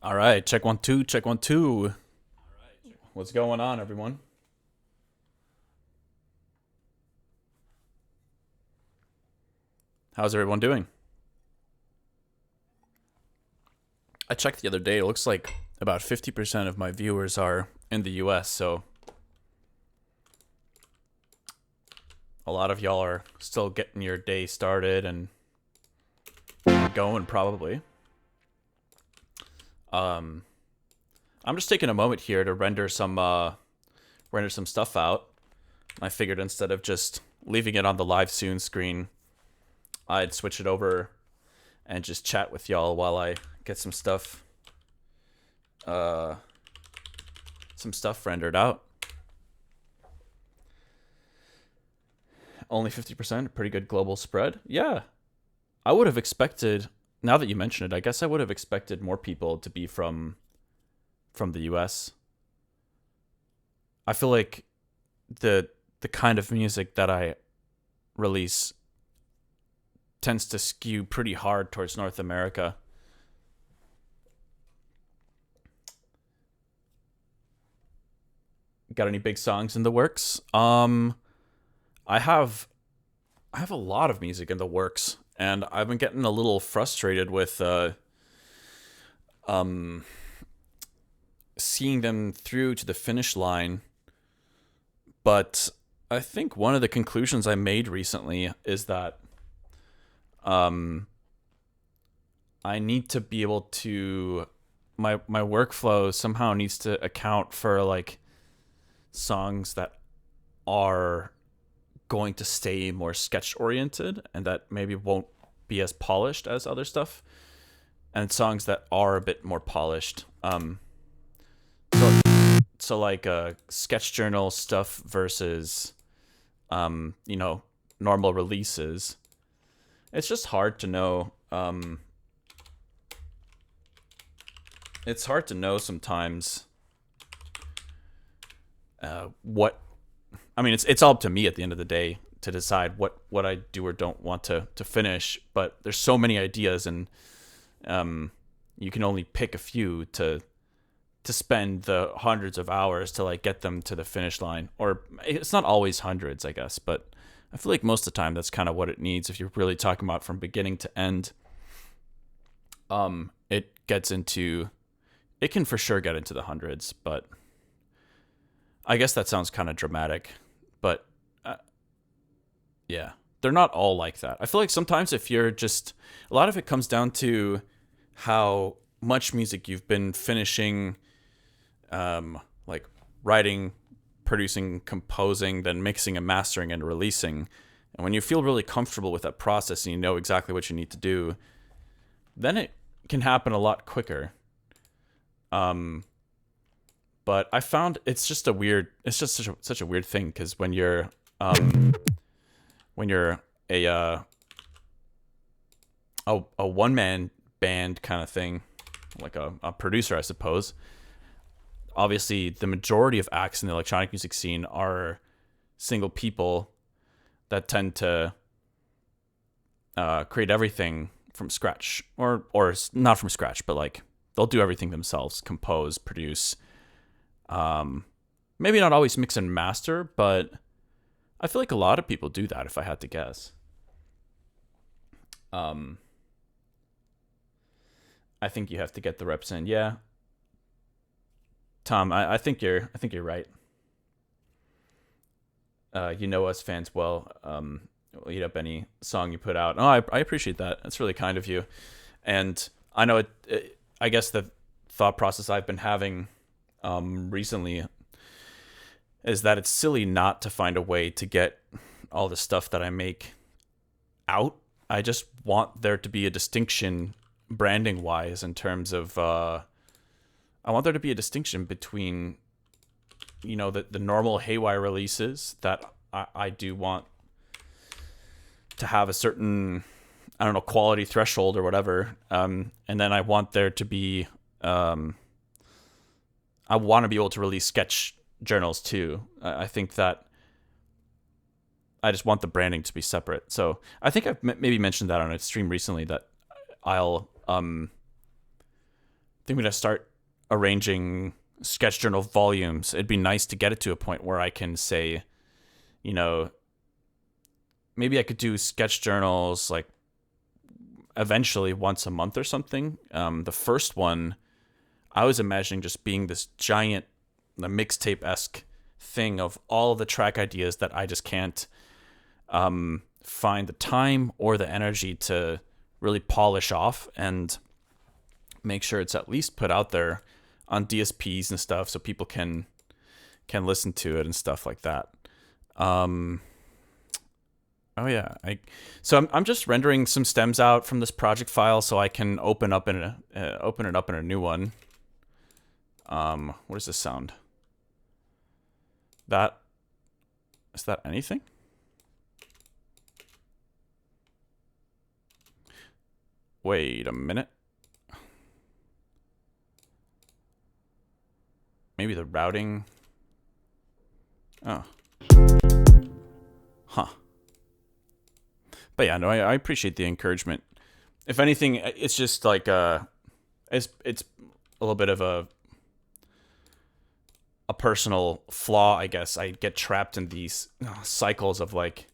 All right, check one, two, check one, two. What's going on, everyone? How's everyone doing? I checked the other day. It looks like about 50% of my viewers are in the US, so a lot of y'all are still getting your day started and going probably. Um I'm just taking a moment here to render some stuff out. I figured instead of just leaving it on the live soon screen, I'd switch it over and just chat with y'all while I get uh some stuff rendered out. Only 50%, pretty good global spread. Yeah. I would have expected, now that you mention it, I guess I would have expected more people to be from the US. I feel like the kind of music that I release tends to skew pretty hard towards North America. Got any big songs in the works? I have I have a lot of music in the works, and I've been getting a little frustrated with um seeing them through to the finish line. But I think one of the conclusions I made recently is that um I need to be able to my workflow somehow needs to account for like songs that are going to stay more sketch oriented and that maybe won't be as polished as other stuff, and songs that are a bit more polished. So so like sketch journal stuff versus normal releases. It's just hard to know. It's hard to know sometimes what I mean. It's all up to me at the end of the day to decide what I do or don't want to finish. But there's so many ideas, and you can only pick a few to spend the hundreds of hours to like get them to the finish line. Or it's not always hundreds, I guess, but I feel like most of the time that's kind of what it needs if you're really talking about from beginning to end. It gets into it can for sure get into the hundreds, but I guess that sounds kind of dramatic. But yeah, they're not all like that. I feel like sometimes if you're just a lot of it comes down to how much music you've been finishing, like writing, producing, composing, then mixing and mastering and releasing. And when you feel really comfortable with that process and you know exactly what you need to do, then it can happen a lot quicker. Um, but I found it's just such a weird thing because when you're a a one man band kind of thing, like a producer, I suppose. Obviously, the majority of acts in the electronic music scene are single people that tend to create everything from scratch, or not from scratch, but like they'll do everything themselves, compose, produce. Um, Maybe not always mix and master, but I feel like a lot of people do that. If I had to guess, um, I think you have to get the reps in. Yeah, Tom, I think you're right. You know us fans well. We'll eat up any song you put out. Oh, I appreciate that. That's really kind of you. And I know I guess the thought process I've been having recently is that it's silly not to find a way to get all the stuff that I make out. I just want there to be a distinction branding wise in terms of I want there to be a distinction between the normal Haywyre releases that I do want to have a certain, I don't know, quality threshold or whatever, and then I want there to be I want to be able to release sketch journals too. I think that I just want the branding to be separate. So I think I've maybe mentioned that on a stream recently that I'll think I'm gonna start arranging sketch journal volumes. It'd be nice to get it to a point where I can say, you know, maybe I could do sketch journals like eventually once a month or something. The first one, I was imagining just being this giant, the mixtape-esque thing of all the track ideas that I just can't find the time or the energy to really polish off and make sure it's at least put out there on DSPs and stuff so people can listen to it and stuff like that. Oh yeah, I'm just rendering some stems out from this project file so I can open it up in a new one. What does this sound? Is that anything? Wait a minute. Maybe the routing. Oh. Huh. But yeah, no, I appreciate the encouragement. If anything, it's just like it's a little bit of a personal flaw, I guess. I get trapped in these cycles of like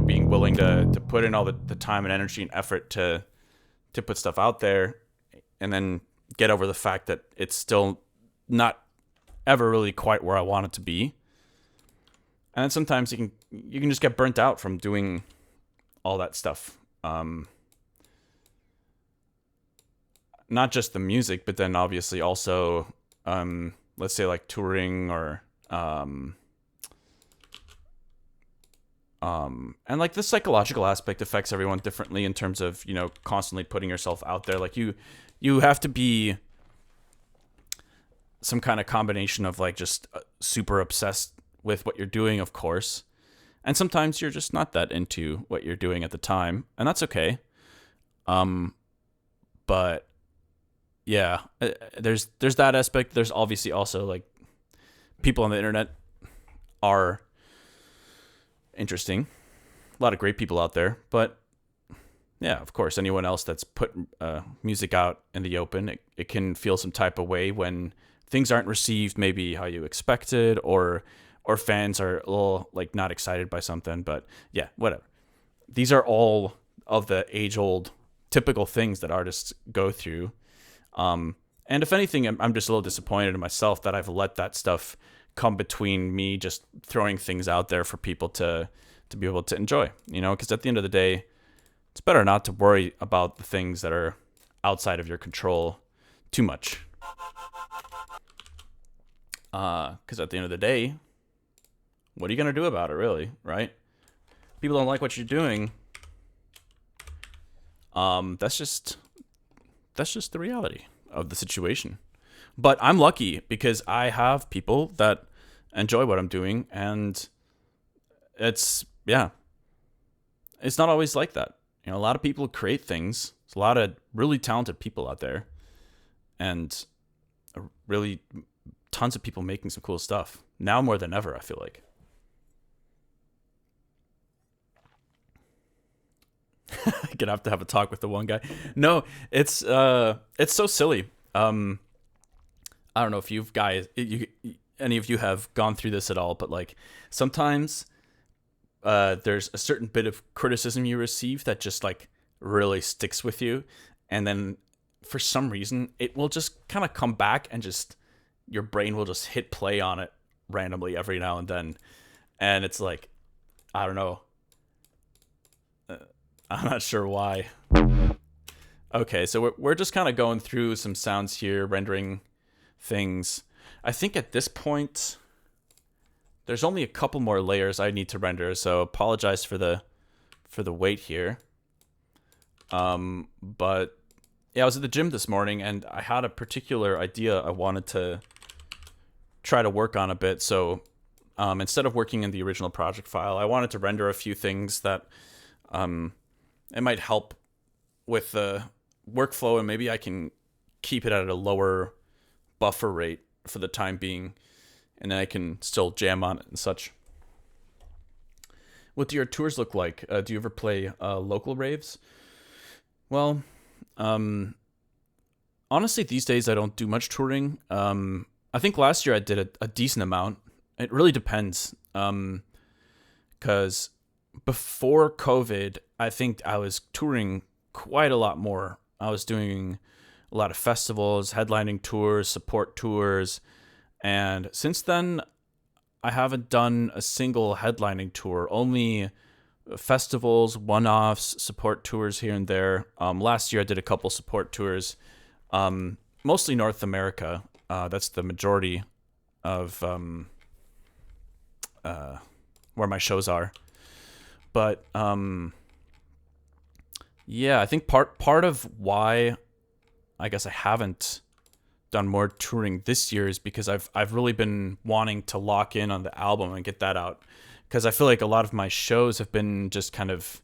being willing to put in all the time and energy and effort to put stuff out there, and then get over the fact that it's still not ever really quite where I want it to be. And then sometimes you can just get burnt out from doing all that stuff. Not just the music, but then obviously also, let's say like touring or, and like the psychological aspect affects everyone differently in terms of, constantly putting yourself out there. Like you have to be some kind of combination of like just super obsessed with what you're doing, of course. And sometimes you're just not that into what you're doing at the time, and that's okay. But yeah, there's that aspect. There's obviously also like people on the internet are interesting. A lot of great people out there, but yeah, of course, anyone else that's put music out in the open, it can feel some type of way when things aren't received maybe how you expected, or fans are a little like not excited by something. But yeah, whatever. These are all of the age-old typical things that artists go through. And if anything, I'm just a little disappointed in myself that I've let that stuff come between me just throwing things out there for people to be able to enjoy, because at the end of the day, it's better not to worry about the things that are outside of your control too much. Because at the end of the day, what are you going to do about it, really, right? People don't like what you're doing. That's just the reality of the situation. But I'm lucky because I have people that enjoy what I'm doing, and it's not always like that. A lot of people create things. There's a lot of really talented people out there, and really tons of people making some cool stuff now more than ever, I feel like. Gonna have to have a talk with the one guy. No, it's so silly. I don't know if any of you have gone through this at all, but like sometimes there's a certain bit of criticism you receive that just like really sticks with you, and then for some reason it will just kind of come back, and just your brain will just hit play on it randomly every now and then, and it's like, I don't know. I'm not sure why. Okay, so we're just kind of going through some sounds here, rendering things. I think at this point, there's only a couple more layers I need to render, so apologize for the wait here. But yeah, I was at the gym this morning, and I had a particular idea I wanted to try to work on a bit. So instead of working in the original project file, I wanted to render a few things that it might help with the workflow, and maybe I can keep it at a lower buffer rate for the time being, and then I can still jam on it and such. What do your tours look like? Do you ever play local raves? Well, um, honestly, these days I don't do much touring. I think last year I did a decent amount. It really depends. Because before COVID, I think I was touring quite a lot more. I was doing a lot of festivals, headlining tours, support tours, and since then, I haven't done a single headlining tour. Only festivals, one-offs, support tours here and there. Last year I did a couple support tours, mostly North America. That's the majority of where my shows are. But yeah, I think part of why I guess I haven't done more touring this year is because I've really been wanting to lock in on the album and get that out, because I feel like a lot of my shows have been just kind of,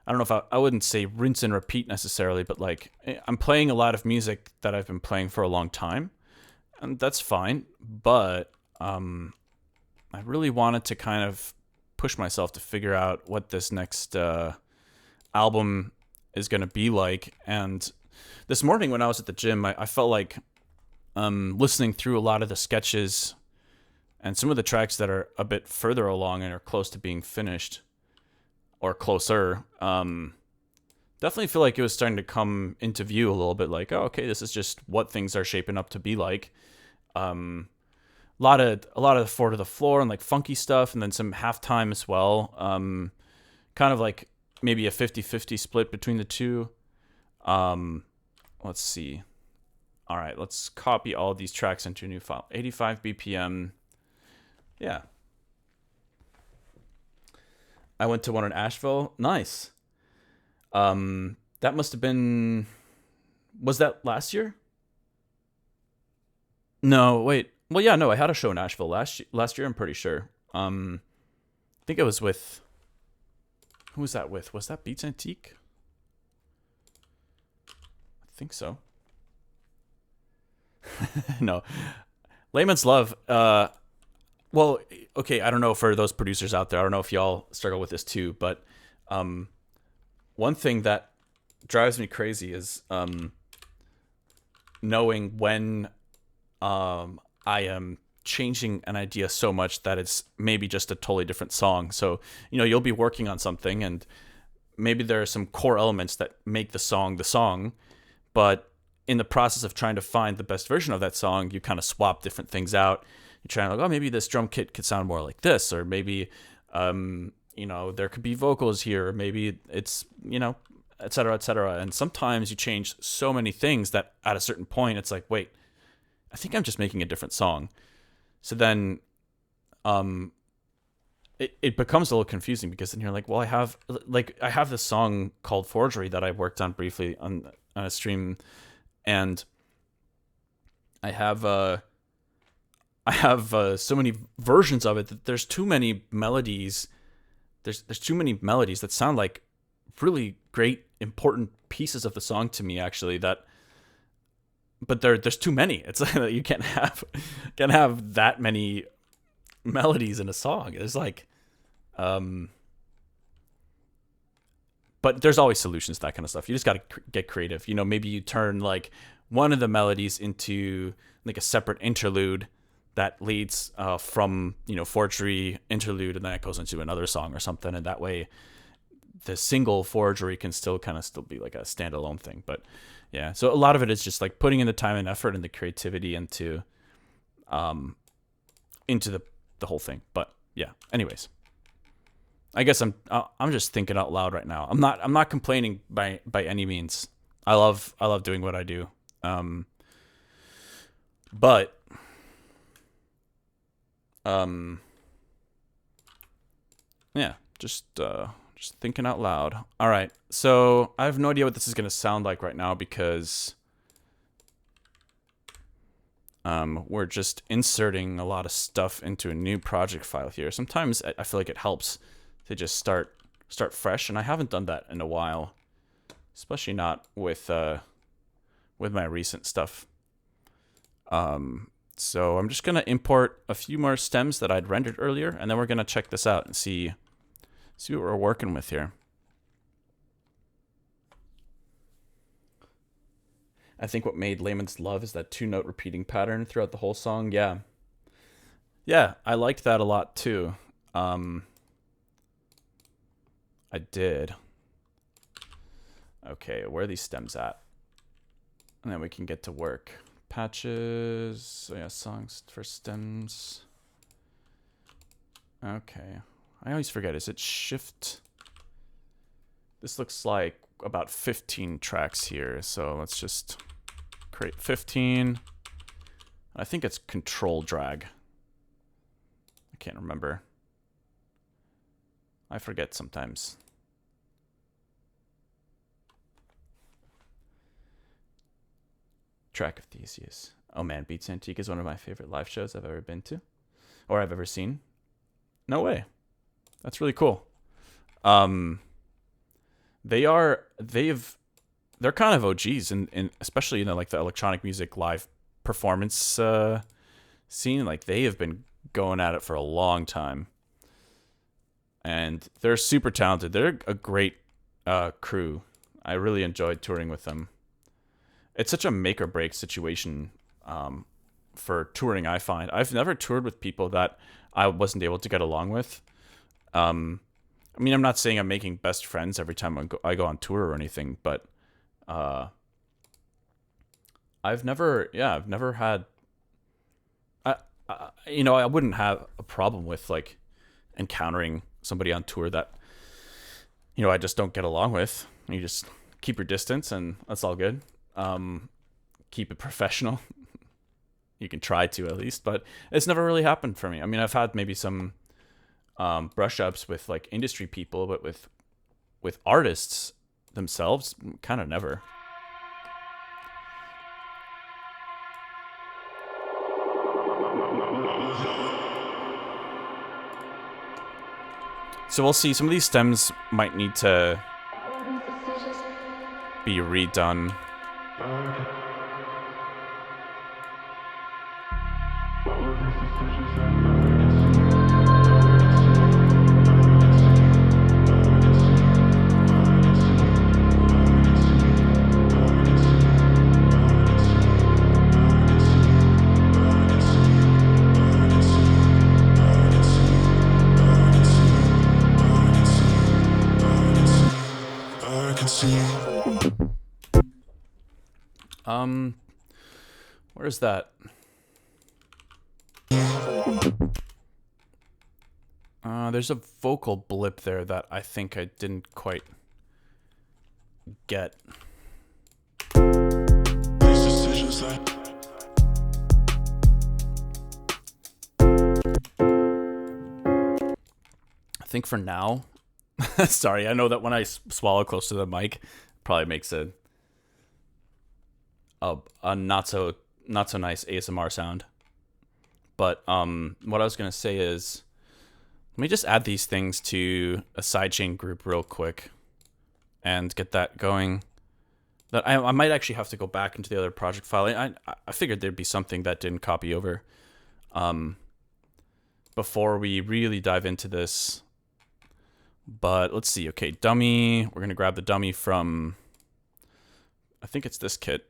I don't know if I wouldn't say rinse and repeat necessarily, but like I'm playing a lot of music that I've been playing for a long time, and that's fine. But I really wanted to kind of push myself to figure out what this next album is going to be like. And this morning when I was at the gym, I felt like listening through a lot of the sketches and some of the tracks that are a bit further along and are close to being finished or closer. Definitely feel like it was starting to come into view a little bit, like, oh, okay, this is just what things are shaping up to be like. A lot of the four to the floor and like funky stuff, and then some halftime as well. Kind of like maybe a 50-50 split between the two. Let's see. All right, let's copy all of these tracks into a new file. 85 BPM. Yeah. I went to one in Asheville. Nice. That must have been, was that last year? No, wait. Well, yeah, no, I had a show in Asheville last year, I'm pretty sure. I think it was with, who was that with? Was that Beats Antique? I think so. No. Layman's Love. Well, okay, I don't know for those producers out there. I don't know if y'all struggle with this too, but one thing that drives me crazy is knowing when I am changing an idea so much that it's maybe just a totally different song. So, you'll be working on something and maybe there are some core elements that make the song, but in the process of trying to find the best version of that song, you kind of swap different things out. You're trying to, like, oh, maybe this drum kit could sound more like this, or maybe, there could be vocals here, or maybe it's, et cetera, et cetera. And sometimes you change so many things that at a certain point, it's like, wait, I think I'm just making a different song. So then it becomes a little confusing, because then you're like, well, I have this song called Forgery that I worked on briefly on a stream, and I have so many versions of it that there's too many melodies. There's too many melodies that sound like really great, important pieces of the song to me, actually, but there's too many. It's like you can't have that many melodies in a song. There's like, but there's always solutions to that kind of stuff. You just got to get creative. Maybe you turn like one of the melodies into like a separate interlude that leads from Forgery interlude, and then it goes into another song or something, and that way the single Forgery can still be like a standalone thing. But yeah, so a lot of it is just like putting in the time and effort and the creativity into the whole thing. But yeah, anyways, I guess I'm just thinking out loud right now. I'm not complaining by any means. I love doing what I do. But yeah, just thinking out loud. All right, so I have no idea what this is going to sound like right now, because we're just inserting a lot of stuff into a new project file here. Sometimes I feel like it helps to just start fresh, and I haven't done that in a while, especially not with my recent stuff. So I'm just gonna import a few more stems that I'd rendered earlier, and then we're gonna check this out and see See what we're working with here. I think what made Layman's Love is that 2-note repeating pattern throughout the whole song. Yeah. Yeah, I liked that a lot too. I did. Okay, where are these stems at? And then we can get to work. Patches. So yeah, songs for stems. Okay. I always forget. Is it shift? This looks like about 15 tracks here. So let's just create 15. I think it's control drag. I can't remember. I forget sometimes. Track of Theseus. Oh man, Beats Antique is one of my favorite live shows I've ever been to. Or I've ever seen. No way. That's really cool. They're kind of OGs in especially like the electronic music live performance scene. Like they have been going at it for a long time. And they're super talented. They're a great crew. I really enjoyed touring with them. It's such a make or break situation for touring, I find. I've never toured with people that I wasn't able to get along with. I mean, I'm not saying I'm making best friends every time I go on tour or anything, but I've never had. I wouldn't have a problem with like encountering somebody on tour that I just don't get along with. You just keep your distance, and that's all good. Keep it professional. You can try to at least, but it's never really happened for me. I mean, I've had maybe some brush ups with like industry people, but with artists themselves, kind of never. So we'll see. Some of these stems might need to be redone. Where's that? There's a vocal blip there that I think I didn't quite get. I think for now, sorry, I know that when I swallow close to the mic, it probably makes a not so nice ASMR sound. But what I was gonna say is, let me just add these things to a sidechain group real quick and get that going. That I might actually have to go back into the other project file. I figured there'd be something that didn't copy over before we really dive into this. But let's see. Okay, dummy. We're going to grab the dummy from, I think it's this kit.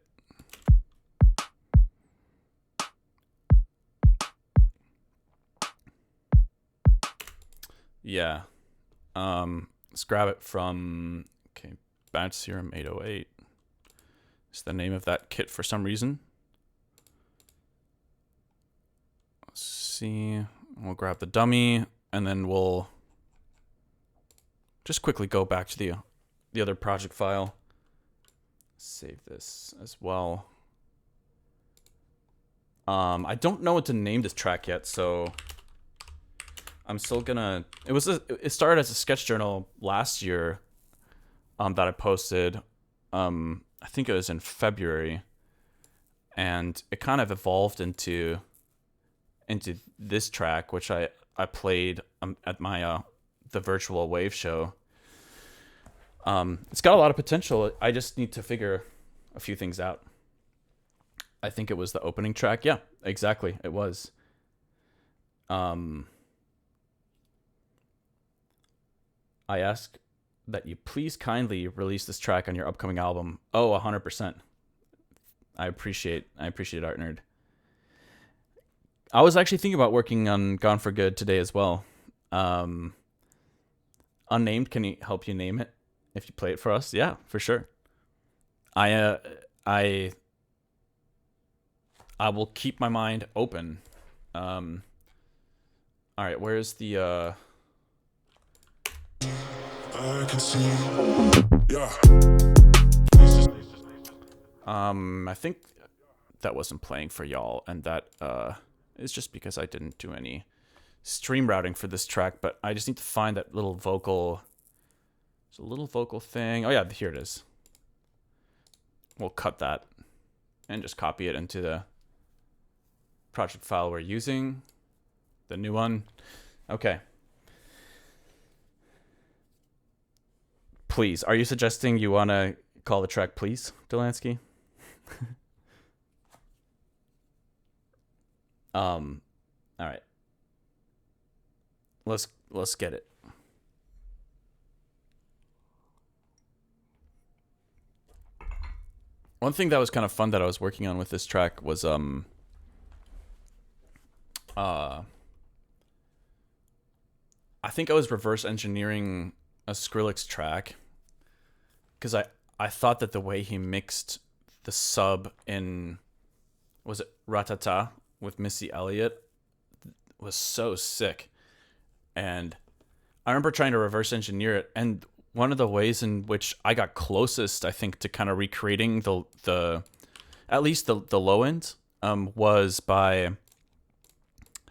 Yeah. Let's grab it from, okay, Batch Serum 808. It's the name of that kit for some reason. Let's see. We'll grab the dummy, and then we'll just quickly go back to the other project file. Save this as well. I don't know what to name this track yet, so I'm still gonna. It started as a sketch journal last year, that I posted. I think it was in February, and it kind of evolved into this track, which I played at my the virtual wave show. It's got a lot of potential. I just need to figure a few things out. I think it was the opening track. Yeah, exactly. It was. I ask that you please kindly release this track on your upcoming album. Oh, 100%. I appreciate Art Nerd. I was actually thinking about working on Gone for Good today as well. Unnamed, can you help you name it if you play it for us? Yeah, for sure. I will keep my mind open. All right, where's the I can see. Yeah. I think that wasn't playing for y'all, and that is just because I didn't do any stream routing for this track, but I just need to find that little vocal. There's a little vocal thing. Oh yeah, here it is. We'll cut that and just copy it into the project file we're using. The new one. Okay. Please, are you suggesting you want to call the track Please, Delansky? All right. Let's get it. One thing that was kind of fun that I was working on with this track was I think I was reverse engineering a Skrillex track because I thought that the way he mixed the sub in, was it Ratata with Missy Elliott, was so sick. And I remember trying to reverse engineer it, and one of the ways in which I got closest, I think, to kind of recreating the at least the low end was by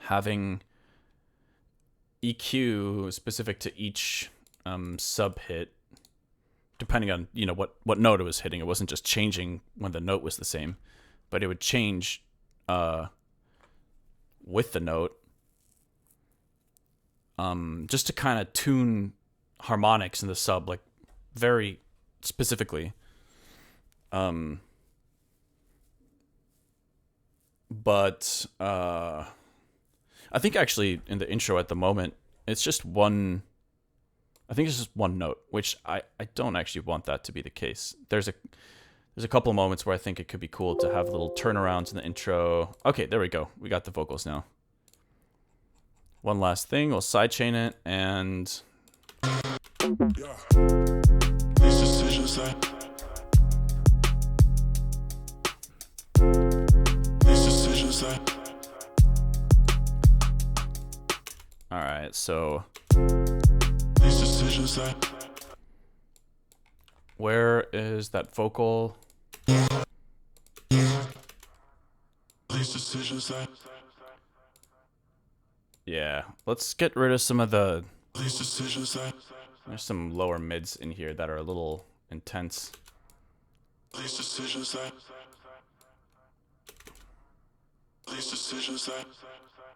having EQ specific to each sub hit, depending on what note it was hitting. It wasn't just changing when the note was the same, but it would change with the note, just to kind of tune harmonics in the sub, like very specifically. But I think actually in the intro at the moment, it's just one. I think it's just one note, which I don't actually want that to be the case. There's a couple of moments where I think it could be cool to have little turnarounds in the intro. Okay, there we go. We got the vocals now. One last thing, we'll sidechain it, and these decisions all right, so where is that vocal? Yeah, let's get rid of some of the. There's some lower mids in here that are a little intense.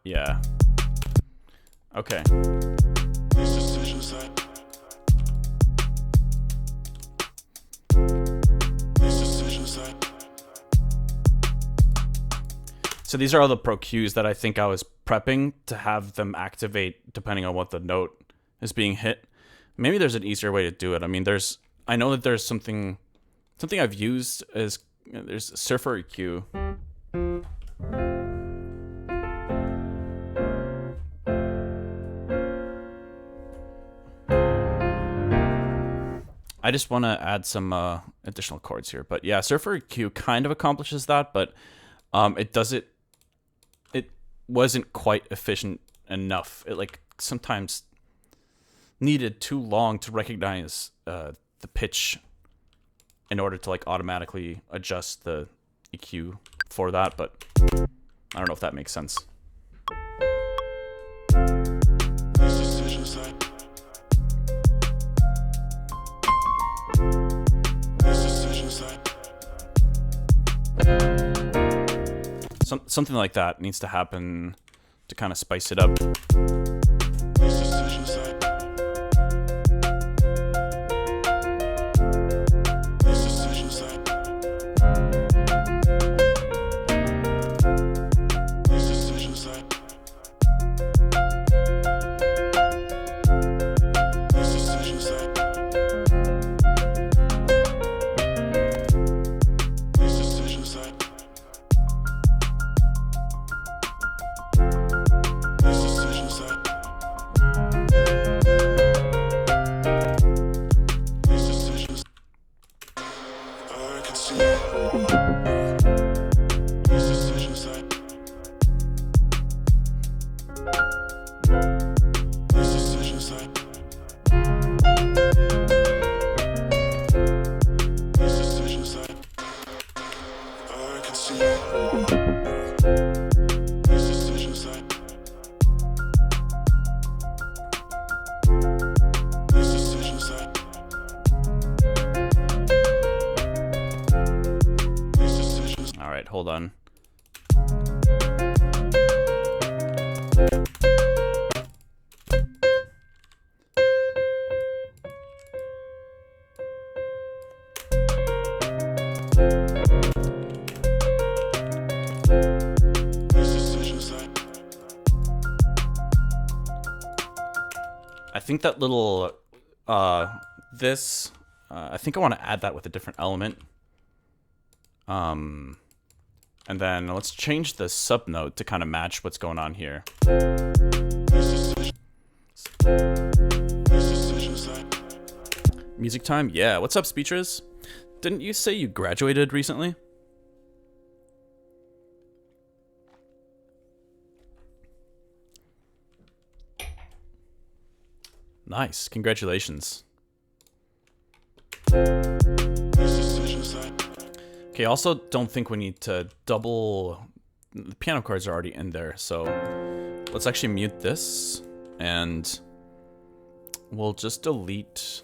Yeah. Okay. So these are all the pro cues that I think I was prepping to have them activate depending on what the note is being hit. Maybe there's an easier way to do it. I mean, I know that there's something I've used is there's Surfer EQ. I just want to add some additional chords here, but yeah, Surfer EQ kind of accomplishes that, but it wasn't quite efficient enough. It like sometimes needed too long to recognize the pitch in order to like automatically adjust the EQ for that, but I don't know if that makes sense. Something like that needs to happen to kind of spice it up. All right, hold on. I think that little, I think I want to add that with a different element. And then let's change the subnote to kind of match what's going on here. Music time? Yeah. What's up, Speeches? Didn't you say you graduated recently? Nice. Congratulations. Okay, also don't think we need to double... The piano chords are already in there, so let's actually mute this, and we'll just delete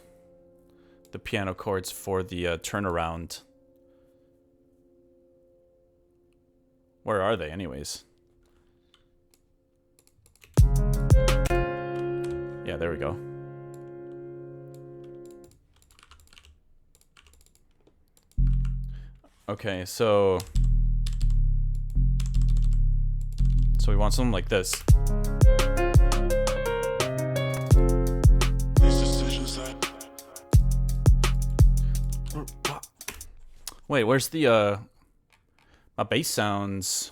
the piano chords for the turnaround. Where are they, anyways? Yeah, there we go. Okay, so we want something like this. Wait, where's the my bass sounds?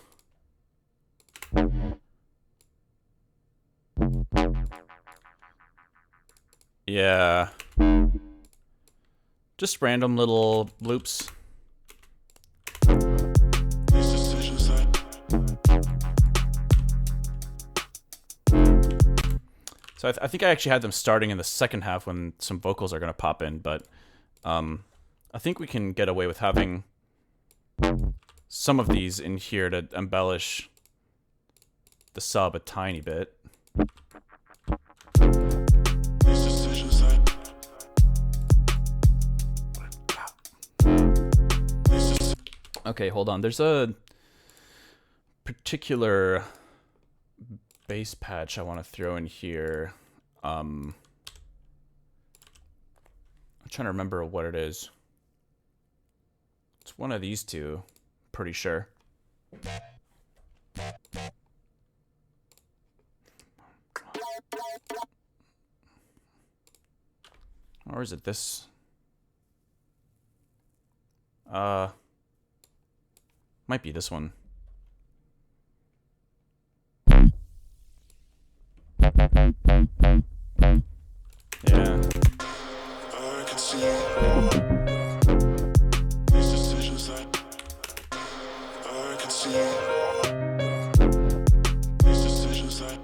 Yeah. Just random little loops. So I think I actually had them starting in the second half when some vocals are going to pop in, but I think we can get away with having some of these in here to embellish the sub a tiny bit. Okay, hold on. There's a particular bass patch I want to throw in here. I'm trying to remember what it is. It's one of these two, pretty sure. Or is it this? Might be this one. Yeah. I can see these decisions that I can see these decisions that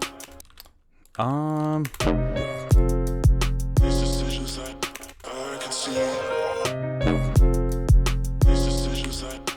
these decisions that I can see these decisions that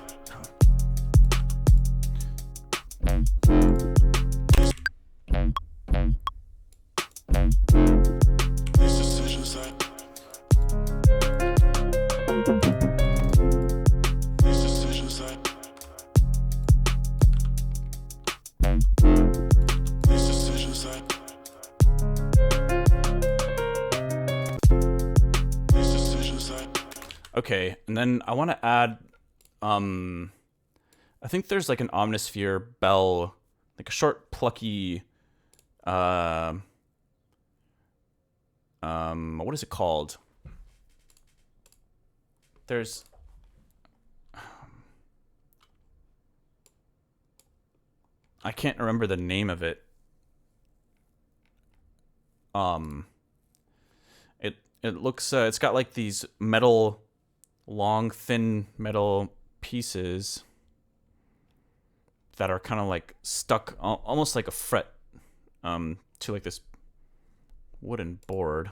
Okay, and then I want to add, I think there's like an Omnisphere bell, like a short, plucky, what is it called? There's, I can't remember the name of it. It looks, it's got like these metal, long, thin metal pieces that are kind of like stuck, almost like a fret, to like this wooden board.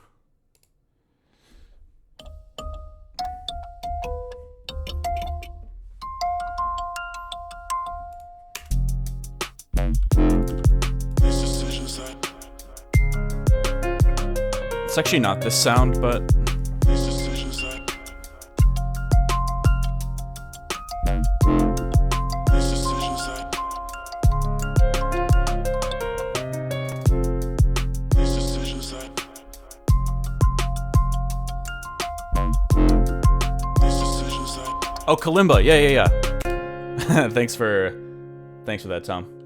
It's actually not this sound, but oh, kalimba. Yeah. Thanks for that, Tom.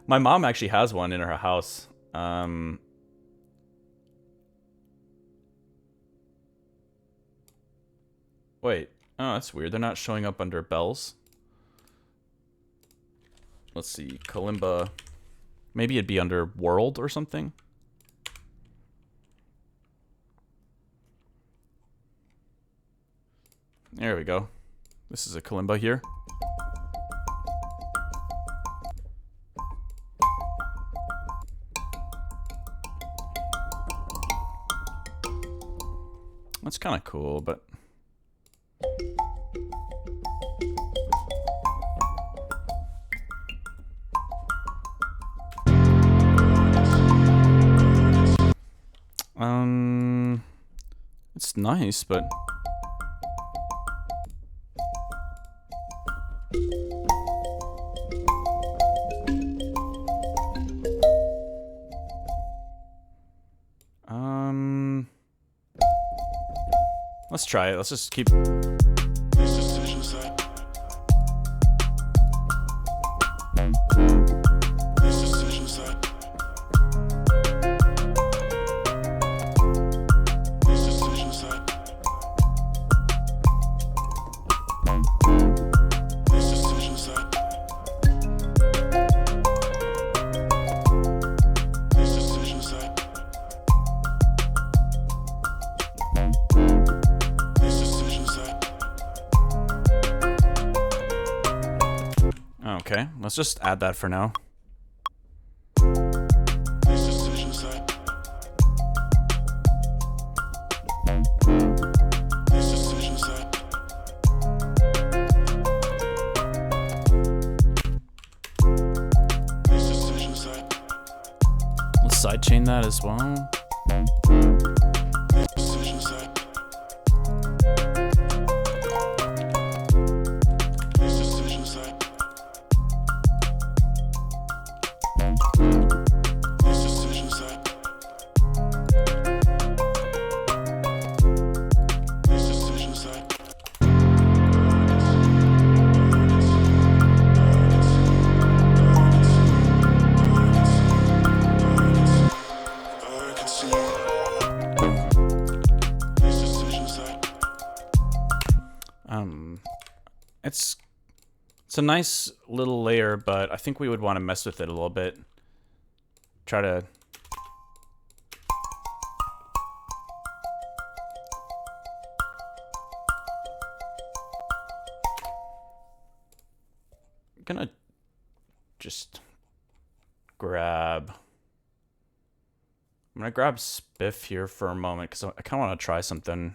My mom actually has one in her house. Wait. Oh, that's weird. They're not showing up under bells. Let's see. Kalimba. Maybe it'd be under world or something. There we go. This is a kalimba here. That's kind of cool, but it's nice, but let's try it. Let's just keep. Okay, let's just add that for now. Let's sidechain that as well. It's a nice little layer, but I think we would want to mess with it a little bit. Try to... I'm gonna just grab... I'm gonna grab Spiff here for a moment, because I kind of want to try something.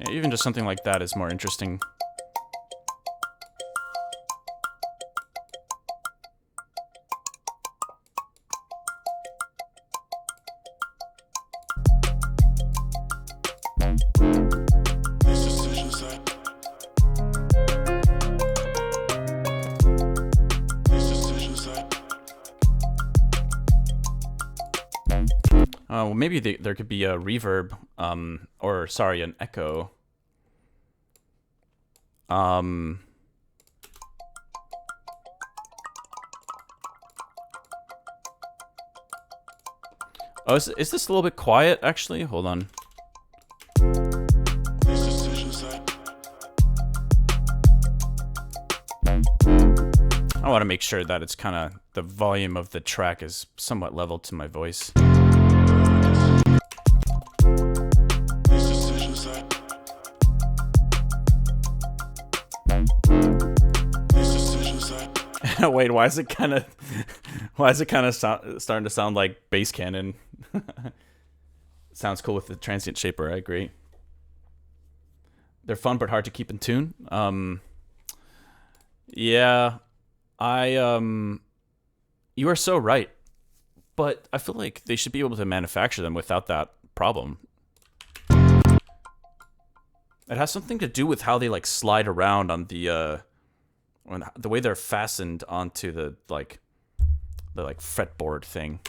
Yeah, even just something like that is more interesting. Well, maybe there could be a reverb, or sorry, an echo. Oh, is this a little bit quiet, actually? Hold on. I want to make sure that it's kind of, the volume of the track is somewhat level to my voice. Wait, why is it kind of starting to sound like bass cannon? Sounds cool with the transient shaper. I agree. They're fun but hard to keep in tune. Yeah, you are so right. But I feel like they should be able to manufacture them without that problem. It has something to do with how they like slide around on the way they're fastened onto the fretboard thing.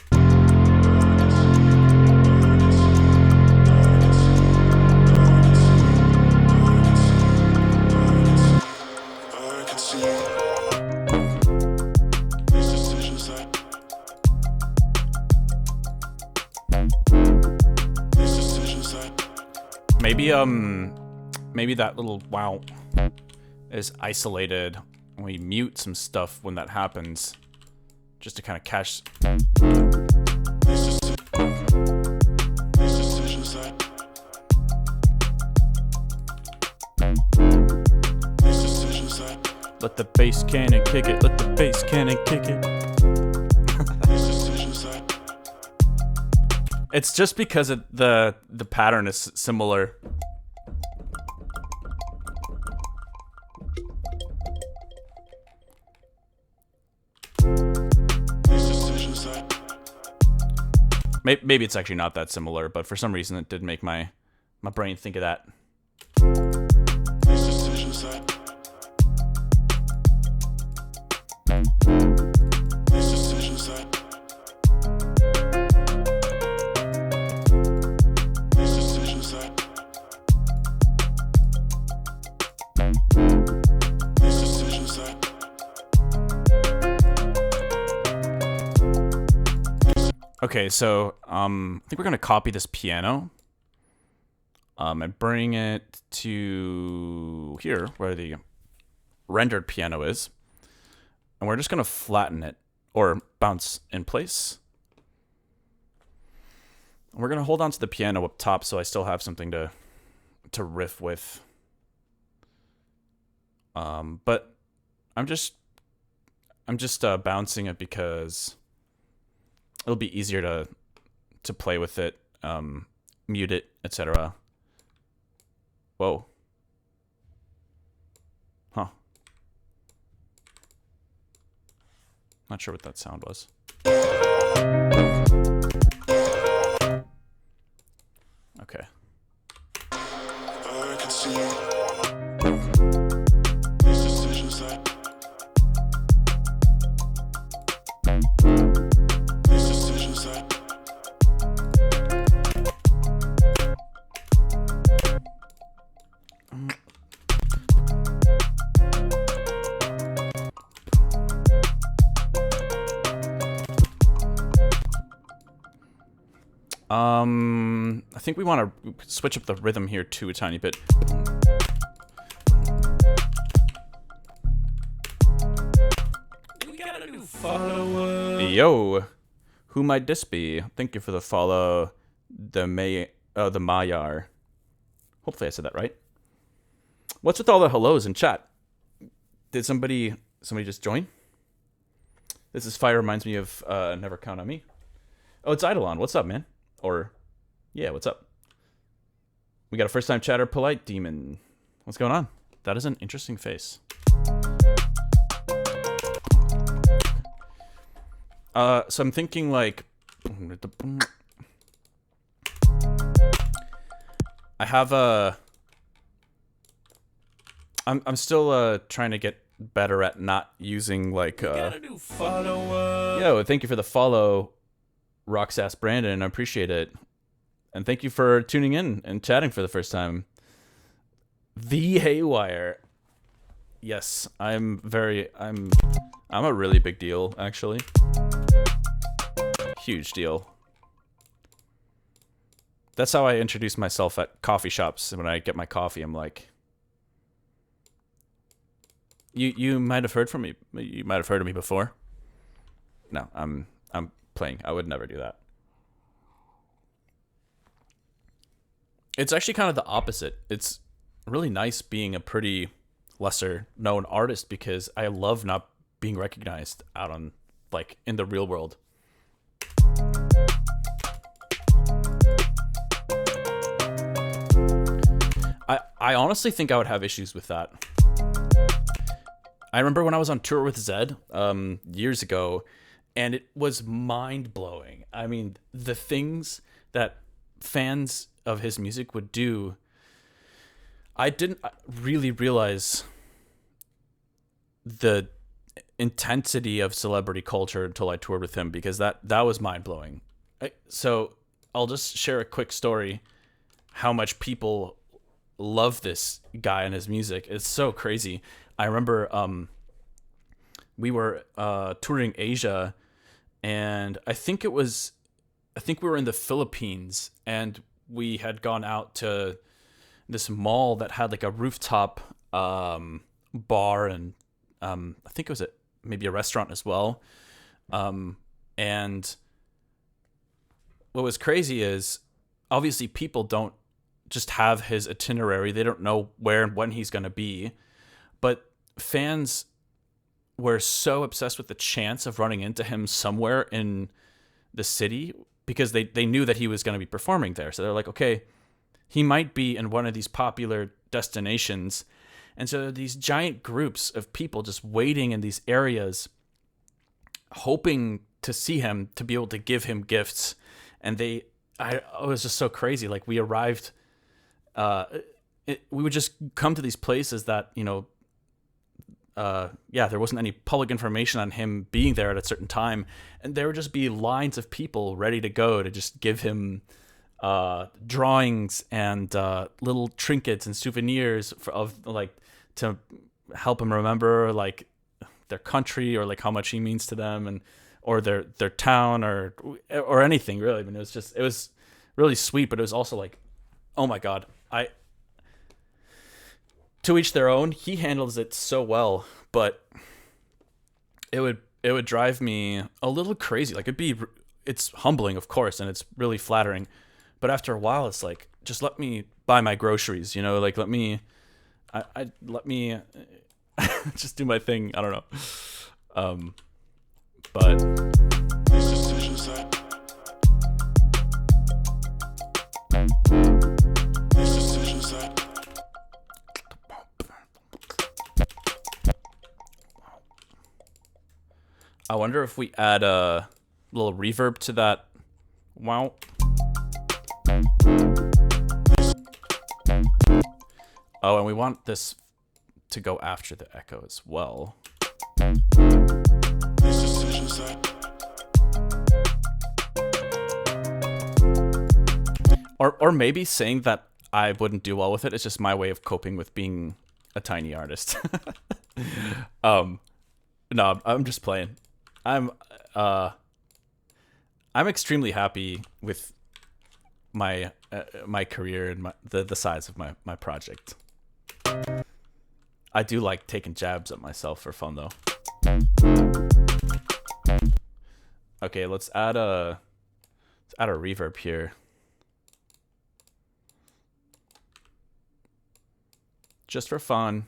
Maybe that little wow is isolated. We mute some stuff when that happens, just to kind of catch. Let the bass cannon kick it. Let the bass cannon kick it. It's just because the pattern is similar. Maybe it's actually not that similar, but for some reason it did make my brain think of that. Okay, so I think we're gonna copy this piano, and bring it to here where the rendered piano is, and we're just gonna flatten it or bounce in place. We're gonna hold on to the piano up top, so I still have something to riff with. But I'm just bouncing it because it'll be easier to play with it, mute it, etc. Whoa. Huh. Not sure what that sound was. Okay. I can see these decisions I think we want to switch up the rhythm here too a tiny bit. We got a new follower. Yo, who might this be? Thank you for the follow, the Mayar. Hopefully I said that right. What's with all the hellos in chat? Did somebody just join? This is fire reminds me of Never Count on Me. Oh, it's Eidolon. What's up, man? Or, yeah, what's up? We got a first-time chatter, Polite Demon. What's going on? That is an interesting face. So I'm thinking like, I have a. I'm still trying to get better at not using like. Got a new follower. Yo, thank you for the follow. Roxas Brandon. I appreciate it. And thank you for tuning in and chatting for the first time. The Haywyre. Yes, I'm a really big deal, actually. Huge deal. That's how I introduce myself at coffee shops. When I get my coffee, I'm like, you might have heard from me. You might have heard of me before. No, I'm playing. I would never do that. It's actually kind of the opposite. It's really nice being a pretty lesser known artist because I love not being recognized out on, like, in the real world. I honestly think I would have issues with that. I remember when I was on tour with Zed years ago, and it was mind-blowing. I mean, the things that fans of his music would do, I didn't really realize the intensity of celebrity culture until I toured with him, because that was mind-blowing. So I'll just share a quick story how much people love this guy and his music. It's so crazy. I remember we were touring Asia, and I think we were in the Philippines, and we had gone out to this mall that had like a rooftop bar, and I think it was maybe a restaurant as well. And what was crazy is, obviously people don't just have his itinerary. They don't know where and when he's going to be. But fans were so obsessed with the chance of running into him somewhere in the city, because they knew that he was going to be performing there. So they're like, okay, he might be in one of these popular destinations. And so there are these giant groups of people just waiting in these areas, hoping to see him, to be able to give him gifts. And it was just so crazy. Like, we arrived, we would just come to these places that, there wasn't any public information on him being there at a certain time, and there would just be lines of people ready to go to just give him drawings and little trinkets and souvenirs to help him remember, like, their country, or like how much he means to them, and or their town, or anything really. I mean, it was really sweet, but it was also like, oh my God, to each their own. He handles it so well, but it would drive me a little crazy. Like, it's humbling, of course, and it's really flattering, but after a while, it's like, just let me buy my groceries, like, let me just do my thing. I don't know. But these decisions I wonder if we add a little reverb to that. Wow. Oh, and we want this to go after the echo as well. Or maybe saying that I wouldn't do well with it. It's just my way of coping with being a tiny artist. No, I'm just playing. I'm extremely happy with my career and the size of my project. I do like taking jabs at myself for fun, though. Okay, let's add a reverb here. Just for fun.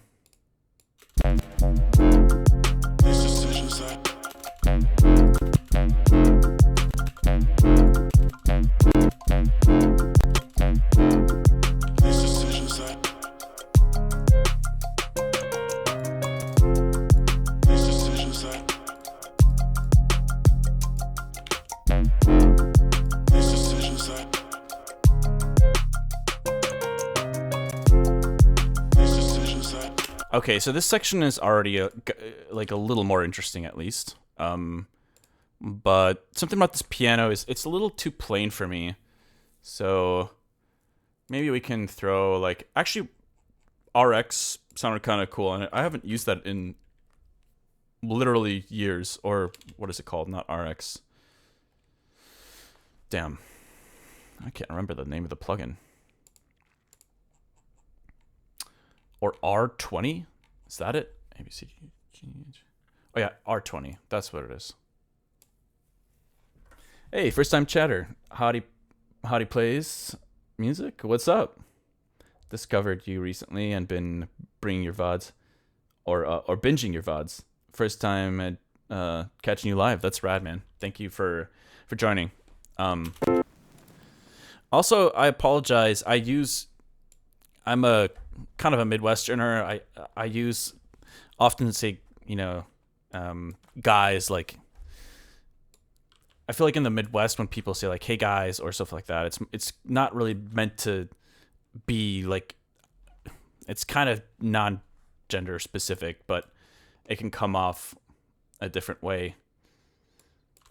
Okay, so this section is already like a little more interesting, at least. but something about this piano is it's a little too plain for me. So maybe we can throw like actually RX sounded kind of cool, and I haven't used that in literally years. Or what is it called? Not RX. Damn, I can't remember the name of the plugin. Or R20? Is that it? ABC. Oh yeah, R20. That's what it is. Hey, first time chatter. Howdy plays music. What's up? Discovered you recently and been bringing your VODs or binging your VODs. First time at catching you live. That's rad, man. Thank you for joining. Also, I apologize. I'm a kind of a Midwesterner. I use often say, guys, like I feel like in the Midwest when people say like hey guys or stuff like that, it's not really meant to be like, it's kind of non-gender specific, but it can come off a different way.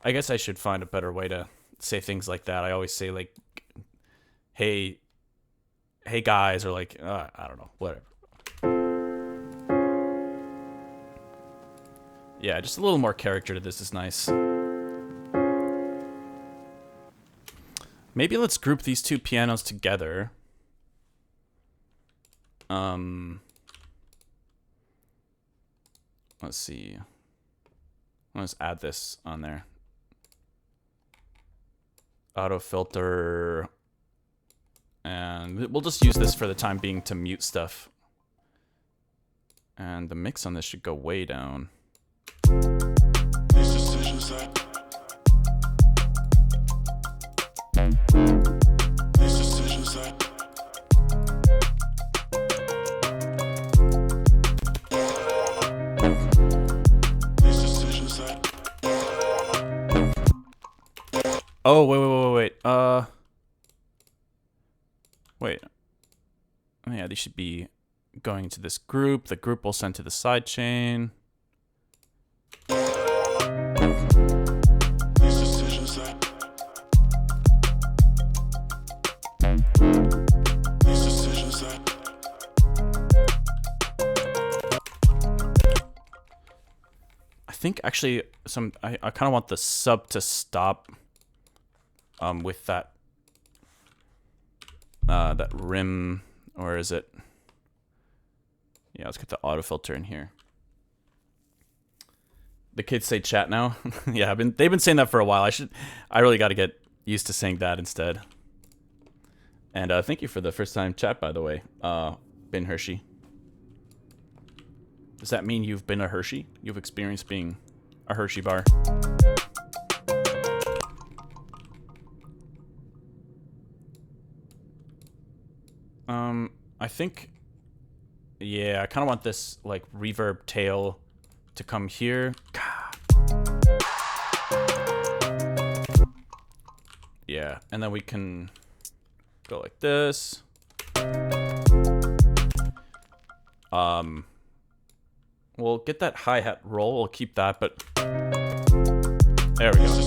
I guess I should find a better way to say things like that. I always say like hey guys, or like I don't know, whatever. Yeah, just a little more character to this is nice. Maybe let's group these two pianos together. Let's see. Let's add this on there. Auto filter. And we'll just use this for the time being to mute stuff. And the mix on this should go way down. Oh, wait. Wait. Oh, yeah, these should be going into this group. The group will send to the sidechain. I think actually I kind of want the sub to stop with that that rim, or is it? Yeah, let's get the auto filter in here. The kids say chat now. Yeah, they've been saying that for a while. I really got to get used to saying that instead. And thank you for the first time chat, by the way, Ben Hershey. Does that mean you've been a Hershey? You've experienced being a Hershey bar? I think, yeah, I kind of want this like reverb tail to come here. Yeah, and then we can go like this. We'll get that hi-hat roll. We'll keep that, but there we go.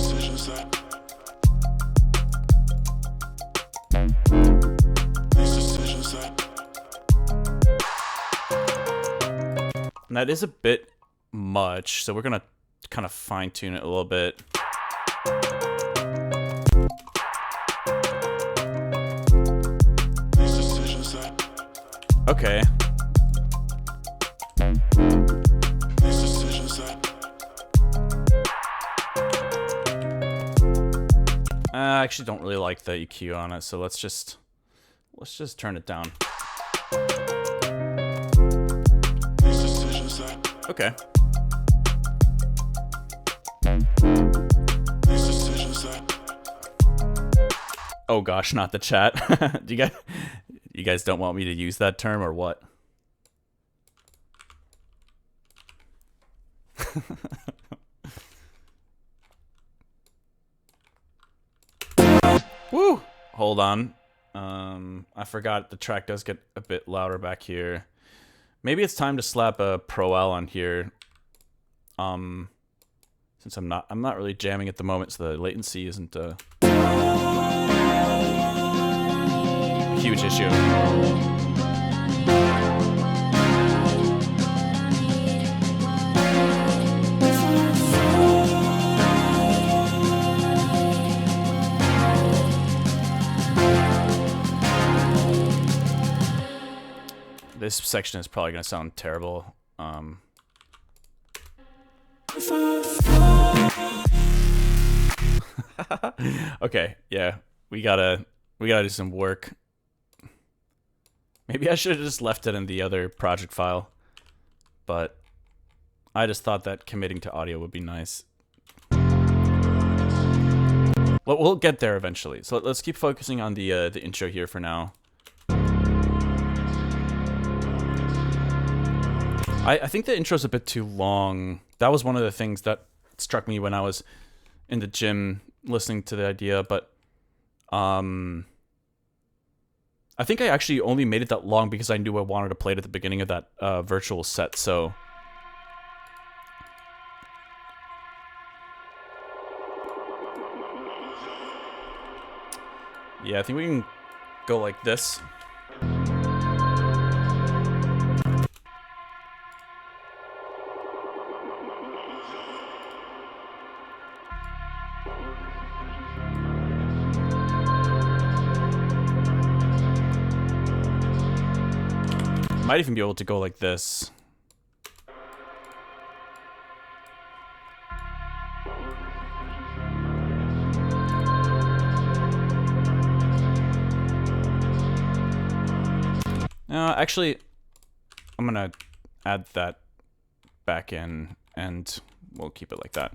And that is a bit much, so we're gonna kind of fine-tune it a little bit. Okay. I actually don't really like the EQ on it, so let's just turn it down. Okay. Oh gosh, not the chat. Do you guys don't want me to use that term or what? Woo! Hold on. I forgot the track does get a bit louder back here. Maybe it's time to slap a Pro L on here. since I'm not really jamming at the moment, so the latency isn't a huge issue. This section is probably going to sound terrible. Okay, yeah, we gotta do some work. Maybe I should have just left it in the other project file, but I just thought that committing to audio would be nice. Well, we'll get there eventually. So let's keep focusing on the intro here for now. I think the intro's a bit too long. That was one of the things that struck me when I was in the gym listening to the idea, but I think I actually only made it that long because I knew I wanted to play it at the beginning of that virtual set, so yeah, I think we can go like this. Might even be able to go like this. Actually, I'm gonna add that back in, and we'll keep it like that.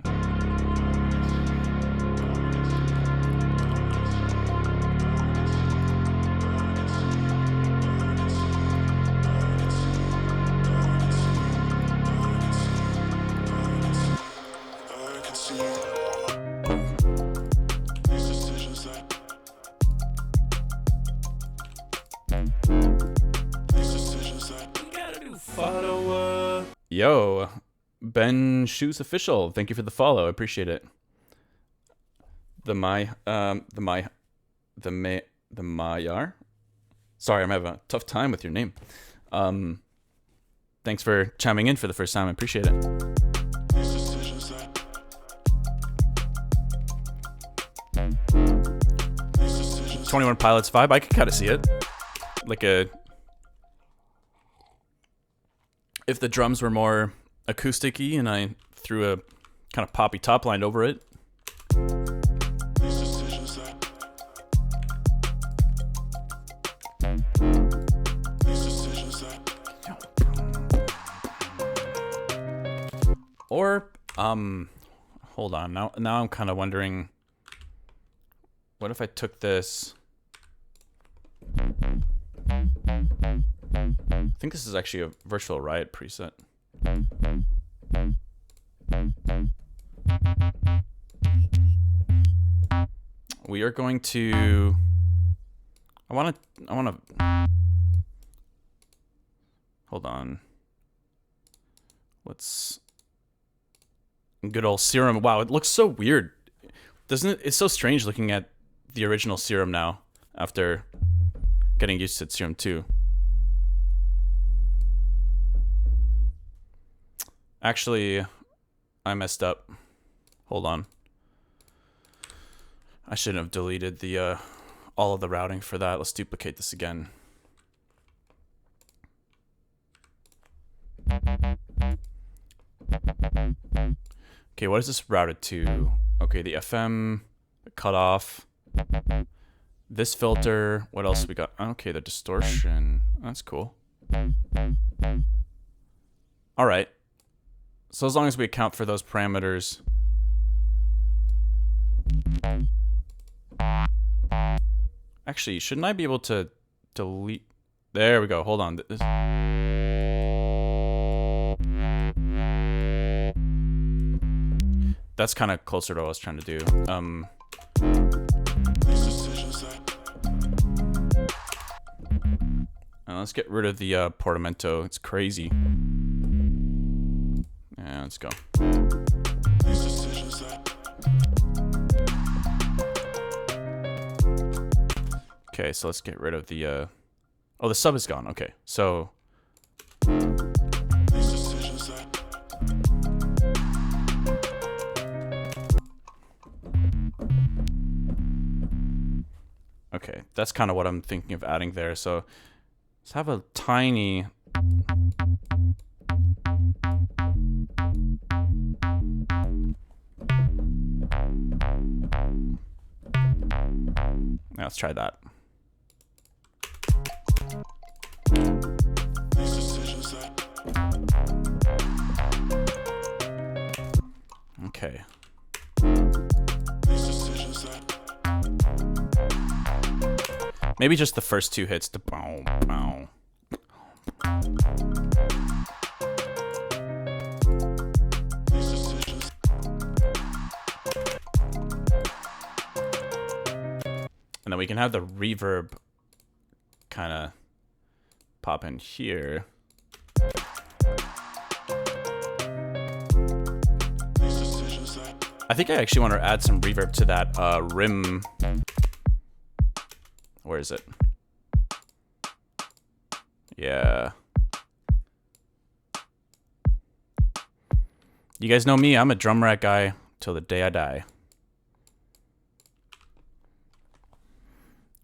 Yo, Ben Shoes Official, thank you for the follow. I appreciate it. The Mayar. Sorry, I'm having a tough time with your name. Thanks for chiming in for the first time. I appreciate it. 21 Pilots vibe. I can kind of see it. Like a... If the drums were more acoustic-y and I threw a kind of poppy top line over it. Or, hold on. Now I'm kind of wondering, what if I took this... I think this is actually a Virtual Riot preset. We are going to... I want to... Hold on. Let's... Good old Serum. Wow, it looks so weird. Doesn't it? It's so strange looking at the original Serum now, after getting used to Serum 2. Actually, I messed up. Hold on. I shouldn't have deleted the all of the routing for that. Let's duplicate this again. Okay, what is this routed to? Okay, the FM, the cutoff, this filter. What else we got? Okay, the distortion. That's cool. All right. So as long as we account for those parameters. Actually, shouldn't I be able to delete? There we go. Hold on. That's kind of closer to what I was trying to do. Let's get rid of the portamento. It's crazy. Yeah, let's go. Okay, so let's get rid of the oh, the sub is gone. Okay, so okay, that's kind of what I'm thinking of adding there. So let's have a tiny now let's try that. Okay. Maybe just the first two hits to boom, boom. And then we can have the reverb kind of pop in here. I think I actually want to add some reverb to that rim. Where is it? Yeah. You guys know me, I'm a drum rack guy till the day I die.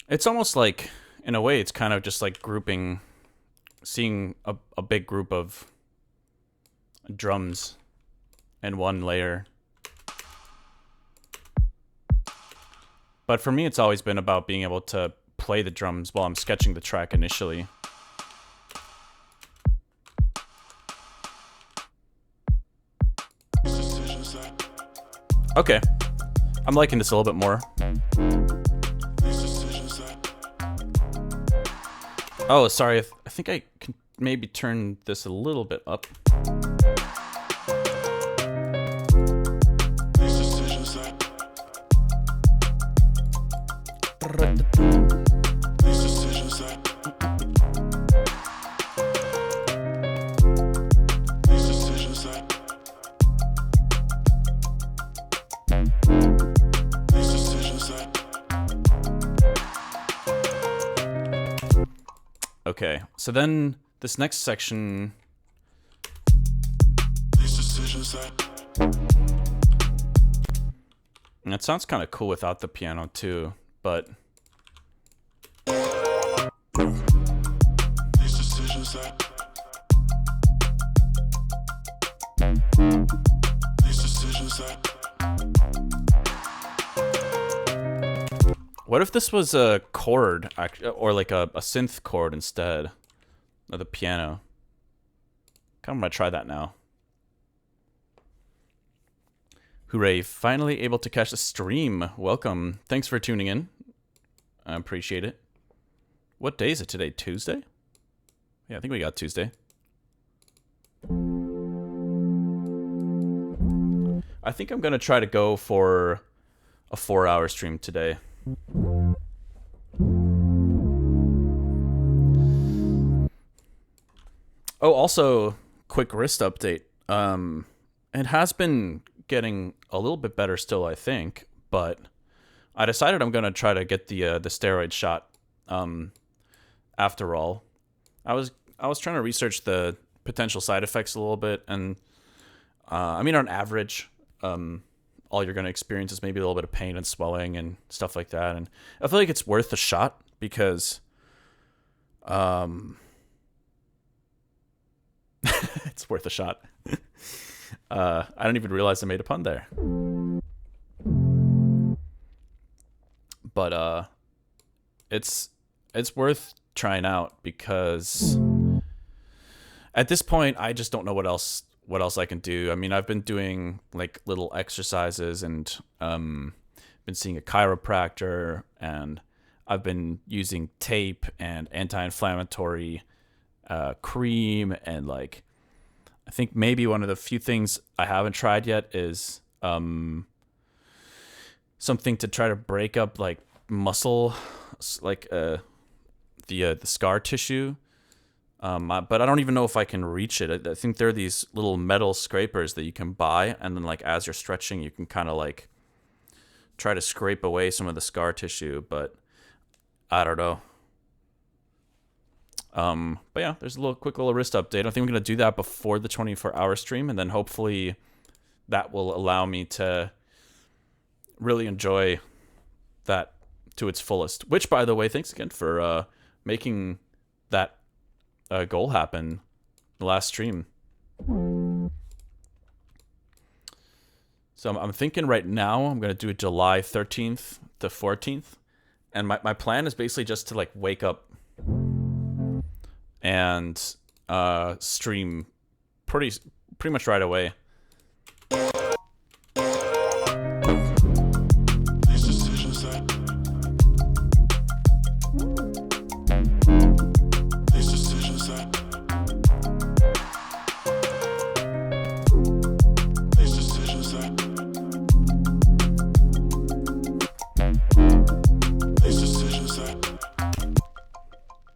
It's almost like, in a way, it's kind of just like grouping, seeing a big group of drums in one layer. But for me, it's always been about being able to play the drums while I'm sketching the track initially. Okay. I'm liking this a little bit more. Oh, sorry. I think I can maybe turn this a little bit up. Okay, so then this next section. And it sounds kind of cool without the piano too, but what if this was a chord, or like a synth chord instead of the piano? Kind of gonna try that now. Hooray, finally able to catch the stream. Welcome. Thanks for tuning in. I appreciate it. What day is it today? Tuesday? Yeah, I think we got Tuesday. I think I'm gonna try to go for a 4-hour stream today. Oh, also, quick wrist update. It has been getting a little bit better still, I think, but I decided I'm gonna try to get the steroid shot. After all, I was trying to research the potential side effects a little bit, and I mean, on average, all you're gonna experience is maybe a little bit of pain and swelling and stuff like that, and I feel like it's worth the shot because, it's worth a shot. I don't even realize I made a pun there. But it's worth trying out because at this point I just don't know what else I can do. I mean, I've been doing like little exercises and been seeing a chiropractor, and I've been using tape and anti-inflammatory cream, and like I think maybe one of the few things I haven't tried yet is something to try to break up like muscle, like the scar tissue. But I don't even know if I can reach it. I think there are these little metal scrapers that you can buy, and then like as you're stretching, you can kind of like try to scrape away some of the scar tissue. But I don't know. But yeah, there's a quick little wrist update. I think I'm gonna do that before the 24-hour stream, and then hopefully that will allow me to really enjoy that to its fullest. Which, by the way, thanks again for making that goal happen the last stream. So I'm thinking right now I'm gonna do it July 13th to 14th, and my plan is basically just to like wake up and stream pretty much right away.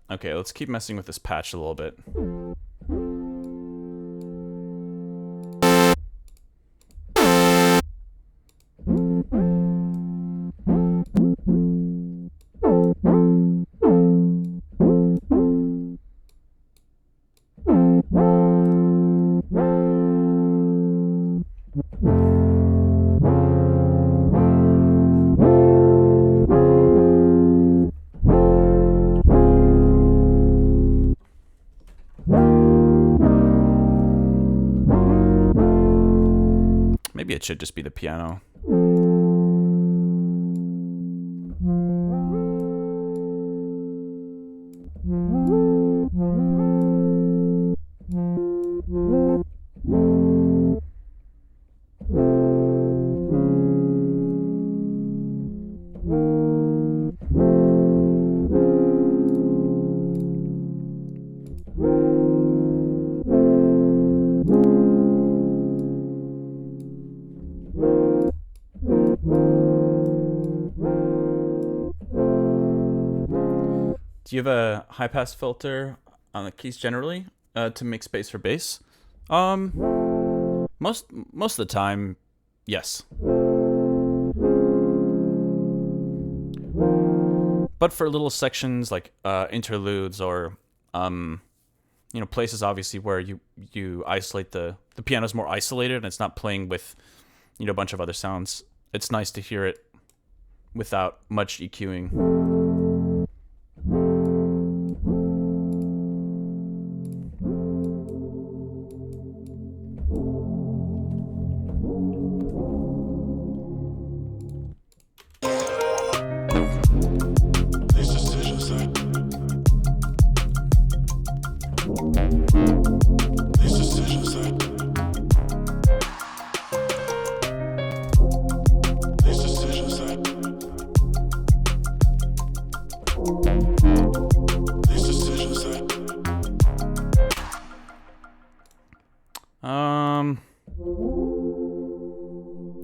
Okay, let's keep messing with this patch a little bit. Maybe it should just be the piano. Do you have a high pass filter on the keys generally to make space for bass? Most of the time, yes. But for little sections like interludes or places obviously where you isolate the piano's more isolated and it's not playing with a bunch of other sounds, it's nice to hear it without much EQing.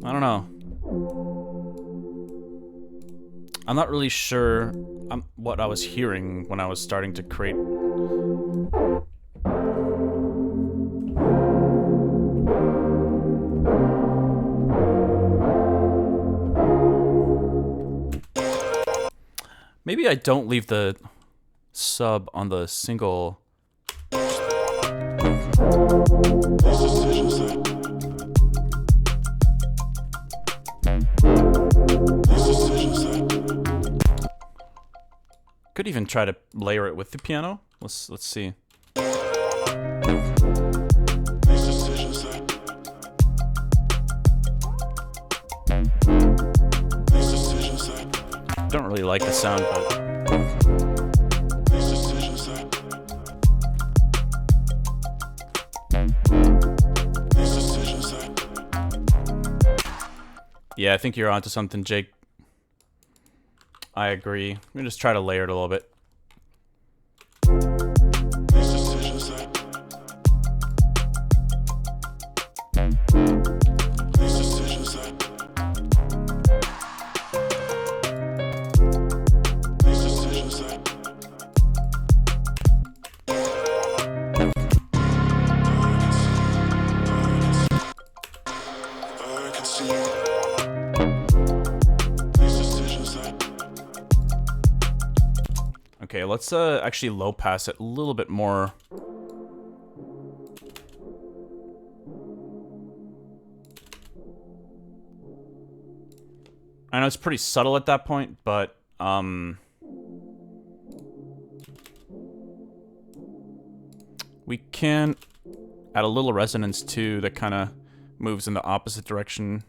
I don't know. I'm not really sure what I was hearing when I was starting to create. Maybe I don't leave the sub on the single. Could even try to layer it with the piano. Let's see. Don't really like the sound, but yeah, I think you're onto something, Jake. I agree. I'm gonna just try to layer it a little bit. Okay, let's actually low pass it a little bit more. I know it's pretty subtle at that point, but we can add a little resonance too that kind of moves in the opposite direction.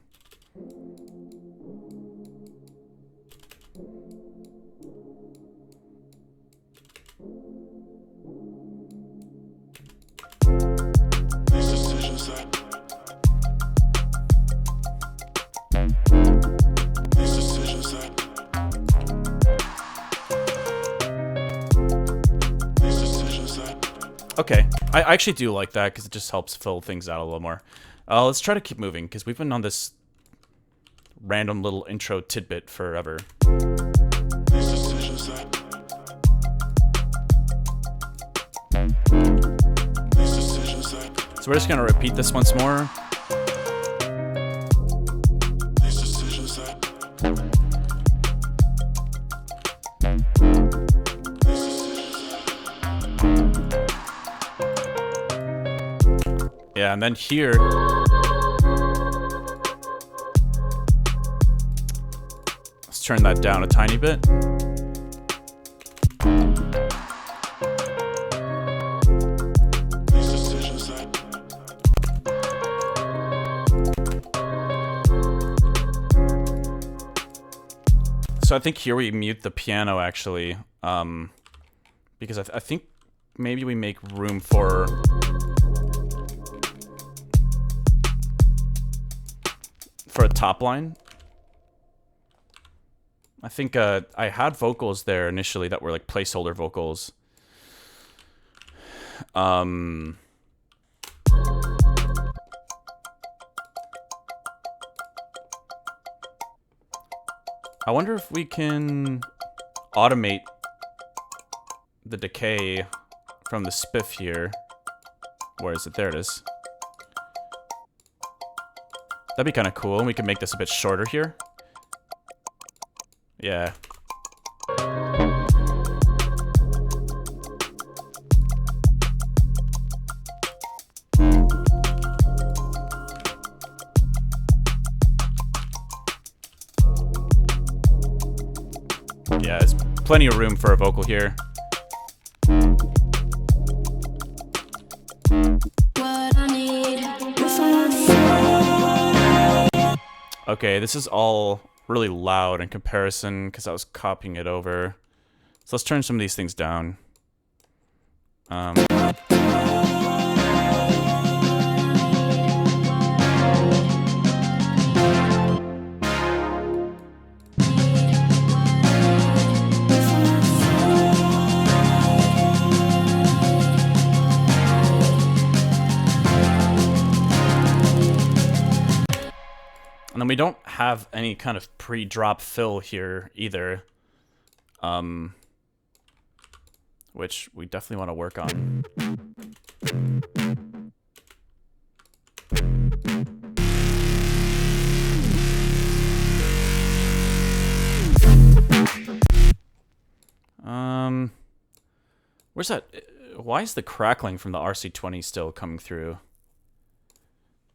Okay, I actually do like that because it just helps fill things out a little more. Let's try to keep moving because we've been on this random little intro tidbit forever. So we're just gonna repeat this once more. Yeah, and then here, let's turn that down a tiny bit. So I think here we mute the piano actually, because I think maybe we make room for a top line. I think I had vocals there initially that were like placeholder vocals. I wonder if we can automate the decay from the spiff here. Where is it? There it is. That'd be kind of cool, and we can make this a bit shorter here. Yeah. Yeah, there's plenty of room for a vocal here. Okay, this is all really loud in comparison because I was copying it over. So let's turn some of these things down. And then we don't have any kind of pre-drop fill here either, which we definitely want to work on. Where's that? Why is the crackling from the RC20 still coming through?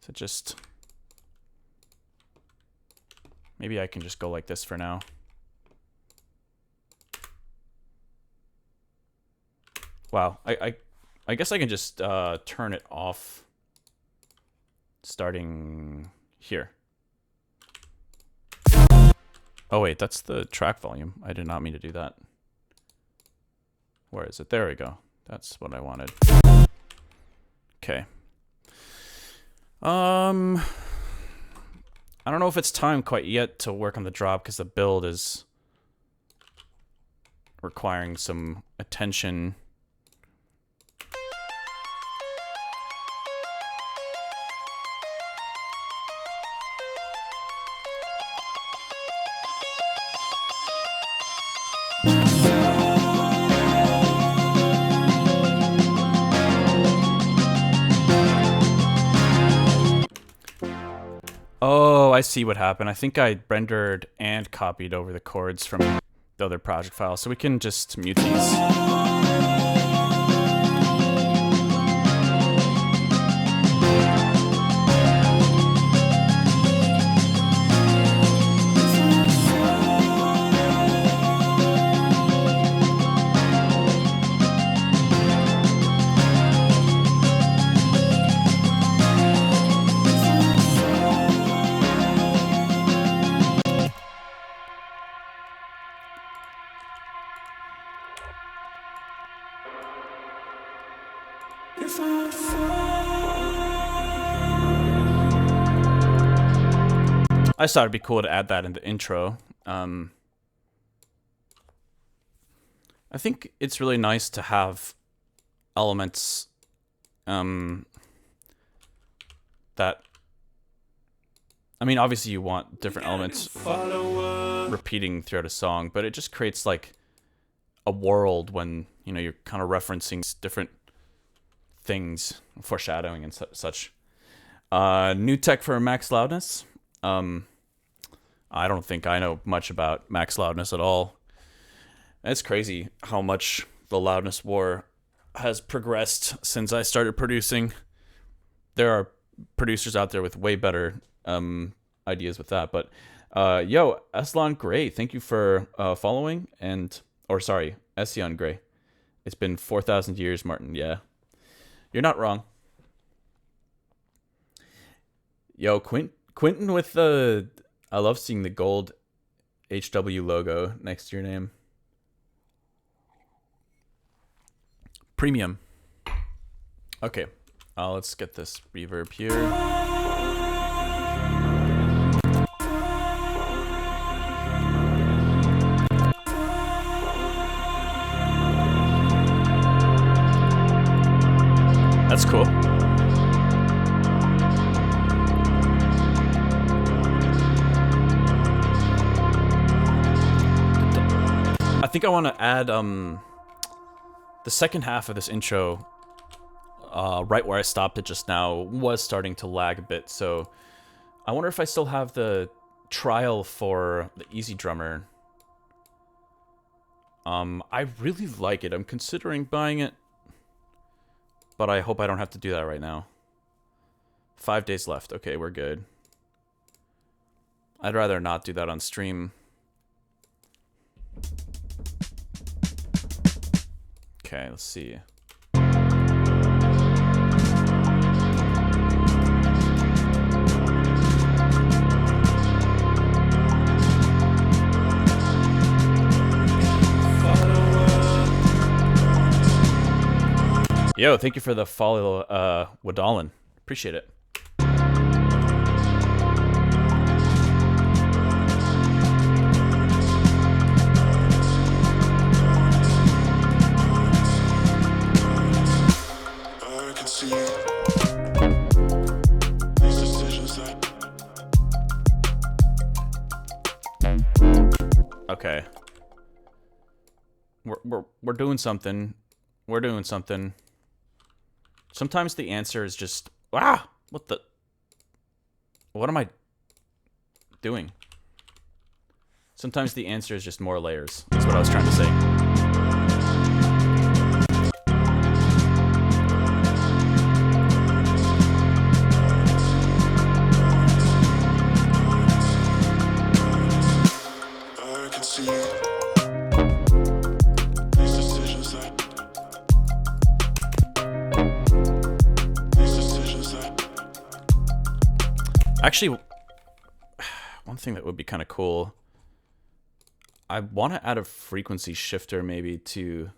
Is it just... Maybe I can just go like this for now. Wow, I guess I can just turn it off starting here. Oh wait, that's the track volume. I did not mean to do that. Where is it? There we go. That's what I wanted. Okay. I don't know if it's time quite yet to work on the drop because the build is requiring some attention. Oh, I see what happened. I think I rendered and copied over the chords from the other project file, so we can just mute these. I just thought it'd be cool to add that in the intro. I think it's really nice to have elements that, I mean, obviously you want different elements repeating throughout a song, but it just creates like a world when, you know, you're kind of referencing different things, foreshadowing and such. New tech for max loudness. I don't think I know much about max loudness at all. It's crazy how much the loudness war has progressed since I started producing. There are producers out there with way better ideas with that. But yo, Eslon Gray, thank you for following, Ession Gray. It's been 4,000 years, Martin. Yeah, you're not wrong. Yo, Quentin with the... I love seeing the gold HW logo next to your name. Premium. Okay, let's get this reverb here. That's cool. I think I want to add the second half of this intro, right where I stopped it just now, was starting to lag a bit, so I wonder if I still have the trial for the Easy Drummer. I really like it. I'm considering buying it, but I hope I don't have to do that right now. 5 days left. Okay, we're good. I'd rather not do that on stream. Okay, let's see. Yo, thank you for the follow, Wadalin. Appreciate it. Okay. We're doing something. We're doing something. Sometimes the answer is just what am I doing? Sometimes the answer is just more layers. That's what I was trying to say. Actually, one thing that would be kind of cool, I want to add a frequency shifter maybe to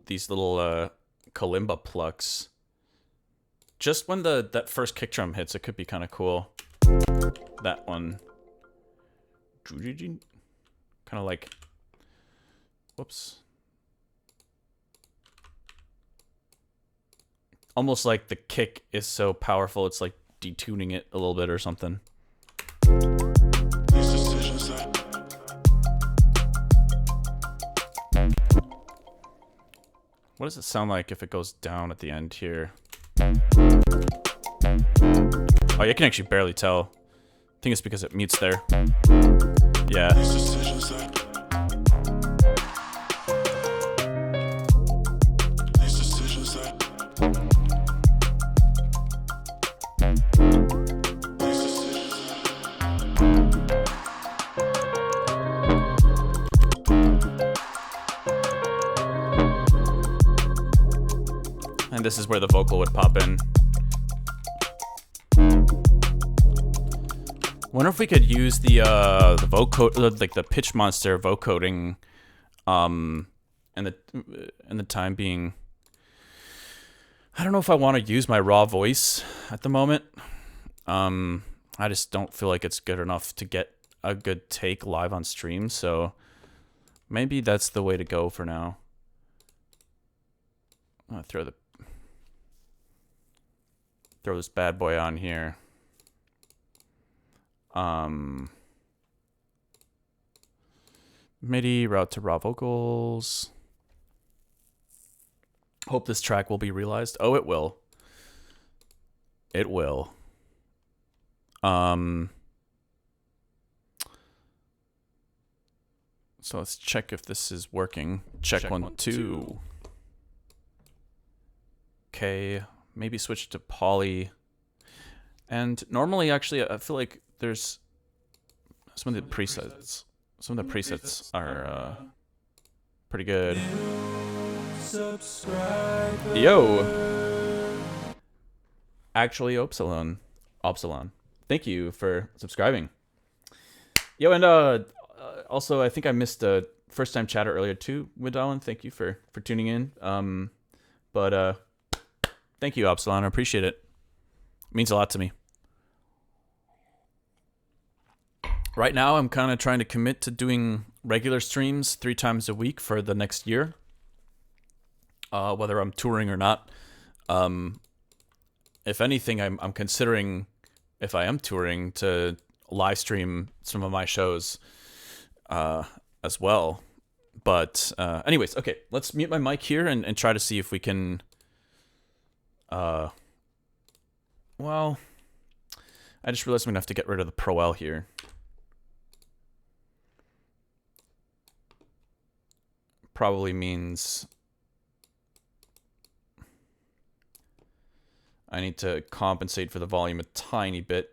these little kalimba plucks. Just when that first kick drum hits, it could be kind of cool. That one, kind of like, whoops. Almost like the kick is so powerful, it's like detuning it a little bit or something. What does it sound like if it goes down at the end here? Oh, you can actually barely tell. think it's because it mutes there. Yeah. And this is where the vocal would pop in. Wonder if we could use the vocoder, like the pitch monster vocoding, in the time being. I don't know if I want to use my raw voice at the moment. I just don't feel like it's good enough to get a good take live on stream, so maybe that's the way to go for now. I'm gonna throw this bad boy on here. MIDI route to raw vocals. Hope this track will be realized. Oh, it will. It will. So let's check if this is working. Check 1, 2. Okay, maybe switch to poly. And normally, actually, I feel like there's some of the presets. Some of the presets are pretty good. Yo! Actually, Opsilon. Thank you for subscribing. Yo, and also, I think I missed a first-time chatter earlier too, Widalin. Thank you for tuning in. But thank you, Opsilon. I appreciate it. It means a lot to me. Right now, I'm kind of trying to commit to doing regular streams 3 times a week for the next year. Whether I'm touring or not. If anything, I'm considering, if I am touring, to live stream some of my shows as well. But anyways, okay, let's mute my mic here and try to see if we can... well, I just realized I'm going to have to get rid of the Pro L here. Probably means I need to compensate for the volume a tiny bit.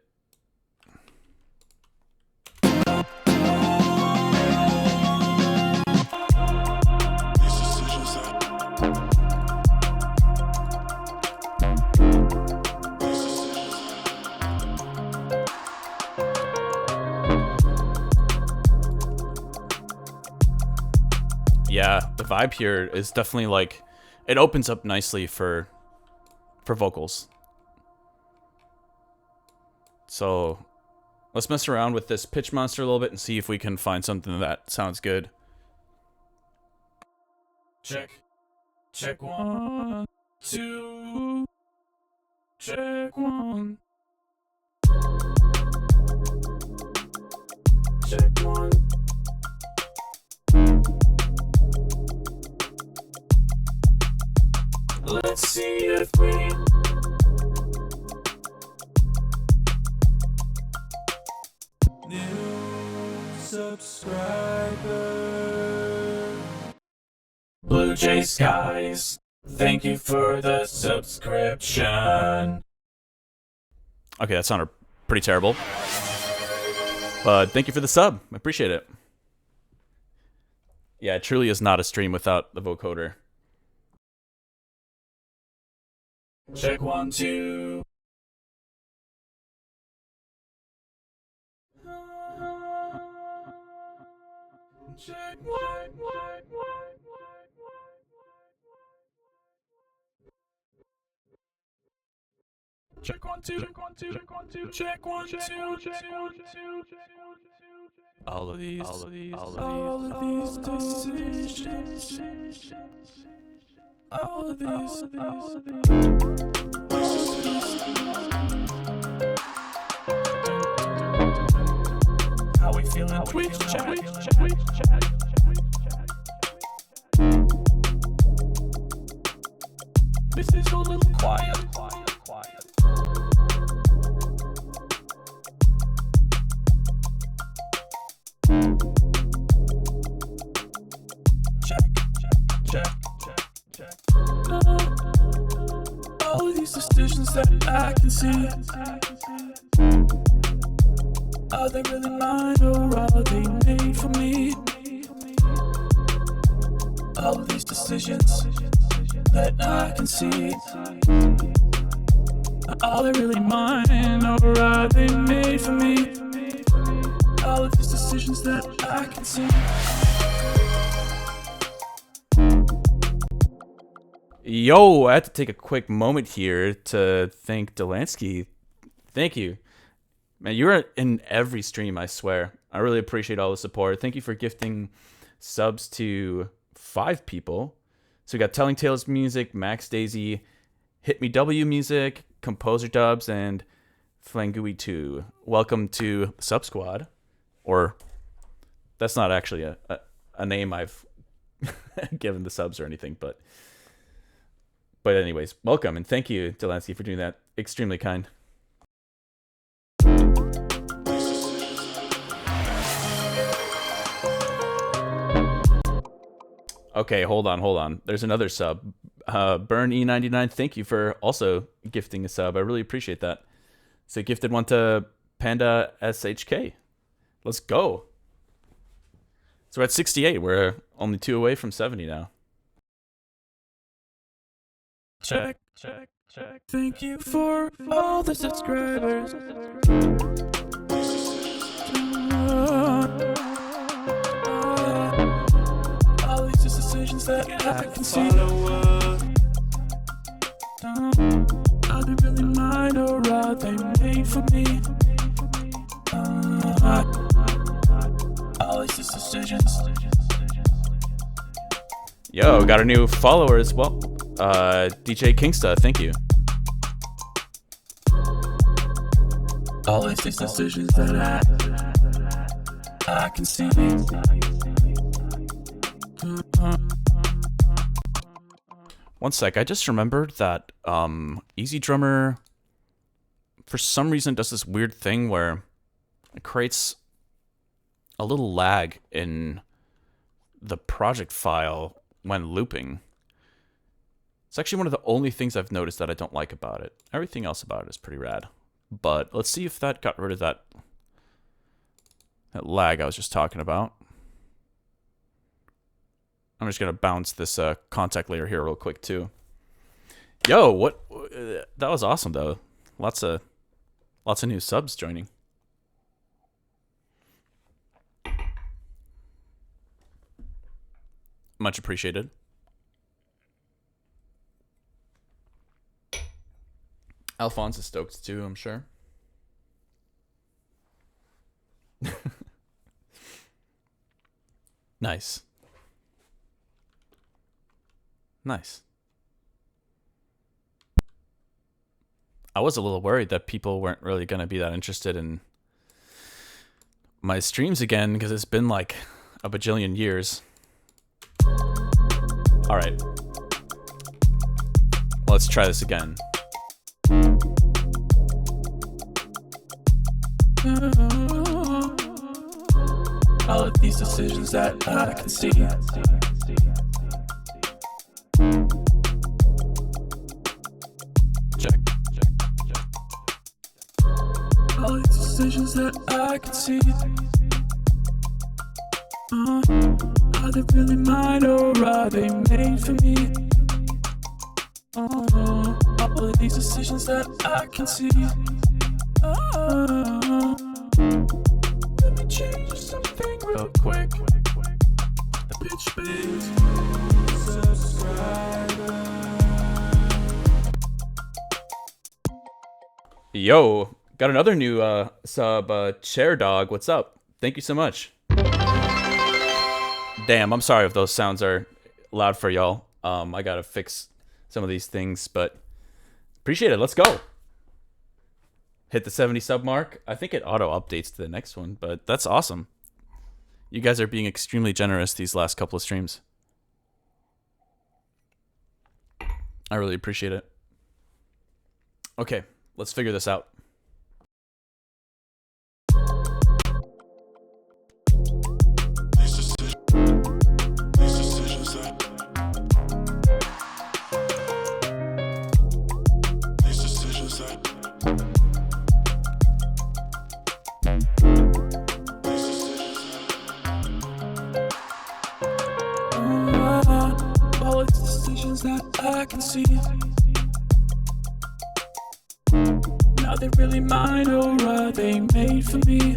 Yeah, the vibe here is definitely like, it opens up nicely for vocals. So let's mess around with this pitch monster a little bit and see if we can find something that sounds good. Check 1, 2. Check 1. Check 1. Let's see if we... New subscriber. Blue Jay Skies, thank you for the subscription. Okay, that sounded pretty terrible. But thank you for the sub. I appreciate it. Yeah, it truly is not a stream without the vocoder. Check 1, 2. Check 1, 1. Check 1, 2. Check 1, 2. Check 1, 2. Check 1, 2. Check 1, 2. All of these decisions. All of these. How we feeling? Twitch chat. This is a little quiet. All of these decisions that I can see, are they really mine or are they made for me? All of these decisions that I can see, are they really mine or are they made for me? All of these decisions that I can see. Yo, I had to take a quick moment here to thank Delansky. Thank you. Man, you're in every stream, I swear. I really appreciate all the support. Thank you for gifting subs to 5 people. So we got Telling Tales Music, Max Daisy, Hit Me W Music, Composer Dubs, and Flangui 2. Welcome to the Sub Squad. Or, that's not actually a name I've given the subs or anything, but anyways, welcome, and thank you, Delansky, for doing that. Extremely kind. Okay, hold on. There's another sub. Burn E99, thank you for also gifting a sub. I really appreciate that. So gifted one to Panda SHK. Let's go. So we're at 68. We're only 2 away from 70 now. Check. Thank you for all the subscribers. All these decisions that I can see, are they really mine or are they made for me? All these decisions. Yo, got a new follower as well. DJ Kingsta, thank you. All these decisions that I can see. One sec, I just remembered that Easy Drummer, for some reason, does this weird thing where it creates a little lag in the project file when looping. It's actually one of the only things I've noticed that I don't like about it. Everything else about it is pretty rad. But let's see if that got rid of that lag I was just talking about. I'm just going to bounce this contact layer here real quick too. Yo, what? That was awesome though. Lots of new subs joining. Much appreciated. Alphonse is stoked too, I'm sure. Nice. I was a little worried that people weren't really going to be that interested in my streams again because it's been like a bajillion years. All right. Let's try this again. All of these decisions that I can see, check. All of these decisions that I can see, are they really mine or are they made for me? All of these decisions that I can see. Let me change something real quick. The pitch base. Yo, got another new sub, Chair Dog. What's up? Thank you so much. Damn, I'm sorry if those sounds are loud for y'all. I gotta fix some of these things, but appreciate it. Let's go. Hit the 70 sub mark. I think it auto updates to the next one, but that's awesome. You guys are being extremely generous these last couple of streams. I really appreciate it. Okay, let's figure this out. I can see. Are they really mine or are they made for me?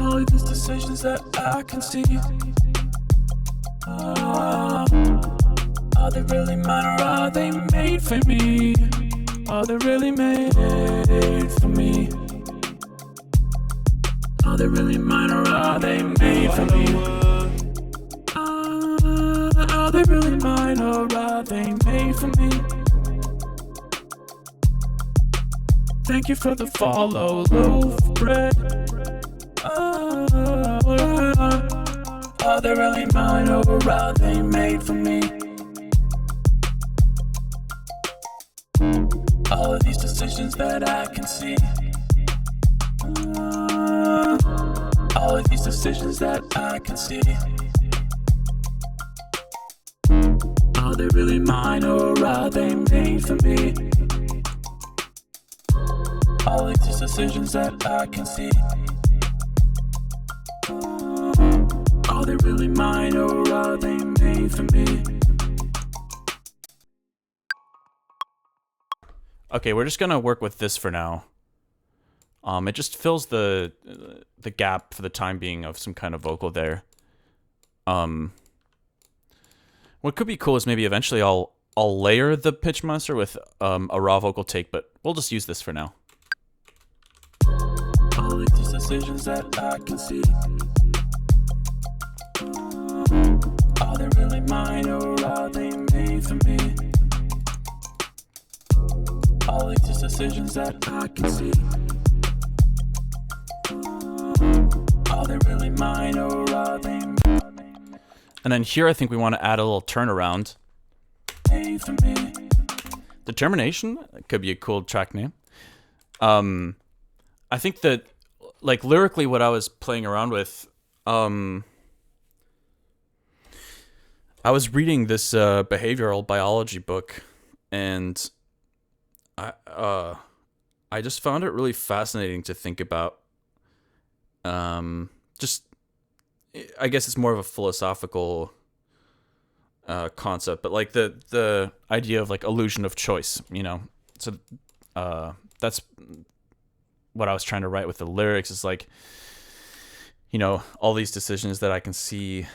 All of these decisions that I can see. Are they really mine or are they made for me? Are they really made for me? Are they really mine or are they made for me? Are they really mine or are they made for me? Thank you for the follow, loaf bread. Are they really mine or are they made for me? All of these decisions that I can see. All of these decisions that I can see. Are they really mine or are they made for me? All of these decisions that I can see. Are they really mine or are they made for me? Okay, we're just gonna work with this for now. It just fills the gap for the time being of some kind of vocal there. What could be cool is maybe eventually I'll layer the pitch monster with a raw vocal take, but we'll just use this for now. All of these decisions that I can see. Are they really mine or are they made for me? All of these decisions that I can see. Are they really mine or are they made? And then here I think we want to add a little turnaround. Made for me. Determination could be a cool track name. I think that, like, lyrically what I was playing around with, I was reading this behavioral biology book, and I just found it really fascinating to think about. Just, I guess it's more of a philosophical concept, but like the idea of like illusion of choice, you know. So that's what I was trying to write with the lyrics. Is like, you know, all these decisions that I can see,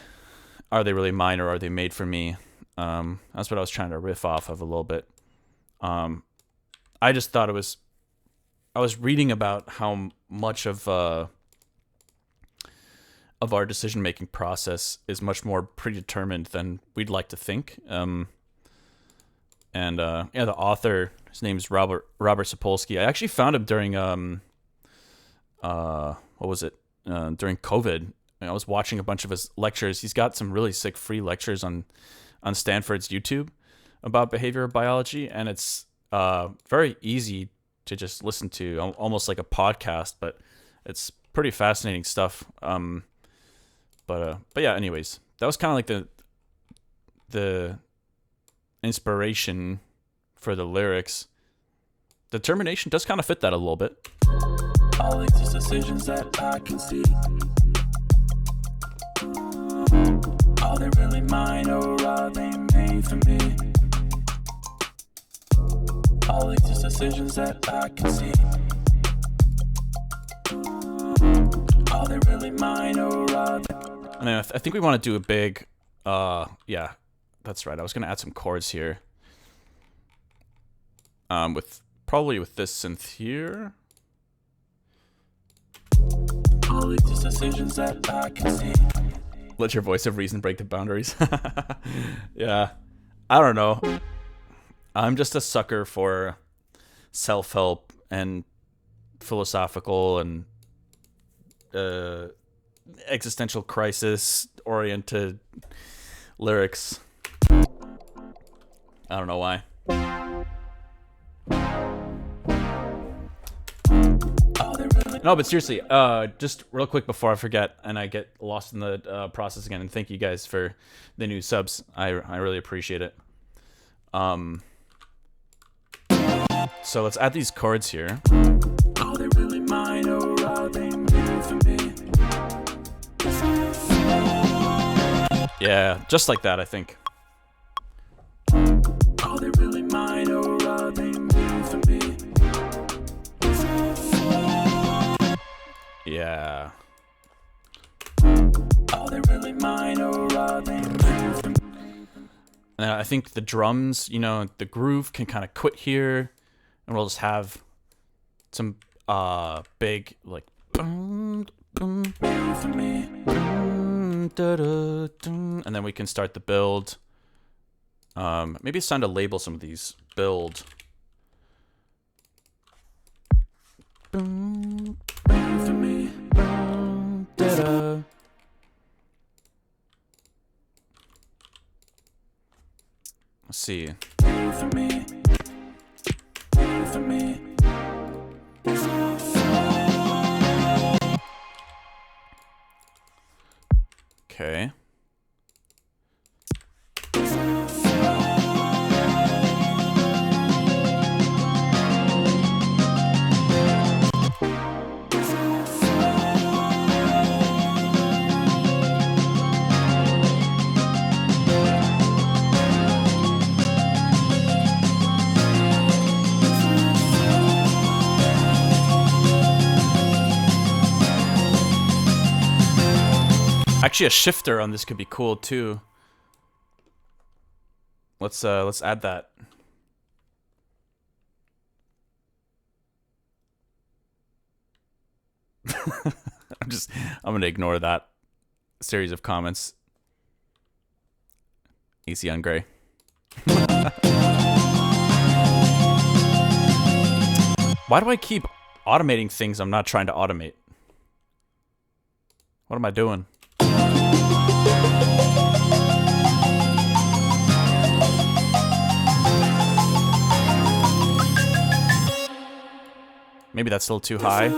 are they really mine or are they made for me? That's what I was trying to riff off of a little bit. I just thought I was reading about how much of our decision-making process is much more predetermined than we'd like to think. The author, his name's Robert Sapolsky. I actually found him during during COVID. I was watching a bunch of his lectures. He's got some really sick free lectures on Stanford's YouTube about behavioral biology, and it's very easy to just listen to, almost like a podcast, but it's pretty fascinating stuff. But yeah, anyways, that was kind of like the inspiration for the lyrics. Determination does kind of fit that a little bit. All of these decisions that I can see. Are they really mine or are they made for me? All of these decisions that I can see. Are they really mine or are they? I mean, I think we want to do a big, yeah, that's right. I was going to add some chords here. Probably with this synth here. All of these decisions that I can see. Let your voice of reason break the boundaries. Yeah, I don't know. I'm just a sucker for self-help and philosophical and existential crisis oriented lyrics. I don't know why. No, but seriously, just real quick before I forget and I get lost in the process again, and thank you guys for the new subs. I really appreciate it. So let's add these chords here. Are they really mine or are they made for me? Yeah, just like that, I think. Are they really mine or are they made for me? Yeah. Are they really mine or are they made for me? And I think the drums, you know, the groove can kind of quit here, and we'll just have some big like boom, boom, For me. boom, da, da, dun, and then we can start the build. Maybe it's time to label some of these. Build. Boom, For me. boom, da, da. Let's see. For me. For me. Okay. Actually, a shifter on this could be cool too. Let's add that. I'm gonna ignore that series of comments. AC on Gray. Why do I keep automating things I'm not trying to automate? What am I doing? Maybe that's a little too high.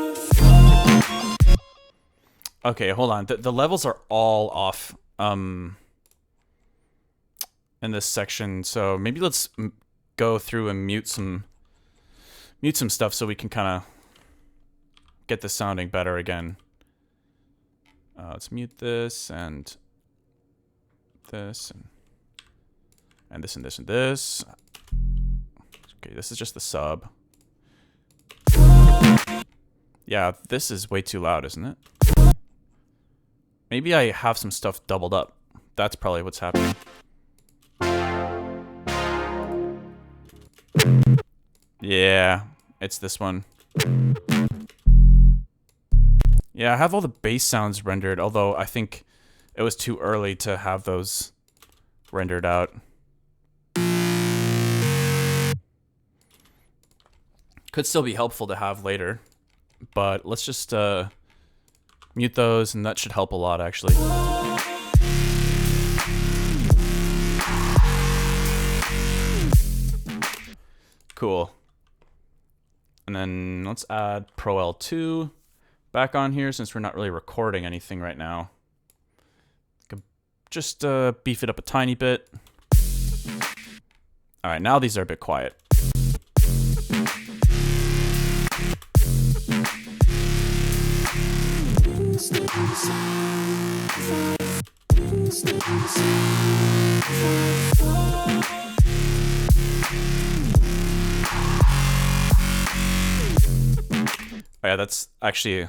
Okay, hold on. The levels are all off in this section, so maybe let's go through and mute some stuff so we can kind of get this sounding better again. Let's mute this and this and this and this and this. Okay, this is just the sub. Yeah, this is way too loud, isn't it? Maybe I have some stuff doubled up. That's probably what's happening. Yeah, it's this one. Yeah, I have all the bass sounds rendered, although I think it was too early to have those rendered out. Could still be helpful to have later, but let's just mute those, and that should help a lot, actually. Cool. And then let's add Pro L2 back on here, since we're not really recording anything right now. Just beef it up a tiny bit. All right, now these are a bit quiet. Oh, yeah, that's actually...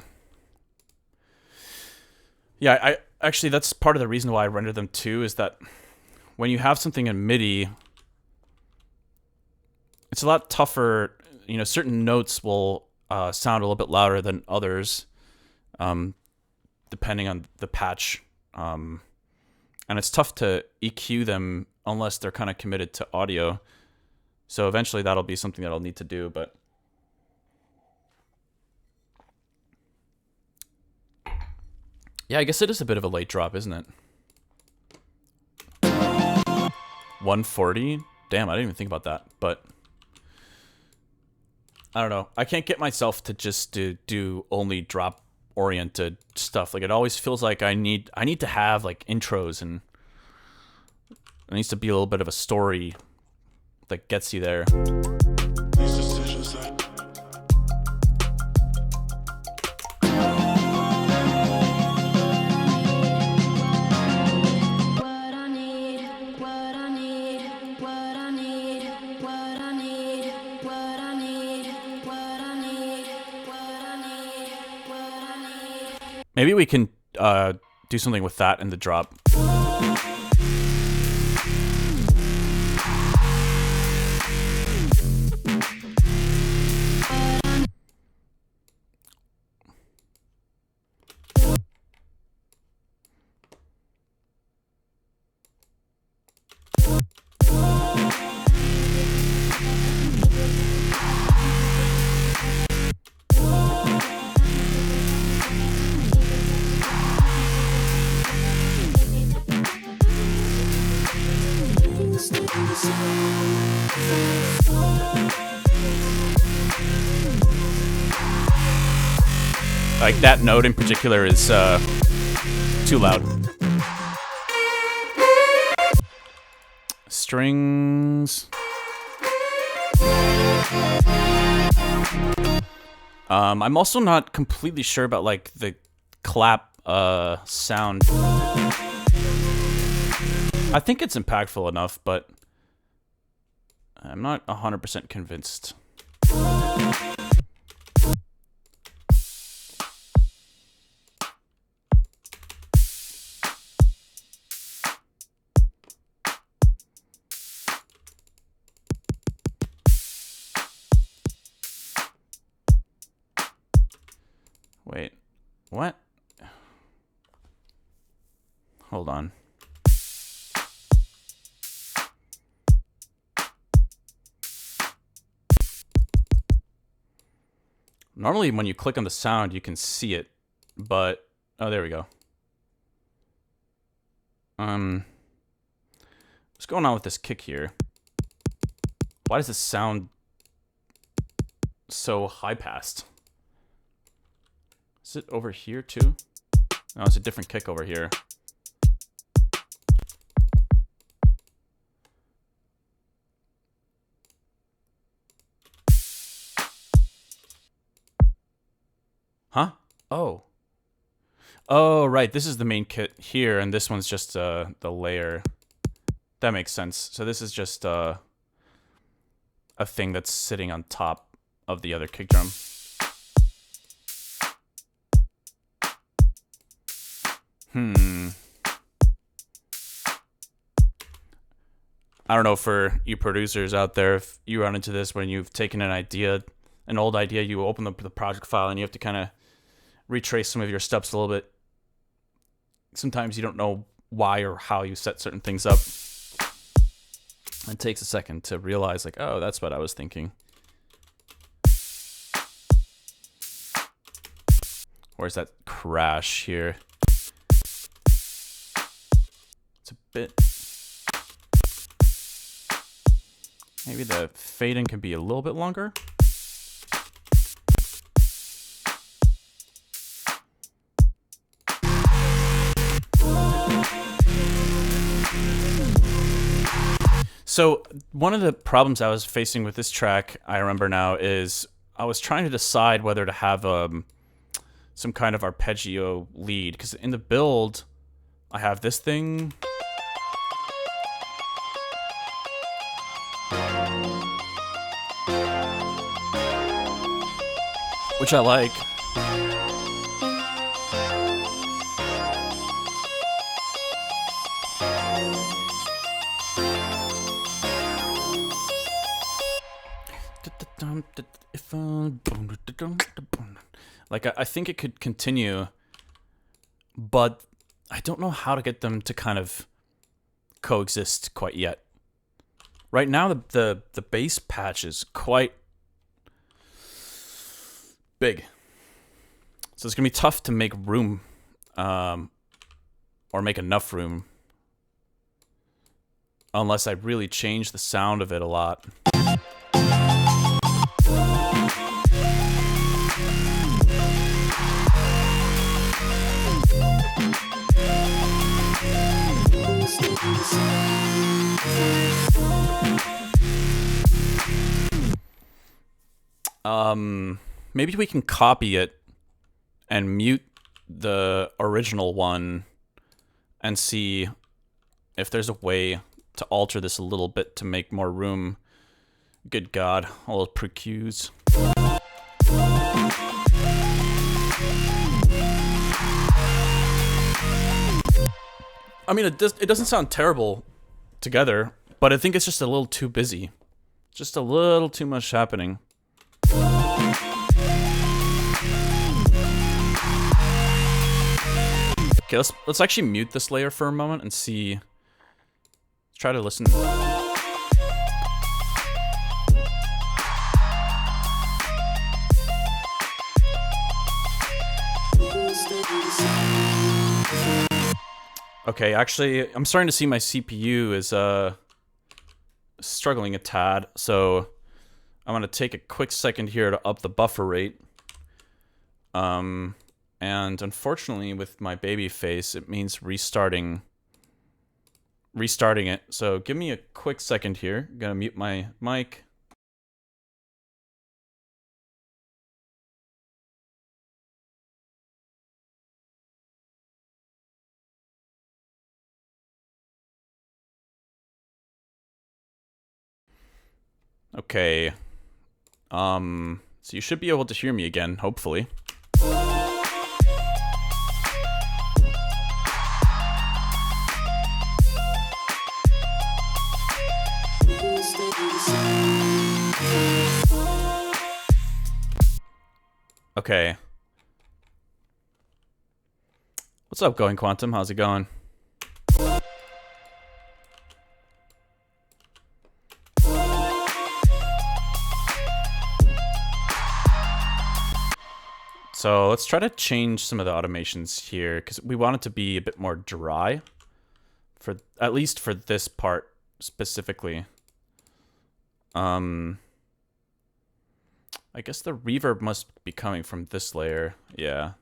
Yeah, I actually, that's part of the reason why I render them too, is that when you have something in MIDI, it's a lot tougher. You know, certain notes will sound a little bit louder than others, depending on the patch. And it's tough to EQ them unless they're kind of committed to audio. So eventually that'll be something that I'll need to do, but... Yeah, I guess it is a bit of a late drop, isn't it? 140? Damn, I didn't even think about that, but... I don't know. I can't get myself to just do only drop-oriented stuff. Like, it always feels like I need to have, like, intros, and... There needs to be a little bit of a story that gets you there. Maybe we can do something with that in the drop. Like, that note in particular is too loud. Strings. I'm also not completely sure about, like, the clap sound. I think it's impactful enough, but I'm not 100% convinced. Wait, what? Hold on. Normally when you click on the sound, you can see it, but... Oh, there we go. What's going on with this kick here? Why does this sound so high-passed? Is it over here, too? No, it's a different kick over here. Huh? Oh. Oh, right. This is the main kit here, and this one's just the layer. That makes sense. So this is just a thing that's sitting on top of the other kick drum. I don't know, for you producers out there, if you run into this when you've taken an old idea, you open up the project file and you have to kind of retrace some of your steps a little bit. Sometimes you don't know why or how you set certain things up. It takes a second to realize, like, oh, that's what I was thinking. Where's that crash here? It's a bit... Maybe the fade-in can be a little bit longer. So one of the problems I was facing with this track, I remember now, is I was trying to decide whether to have some kind of arpeggio lead, because in the build, I have this thing. Which I like. Like, I think it could continue, but I don't know how to get them to kind of coexist quite yet. Right now, the bass patch is quite big, so it's gonna be tough to make room, or make enough room, unless I really change the sound of it a lot. Maybe we can copy it and mute the original one and see if there's a way to alter this a little bit to make more room. Good God, all those precues. I mean, it doesn't sound terrible together, but I think it's just a little too busy. Just a little too much happening. Okay, let's actually mute this layer for a moment and see. Let's try to listen. Okay, actually, I'm starting to see my CPU is struggling a tad, so I'm gonna take a quick second here to up the buffer rate. And unfortunately, with my baby face, it means restarting it. So give me a quick second here. I'm gonna mute my mic. Okay. So you should be able to hear me again, hopefully. Okay. What's up, Going Quantum? How's it going? So let's try to change some of the automations here because we want it to be a bit more dry, for at least for this part specifically. I guess the reverb must be coming from this layer. Yeah.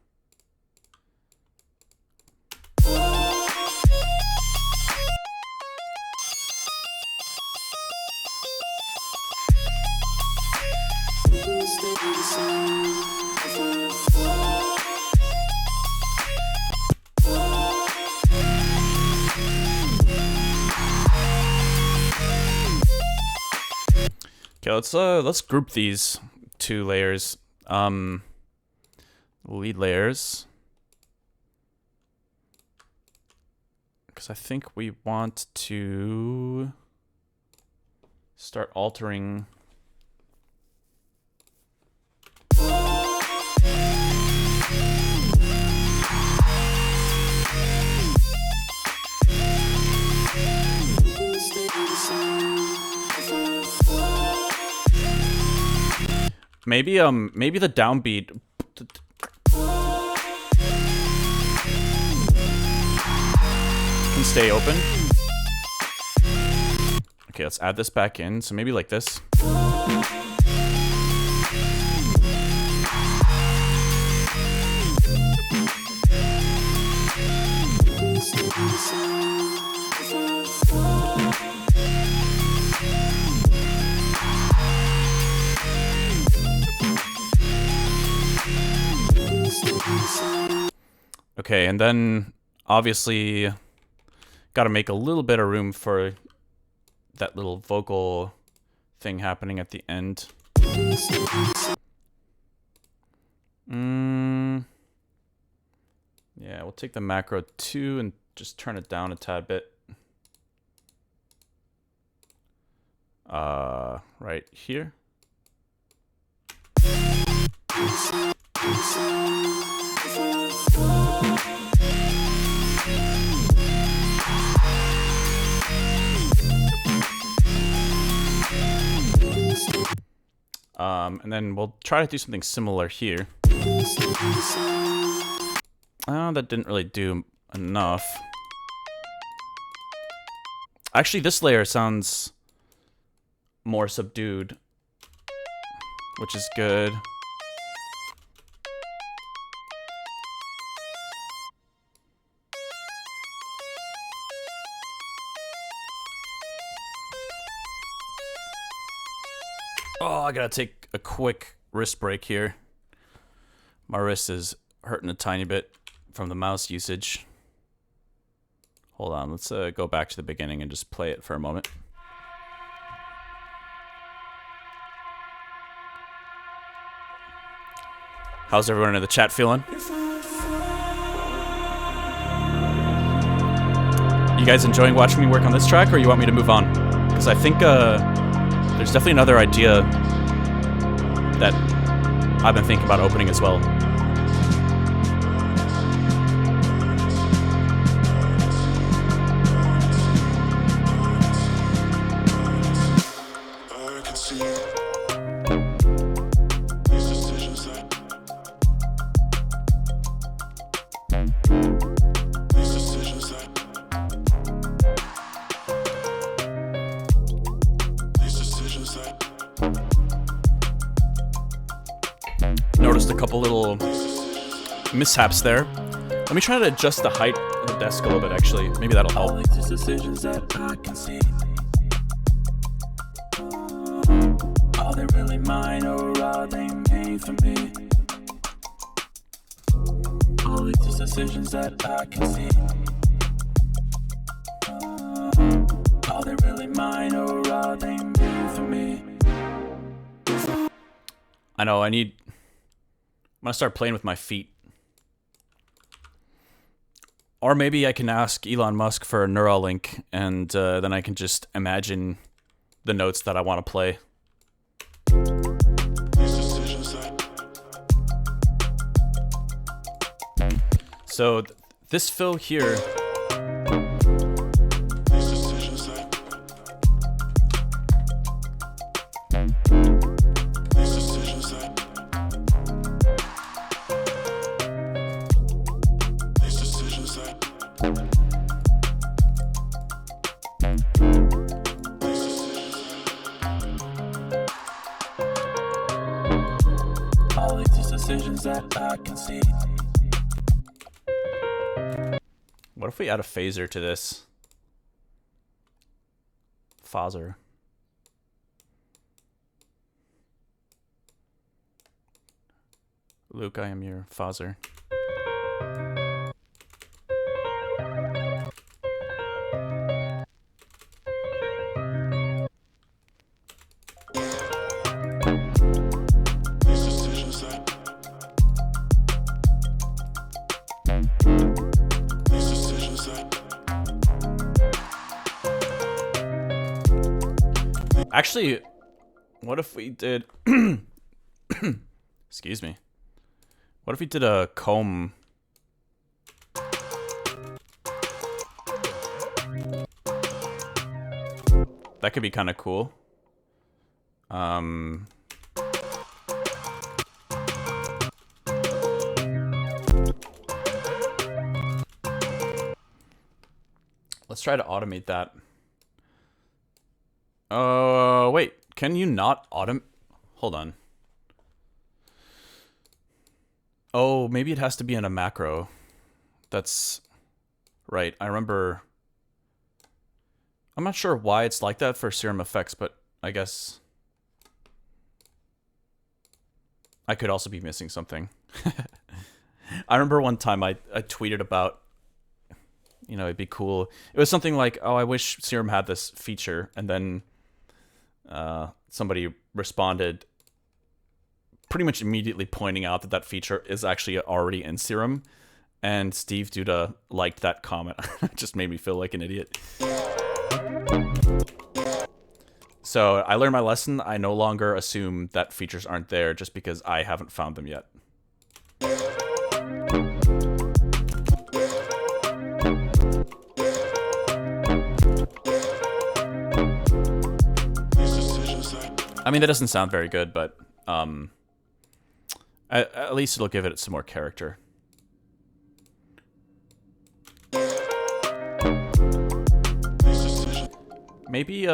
Okay, let's group these two layers. Lead layers. Because I think we want to start altering. Maybe the downbeat can stay open. Okay, let's add this back in. So maybe like this. Okay, and then obviously got to make a little bit of room for that little vocal thing happening at the end. Yeah, we'll take the macro 2 and just turn it down a tad bit. Right here. And then we'll try to do something similar here. Oh, that didn't really do enough. Actually, this layer sounds more subdued, which is good. Oh, I gotta take a quick wrist break here. My wrist is hurting a tiny bit from the mouse usage. Hold on, let's go back to the beginning and just play it for a moment. How's everyone in the chat feeling? You guys enjoying watching me work on this track, or you want me to move on? Because I think there's definitely another idea that I've been thinking about opening as well. Noticed a couple little mishaps there. Let me try to adjust the height of the desk a little bit, actually. Maybe that'll help. All these decisions that I can see, are they really mine or are they made for me? All these decisions that I can see, are they really mine or are they made for me? I know, I'm gonna start playing with my feet. Or maybe I can ask Elon Musk for a Neuralink, and then I can just imagine the notes that I want to play. So this fill here, All these decisions that I can see. what if we add a phaser to this? Phaser. Luke, I am your phaser. Actually, what if we did... Excuse me. What if we did a comb? That could be kind of cool. Let's try to automate that. Wait. Can you not automate? Hold on. Oh, maybe it has to be in a macro. That's right. I remember. I'm not sure why it's like that for Serum Effects, but I guess I could also be missing something. I remember one time I tweeted about, you know, it'd be cool. It was something like, oh, I wish Serum had this feature. And then somebody responded pretty much immediately pointing out that that feature is actually already in Serum. And Steve Duda liked that comment. It just made me feel like an idiot. So I learned my lesson. I no longer assume that features aren't there just because I haven't found them yet. I mean, that doesn't sound very good, but at least it'll give it some more character. Maybe,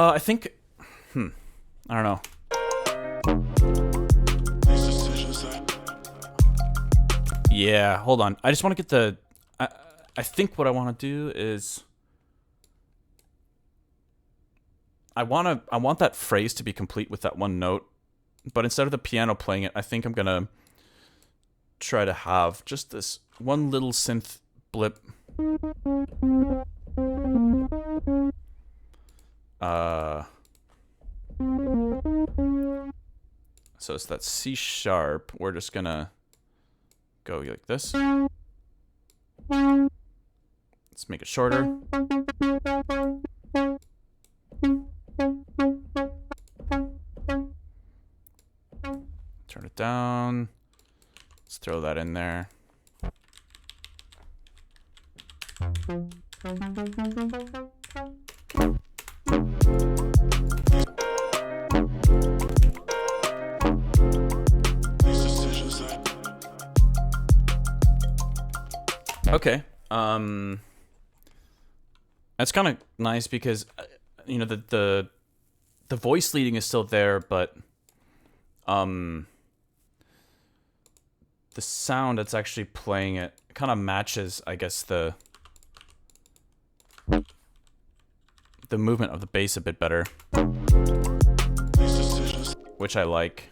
I think, I don't know. Yeah, hold on. I just want to get the, I think what I want to do is, I want that phrase to be complete with that one note, but instead of the piano playing it, I think I'm gonna try to have just this one little synth blip. So it's that C sharp. We're just gonna go like this. Let's make it shorter. Turn it down. Let's throw that in there. Okay. That's kind of nice because you know the voice leading is still there, but the sound that's actually playing it kind of matches, I guess, the movement of the bass a bit better, which I like.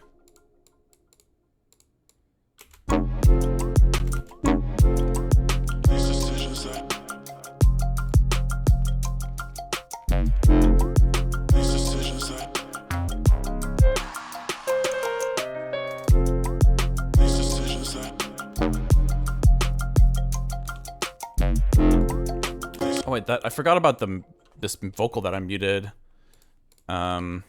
Oh wait, I forgot about this vocal that I muted. Can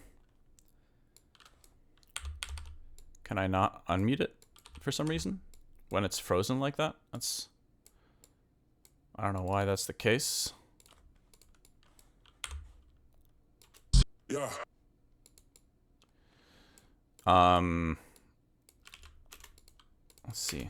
I not unmute it for some reason when it's frozen like that? I don't know why that's the case. Yeah. Let's see.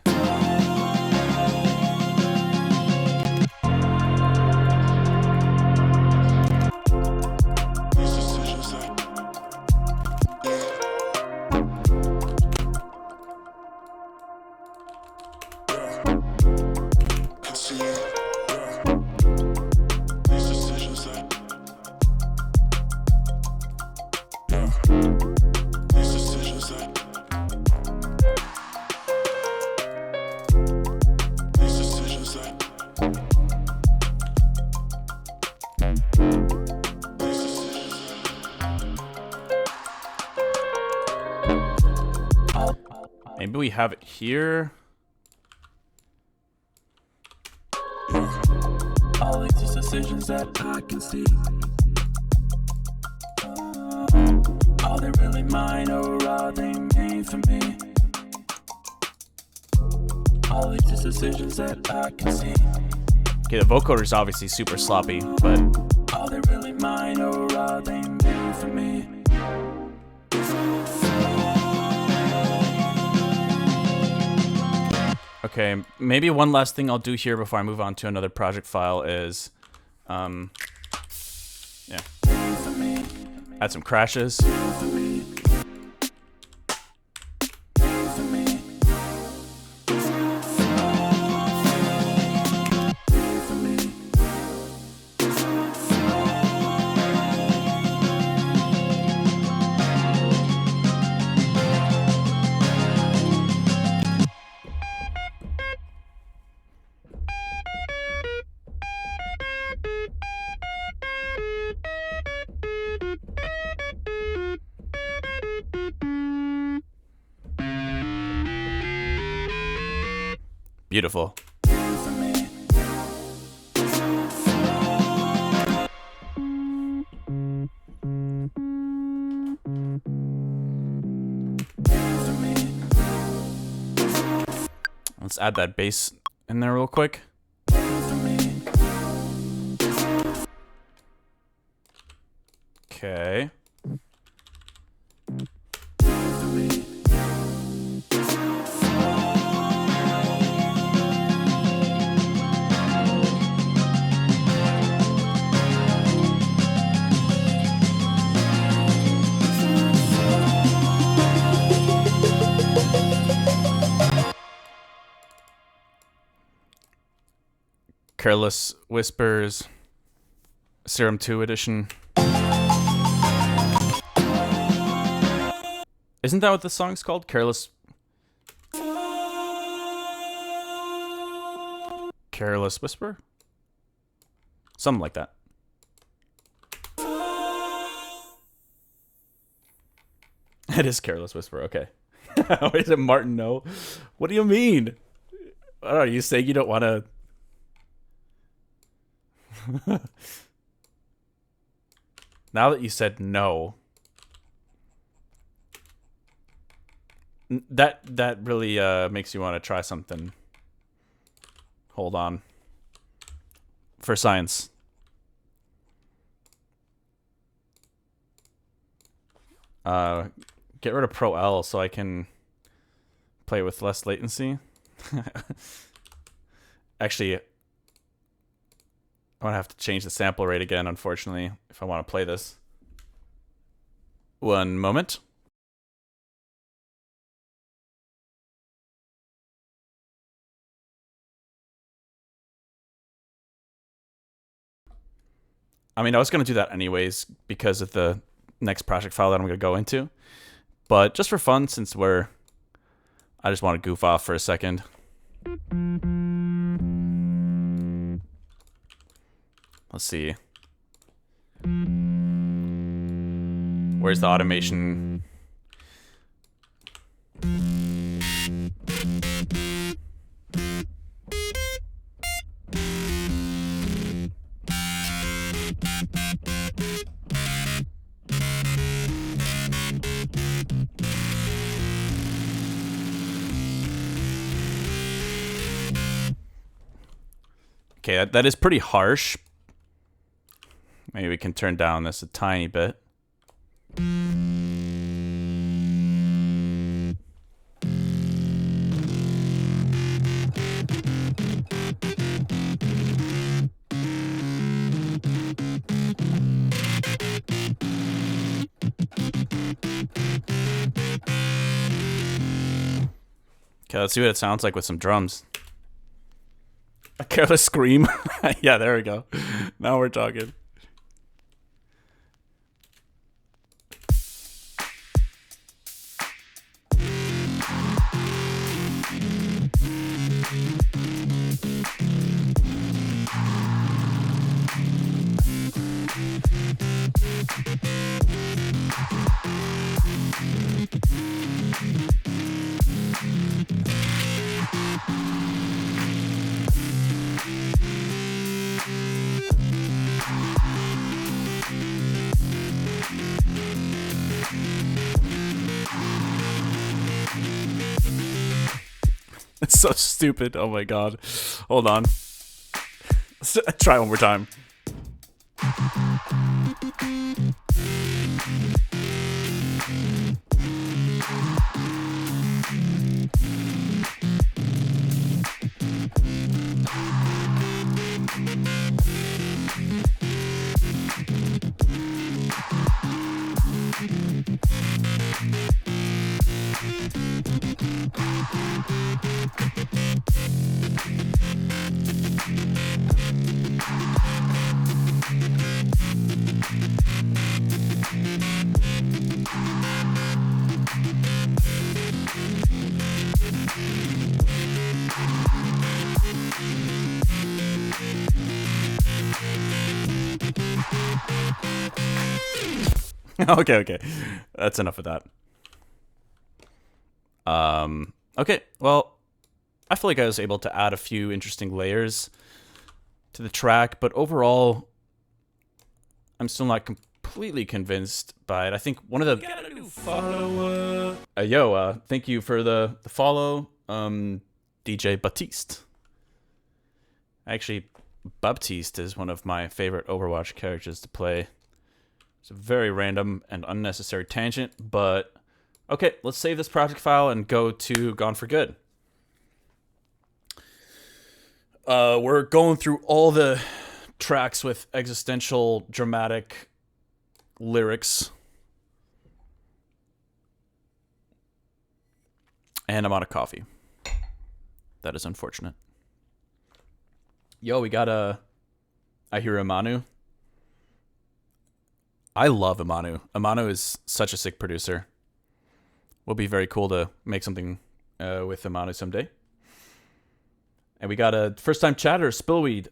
Maybe we have it here. All these decisions that I can see. Are they really mine or are they made for me? All these decisions that I can see. Okay, the vocoder is obviously super sloppy, but are they really mine or are they made for me? okay, maybe one last thing I'll do here before I move on to another project file is, yeah, add some crashes. Beautiful. Let's add that bass in there real quick. Okay. Careless Whispers, Serum 2 edition. Isn't that what the song's called? Careless Whisper? Something like that. It is Careless Whisper, okay. Wait, is it Martin? No. What do you mean? I don't know, you saying you don't want to... Now that you said no... That really makes you want to try something. Hold on. For science. Get rid of Pro L so I can play with less latency. Actually, I'm gonna have to change the sample rate again, unfortunately, if I want to play this. One moment. I mean, I was going to do that anyways because of the next project file that I'm going to go into. But just for fun, since I just want to goof off for a second. Let's see. Where's the automation? Okay, that is pretty harsh. Maybe we can turn down this a tiny bit. Okay, let's see what it sounds like with some drums. A careless scream. Yeah, there we go. Now we're talking. It's so stupid. Oh my god. Hold on. Let's try one more time. Okay. That's enough of that. Okay, well, I feel like I was able to add a few interesting layers to the track, but overall, I'm still not completely convinced by it. I think one of the... Got a new follower. Thank you for the follow, DJ Baptiste. Actually, Baptiste is one of my favorite Overwatch characters to play. It's a very random and unnecessary tangent, but okay, let's save this project file and go to Gone for Good. We're going through all the tracks with existential, dramatic lyrics. And I'm out of coffee. That is unfortunate. Yo, we got Haywyre Manu. I love Amanu. Amanu is such a sick producer. will be very cool to make something with Amano someday. And we got a first-time chatter, Spillwed.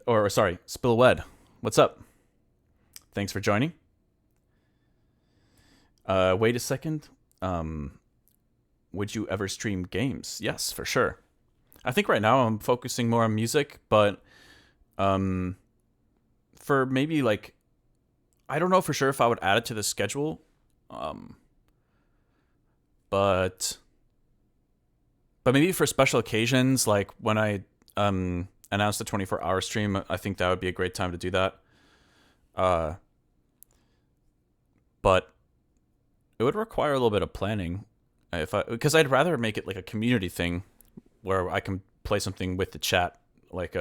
What's up? Thanks for joining. Wait a second. Would you ever stream games? Yes, for sure. I think right now I'm focusing more on music, but for maybe like, I don't know for sure if I would add it to the schedule. But maybe for special occasions, like when I announce the 24-hour stream, I think that would be a great time to do that. But it would require a little bit of planning, because I'd rather make it like a community thing where I can play something with the chat, like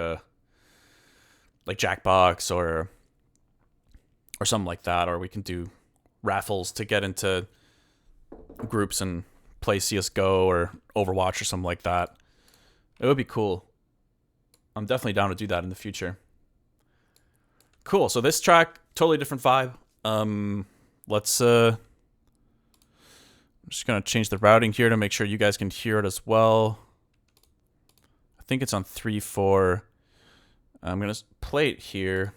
Jackbox or something like that, or we can do raffles to get into groups and play CS:GO or Overwatch or something like that. It would be cool. I'm definitely down to do that in the future. Cool. So this track, totally different vibe. Let's I'm just gonna change the routing here to make sure you guys can hear it as well. I think it's on 3/4. I'm gonna play it here.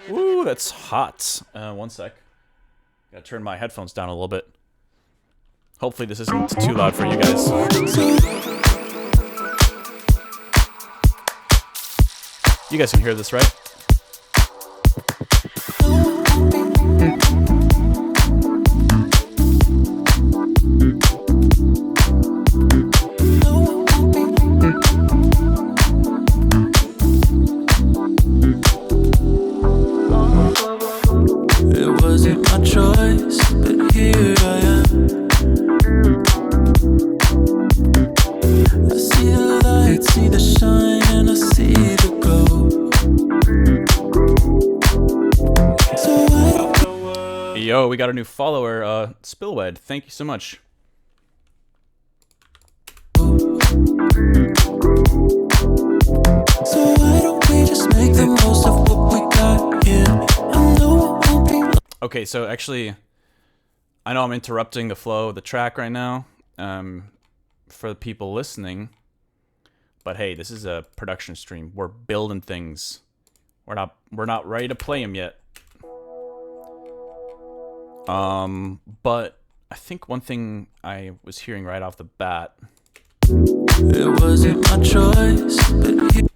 Ooh, that's hot. One sec. Gotta turn my headphones down a little bit. Hopefully this isn't too loud for you guys. You guys can hear this, right? It wasn't my choice, but here I am. I see the light, see the shine, and I see the glow. So I don't know what. Yo, we got a new follower, Spillwed. Thank you so much. So why don't we just make the most of what we got? Yeah, I know it won't be. Okay, so actually, I know I'm interrupting the flow of the track right now, for the people listening. But hey, this is a production stream. We're building things. We're not ready to play them yet. But I think one thing I was hearing right off the bat. It wasn't my choice, but here.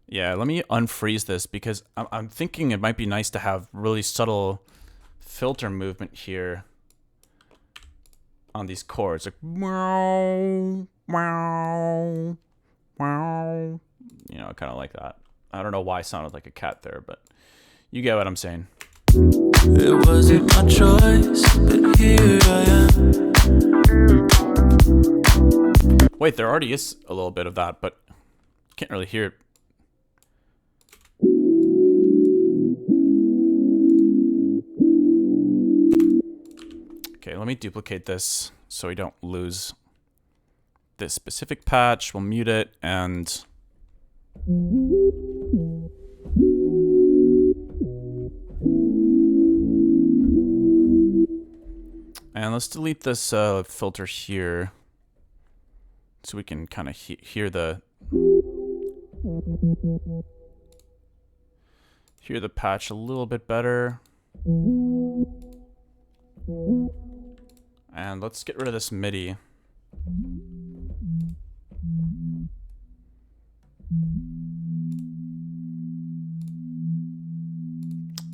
Yeah, let me unfreeze this because I'm thinking it might be nice to have really subtle filter movement here on these chords. Like, meow, meow, meow. You know, kind of like that. I don't know why I sounded like a cat there, but you get what I'm saying. It wasn't my choice, but here I am. Wait, there already is a little bit of that, but can't really hear it. Okay, let me duplicate this so we don't lose this specific patch. We'll mute it and... And let's delete this filter here so we can kind of hear the patch a little bit better. And let's get rid of this MIDI.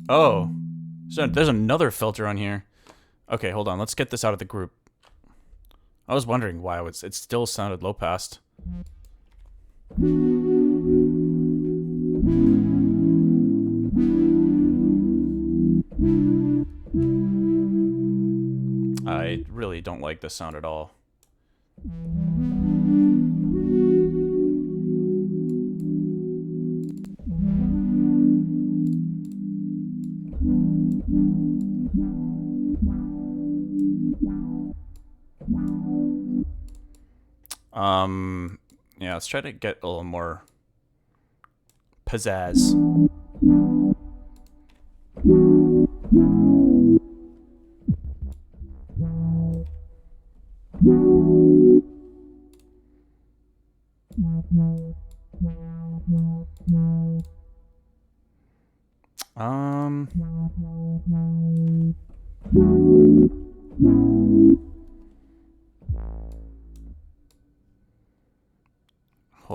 Oh, so there's another filter on here. Okay, hold on. Let's get this out of the group. I was wondering why it still sounded low passed. I really don't like this sound at all. Yeah, let's try to get a little more pizzazz. Hold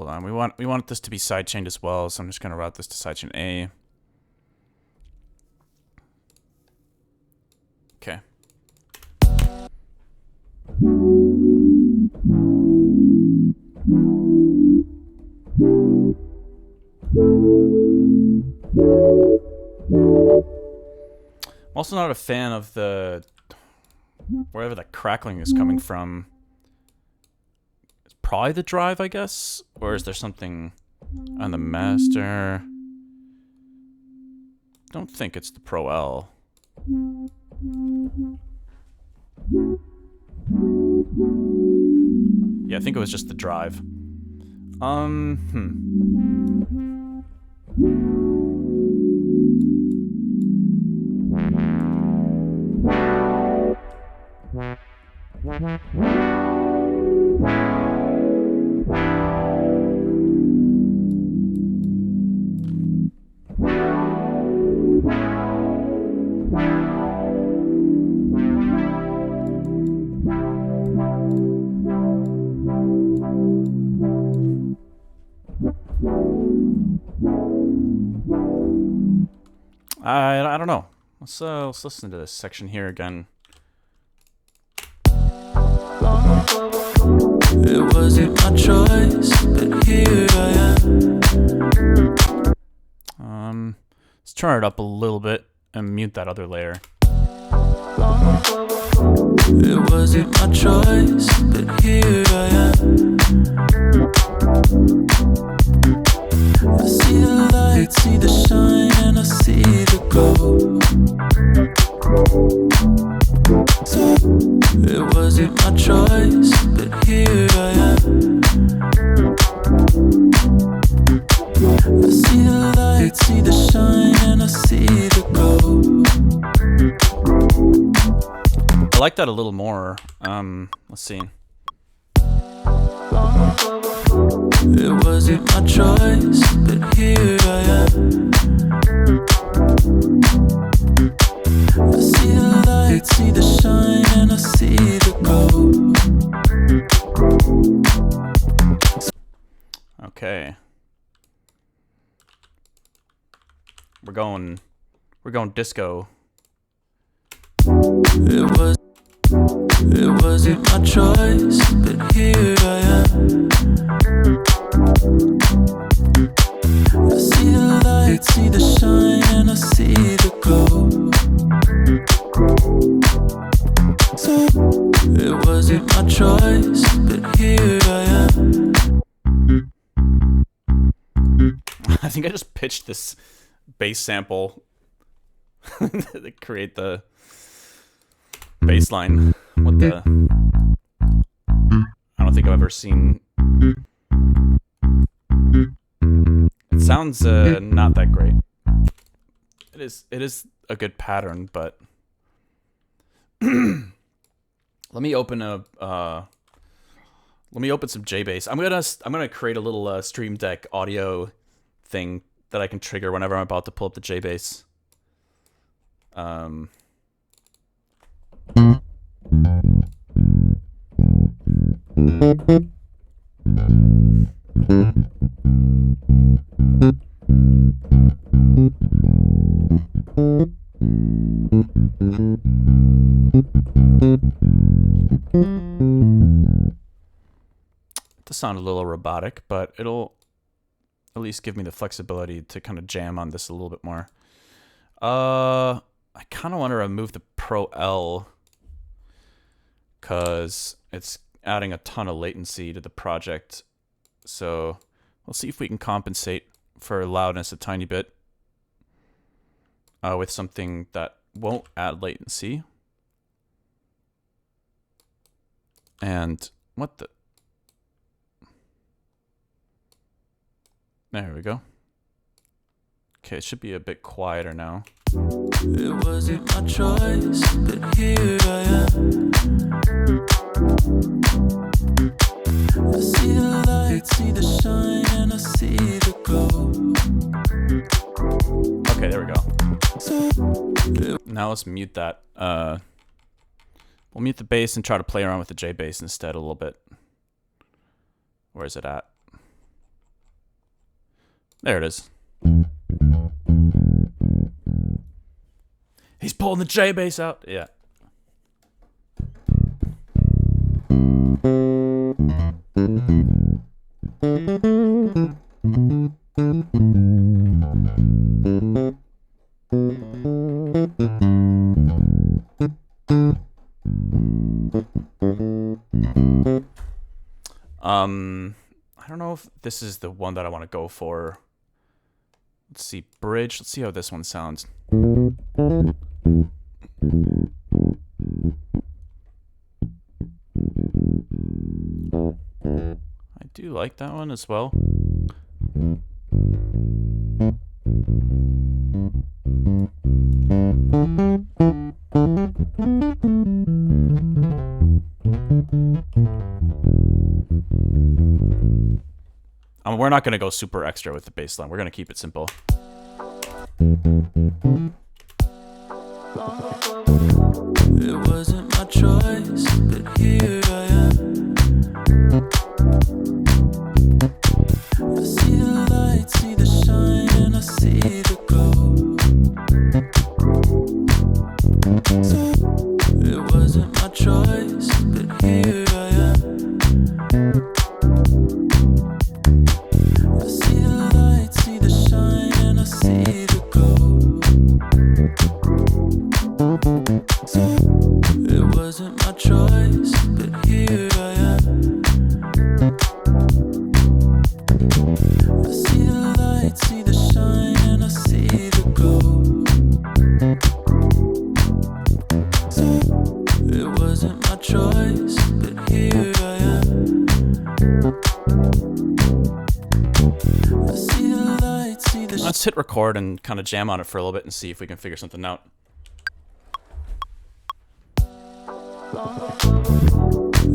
on. We want this to be sidechained as well, so I'm just gonna route this to sidechain A. Okay. I'm also not a fan of the wherever the crackling is coming from. It's probably the drive, I guess, or is there something on the master? Don't think it's the Pro L. Yeah, I think it was just the drive. I don't know. Let's listen to this section here again. It wasn't my choice, but here I am. Let's turn it up a little bit and mute that other layer. It wasn't my choice, but here I am. I see the light, see the shine, and I see the gold. It wasn't my choice, but here I am. I see the light, see the shine, and I see the gold. I like that a little more. Let's see. It wasn't my choice, but here I am. I see the light, see the shine, and I see the gold. Okay. We're going disco. It wasn't my choice, but here I am. I see the light, see the shine, and I see the gold. It wasn't my choice, but here I am. I think I just pitched this bass sample to create the bass line. What the? I don't think I've ever seen. It sounds not that great. It is a good pattern, but let me open some JBass. I'm gonna create a little Stream Deck audio thing that I can trigger whenever I'm about to pull up the JBass. It does sound a little robotic, but it'll at least give me the flexibility to kind of jam on this a little bit more. I kind of want to remove the Pro L because it's adding a ton of latency to the project. So we'll see if we can compensate for loudness a tiny bit with something that won't add latency. And what the? There we go. Okay, it should be a bit quieter now. It wasn't my choice, but here I am. I see the light, see the shine, and I see the gold. Okay, there we go. Now let's mute that. We'll mute the bass and try to play around with the J bass instead a little bit. Where is it at? There it is. He's pulling the J bass out. Yeah. I don't know if this is the one that I want to go for. Let's see, bridge. Let's see how this one sounds. I do like that one as well. We're not going to go super extra with the bass line. We're going to keep it simple. It wasn't my choice, but here I am. I see the light, see the shine, and I see the gold. So it wasn't my choice, but here I am. I see the light, see the shine, and I see the gold. So it wasn't my choice, but here I am. I see the light, see the shine, and I see the gold. So it wasn't my choice, but here I am. I see the light, see the Let's hit record and kind of jam on it for a little bit and see if we can figure something out.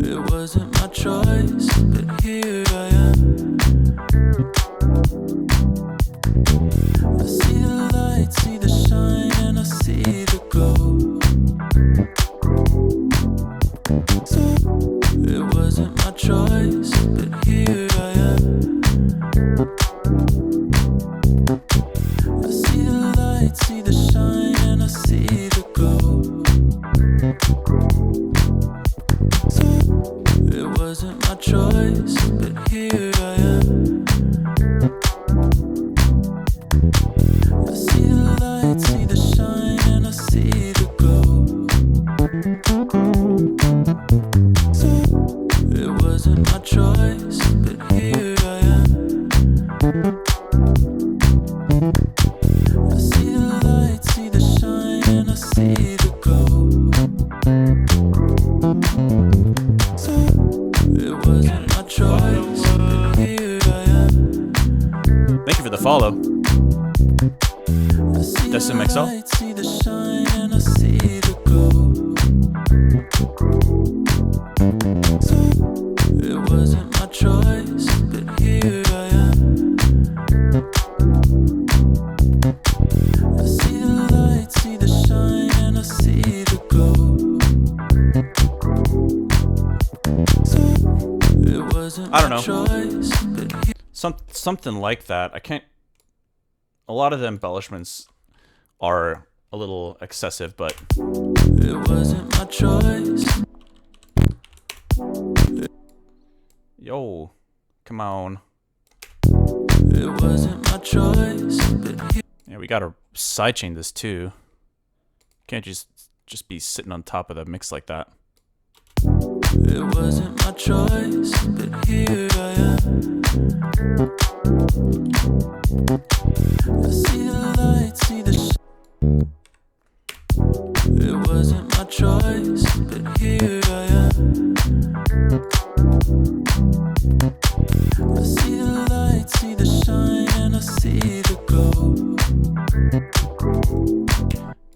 It wasn't my choice, but here I am. I see the light, see the shine, and I see the gold. So it wasn't my choice, but here I am. I see the light, see the shine, and I see the gold. It wasn't my choice, but here I am. I see the light, see the shine, and I see the gold. So it wasn't my choice, but here I am. I see the light, see the shine, and I see the gold. So it wasn't my choice, but here I am. Thank you for the follow. I see That's the the mix-up. light, see the shine, and I see the gold. So it wasn't my choice, but here I am. I see the light, see the shine, and I see the gold. So it wasn't I don't my know. choice, but here Something like that. I can't. A lot of the embellishments are a little excessive, but it wasn't my choice. yo, come on. It wasn't my choice, but here Yeah, we gotta sidechain this too. Can't just be sitting on top of the mix like that. it wasn't my choice, but here I am. I see the light, see the it wasn't my choice, but here I am. I see the light, see the shine, and I see the gold.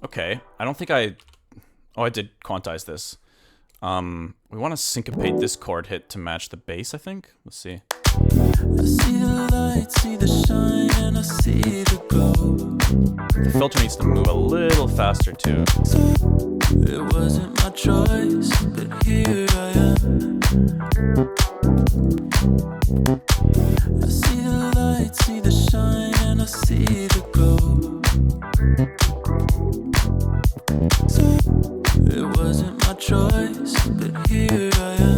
Okay, I don't think I... Oh, I did quantize this. We want to syncopate this chord hit to match the bass, I think. Let's see. I see the light, see the shine, and I see the glow. The filter needs to move a little faster too. So it wasn't my choice, but here I am. I see the light, see the shine, and I see the glow. So it wasn't my choice, but here I am.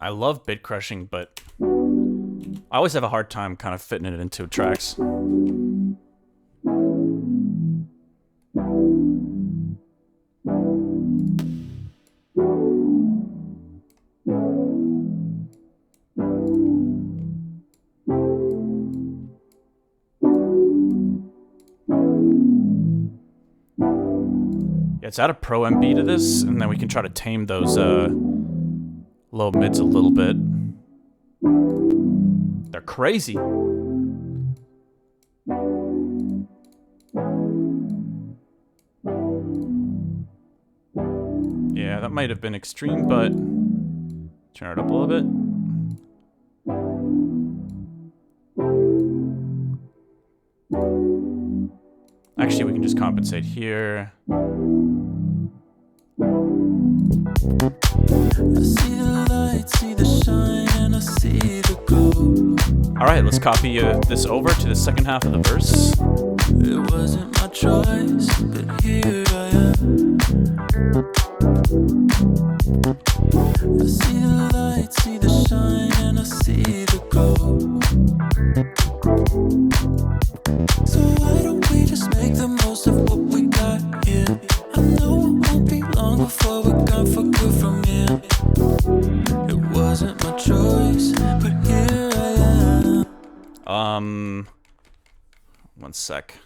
I love bit crushing, but I always have a hard time kind of fitting it into tracks. Yeah, let's add a pro MB to this, and then we can try to tame those low mids a little bit. They're crazy. Yeah, that might have been extreme, but turn it up a little bit. Actually, we can just compensate here. I see the light, see the shine, and I see the glow. Alright, let's copy this over to the second half of the verse. It wasn't my choice, but here I am. I see the light, see the shine, and I see the glow. So why don't we just make the most of what we got here? I know it won't be long before we're gone for good from here. It wasn't my choice, but here I am. One sec.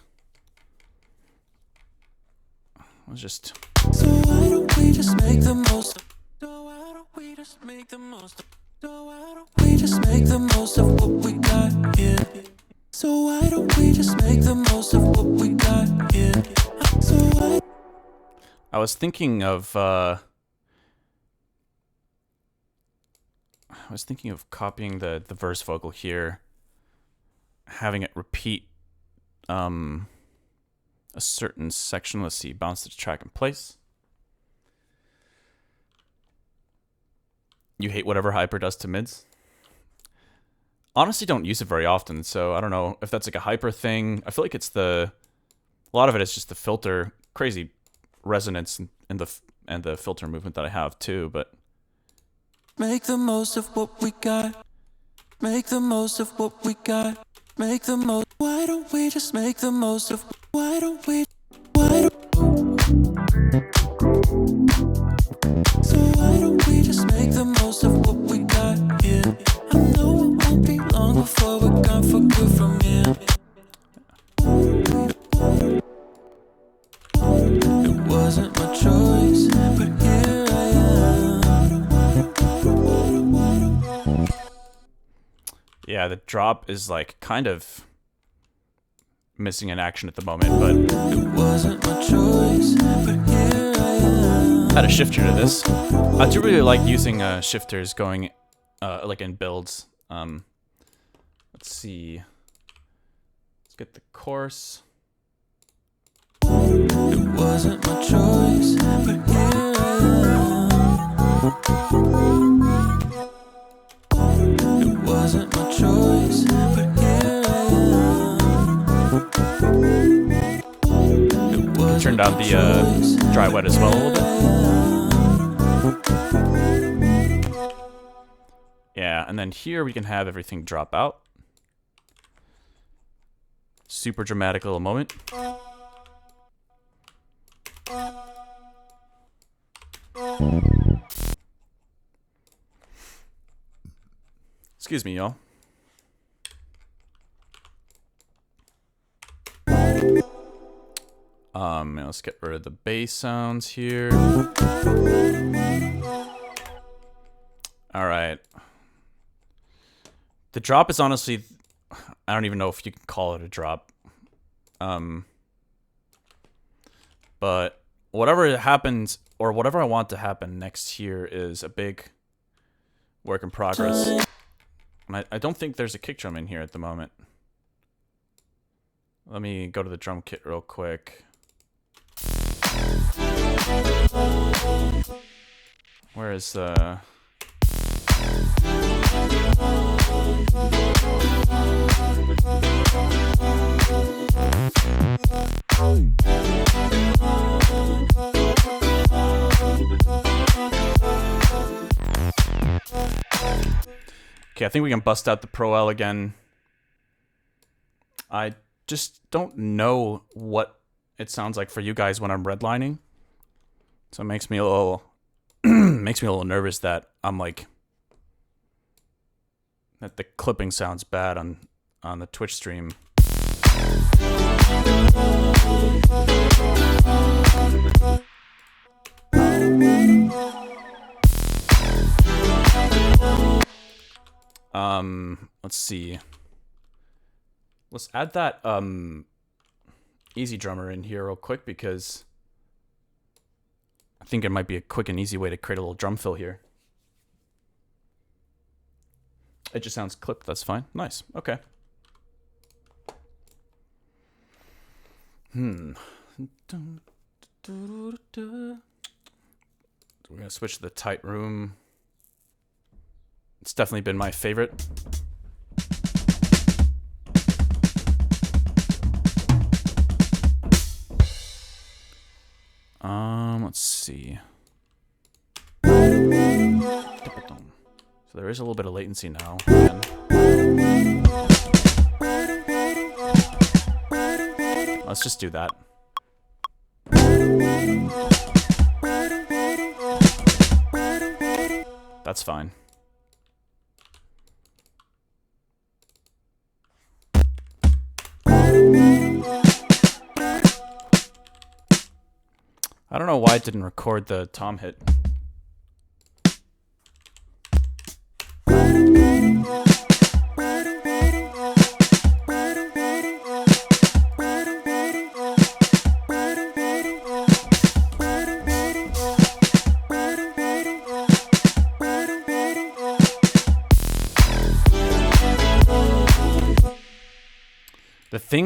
Let's just... So why don't we just make the most of... So why don't we just make the most of... So why don't we just make the most of what we got here? So why don't we just make the most of what we got here? So why... I was thinking of copying the verse vocal here, having it repeat a certain section. Let's see, bounce the track in place. You hate whatever hyper does to mids? Honestly, don't use it very often, so I don't know if that's like a hyper thing. I feel like it's a lot of it is just the filter, crazy resonance and the filter movement that I have too, but make the most of what we got. Make the most of what we got. Make the most. Why don't we just make the most of? Why don't we? Why don't? So why don't we just make the most of what we got here? I know it won't be long before we're gone for good from here. It wasn't my choice, but here I am. Yeah, the drop is like kind of missing in action at the moment, but it wasn't my choice, but here I am. Add a shifter to this. I do really like using shifters going like in builds. Let's see. Let's get the chorus. It wasn't my choice, but here I am. It wasn't my choice, but here I am. Turned out the dry wet as well a little bit. Yeah, and then here we can have everything drop out. Super dramatic little moment. Excuse me, y'all. Let's get rid of the bass sounds here. All right. The drop is honestly, I don't even know if you can call it a drop. But whatever happens, or whatever I want to happen next year, is a big work in progress. And I don't think there's a kick drum in here at the moment. Let me go to the drum kit real quick. Where is Okay, I think we can bust out the Pro L again. I just don't know what it sounds like for you guys when I'm redlining. So it makes me a little makes me a little nervous that I'm like that the clipping sounds bad on the Twitch stream. Let's see. Let's add that easy drummer in here real quick because I think it might be a quick and easy way to create a little drum fill here. It just sounds clipped, that's fine. Nice. Okay. We're gonna switch to the tight room. It's definitely been my favorite. Let's see. So there is a little bit of latency now. Let's just do that. That's fine. I don't know why it didn't record the tom hit.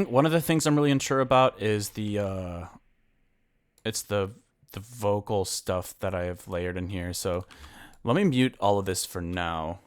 One of the things I'm really unsure about is the vocal stuff that I have layered in here. So let me mute all of this for now.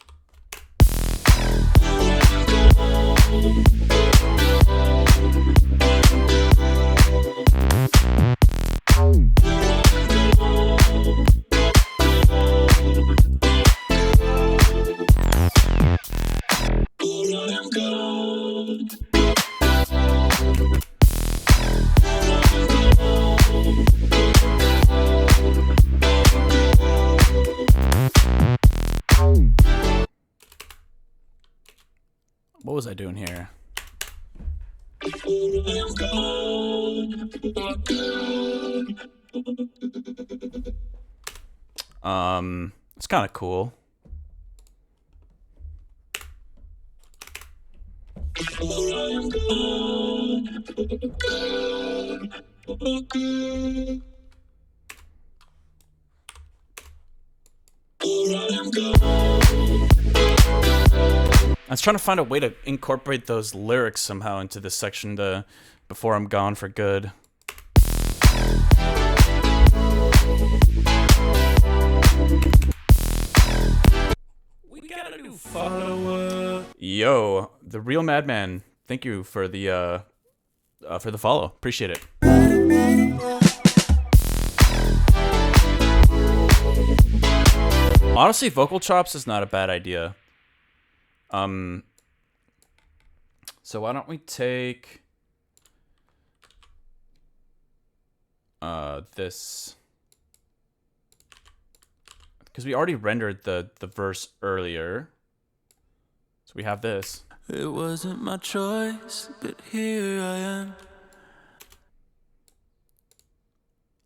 What was I doing here? It's kind of cool. I was trying to find a way to incorporate those lyrics somehow into this section before I'm gone for good. We got a new follower. Yo, the real madman. Thank you for the follow. Appreciate it. Honestly, vocal chops is not a bad idea. So why don't we take this, because we already rendered the verse earlier. So we have this. It wasn't my choice, but here I am.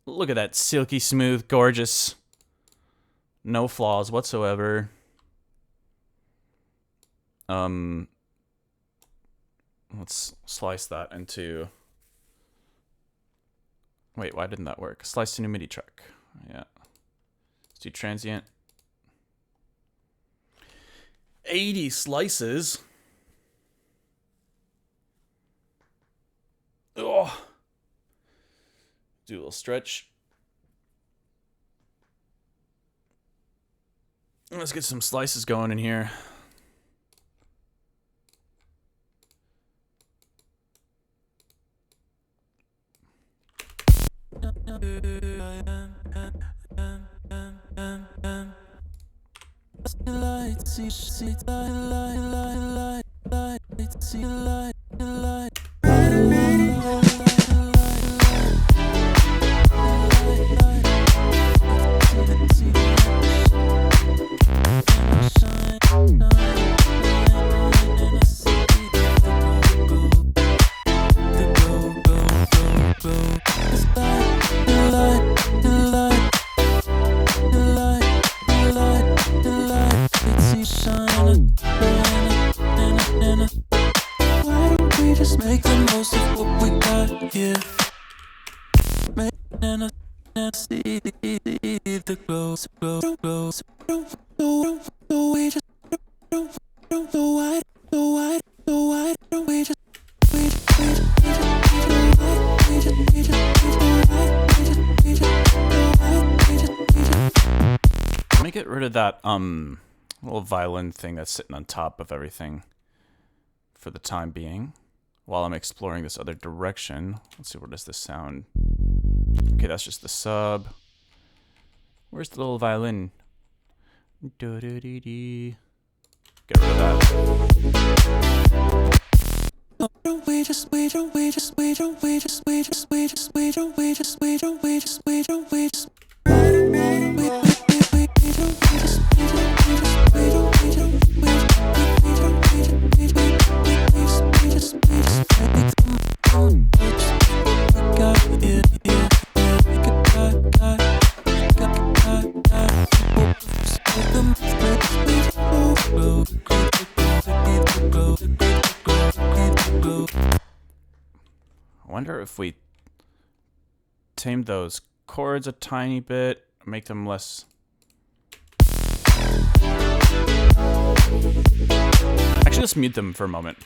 Look at that silky smooth, gorgeous, no flaws whatsoever. Let's slice that into. Wait, why didn't that work? Slice to new MIDI track. Yeah. Let's do transient. 80 slices. Oh. Do a little stretch. Let's get some slices going in here. Let me get rid of that little violin thing that's sitting on top of everything for the time being while I'm exploring this other direction. Let's see, where does this sound? Okay, that's just the sub. Where's the little violin? Get rid of that. I wonder if we tame those chords a tiny bit, make them less. Actually, let's mute them for a moment.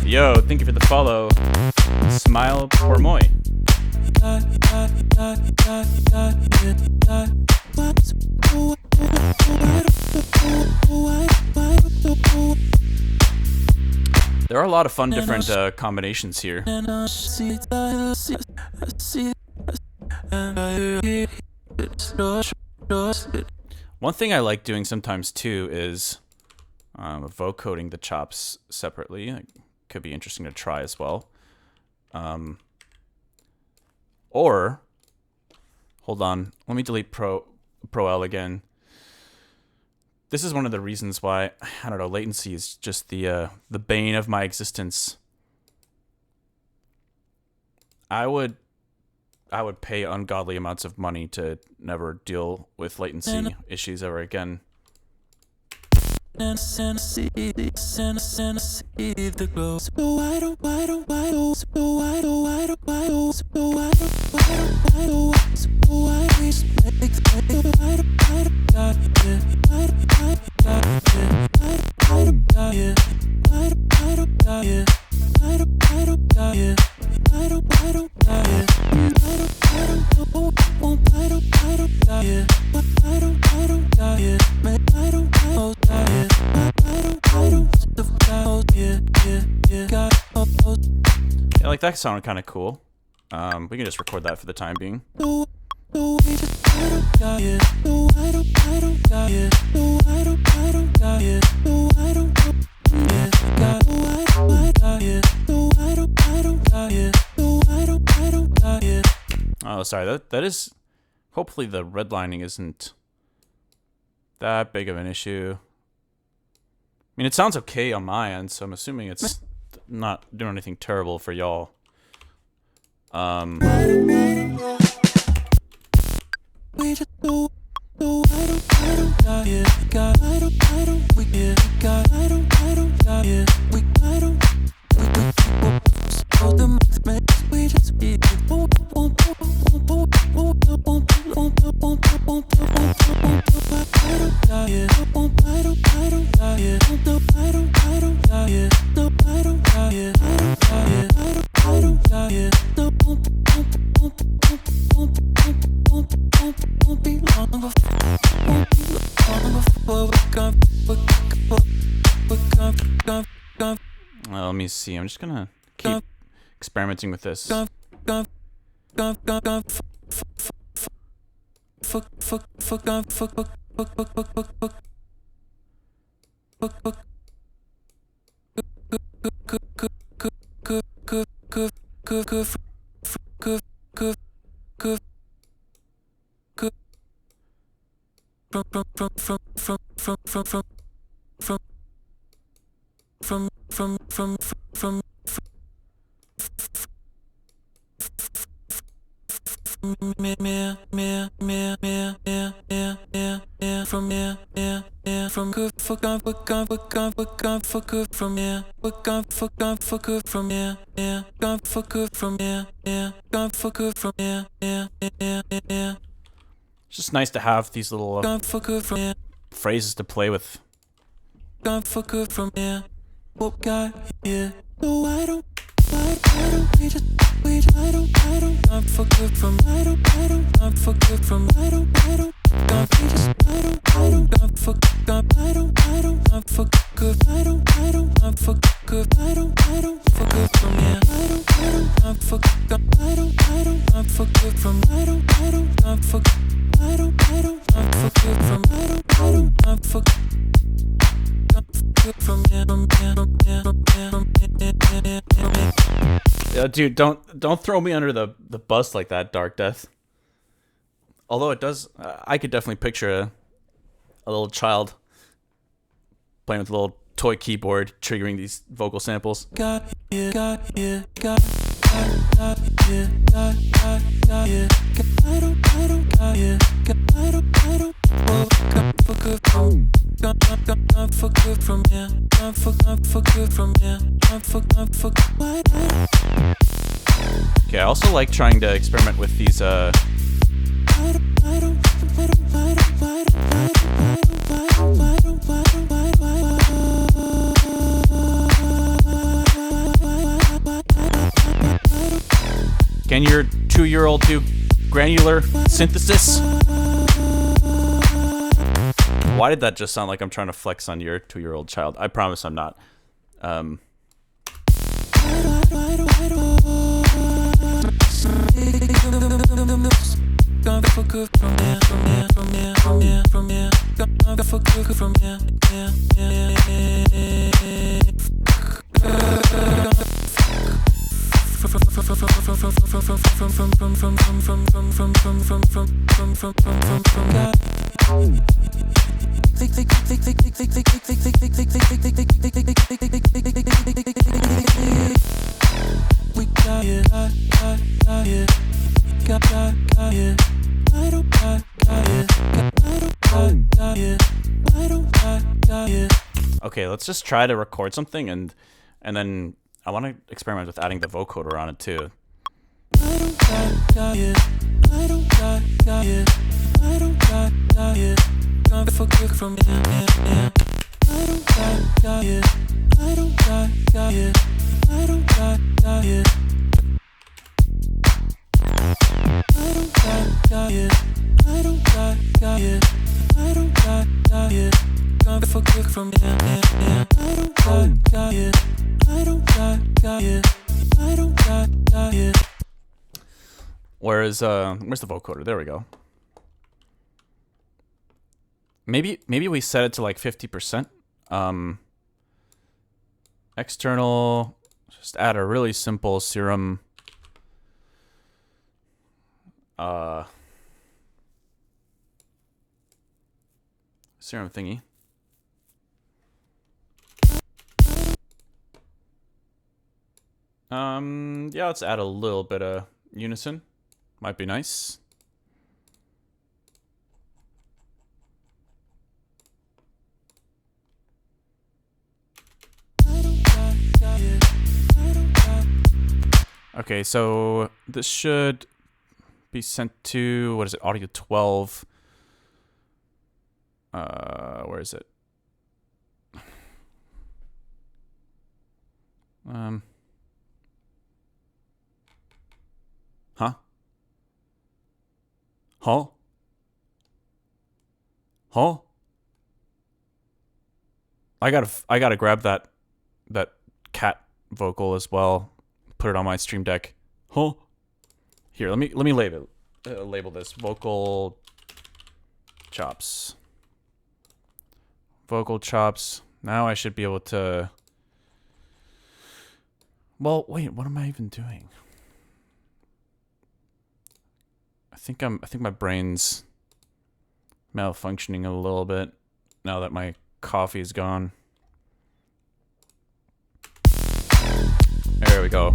Yo, thank you for the follow. Smile por moi. There are a lot of fun different combinations here. One thing I like doing sometimes too is vocoding the chops separately. It could be interesting to try as well. Or, hold on, let me delete Pro L again. This is one of the reasons why, I don't know, latency is just the bane of my existence. I would pay ungodly amounts of money to never deal with latency issues ever again. Yeah, like that sounded kind of cool. We can just record that for the time being. Oh, sorry. That is. Hopefully, the redlining isn't that big of an issue. I mean, it sounds okay on my end, so I'm assuming it's not doing anything terrible for y'all. Let me see. I'm just gonna keep experimenting with this. It's just nice to have these little phrases to play with. Dude, don't throw me under the bus like that, Dark Death. Although it does, I could definitely picture a little child playing with a little toy keyboard, triggering these vocal samples. Okay, I also like trying to experiment with these Can your 2-year-old do granular synthesis? Why did that just sound like I'm trying to flex on your 2-year-old child? I promise I'm not. Okay, let's just try to record something and then I want to experiment with adding the vocoder on it too. forget from here. I don't got it. I don't got it. I don't got it. Where's the vocoder? There we go. Maybe we set it to like 50%. External, just add a really simple serum serum thingy. Yeah, let's add a little bit of unison. Might be nice. Okay, so this should be sent to, what is it, audio 12. Where is it? Huh? Huh? Huh? I gotta grab that cat vocal as well. Put it on my stream deck. Huh? Here, let me label this vocal chops. Vocal chops. Now I should be able to. Well, wait. What am I even doing? I think my brain's malfunctioning a little bit now that my coffee is gone. There we go.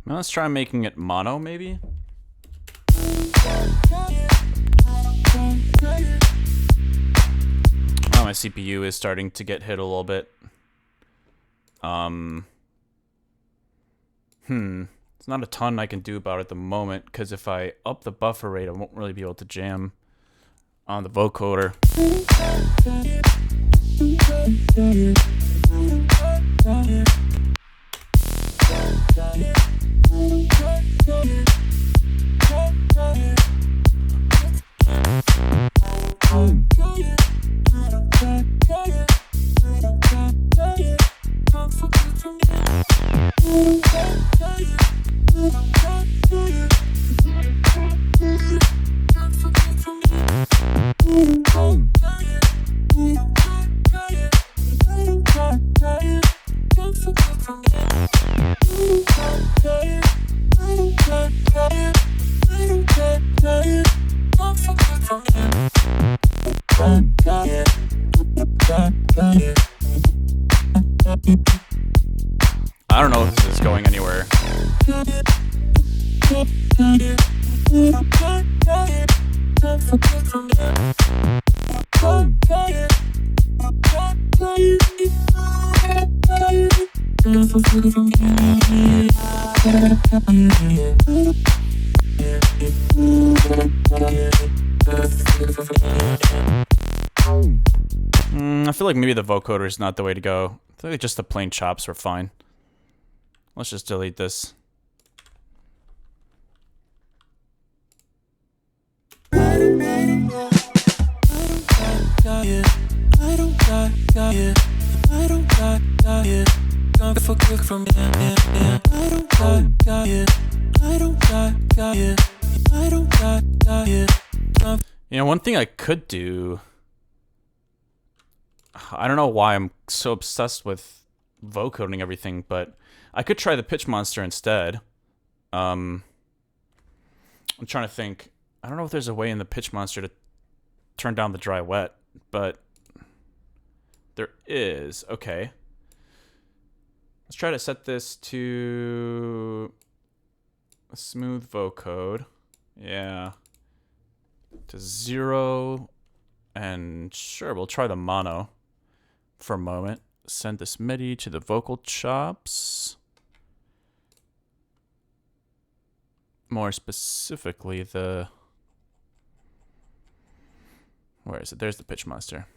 Now let's try making it mono, maybe. Oh, my CPU is starting to get hit a little bit. It's not a ton I can do about it at the moment, because if I up the buffer rate, I won't really be able to jam on the vocoder. I don't know if this is going anywhere. I feel like maybe the vocoder is not the way to go. I feel like just the plain chops are fine. Let's just delete this. You know, one thing I could do, I don't know why I'm so obsessed with vocoding everything, but I could try the pitch monster instead. I'm trying to think. I don't know if there's a way in the pitch monster to turn down the dry wet, but there is. Okay. Let's try to set this to a smooth vocode. Yeah. To 0. And sure, we'll try the mono for a moment. Send this MIDI to the vocal chops. More specifically, the... Where is it? There's the pitch monster.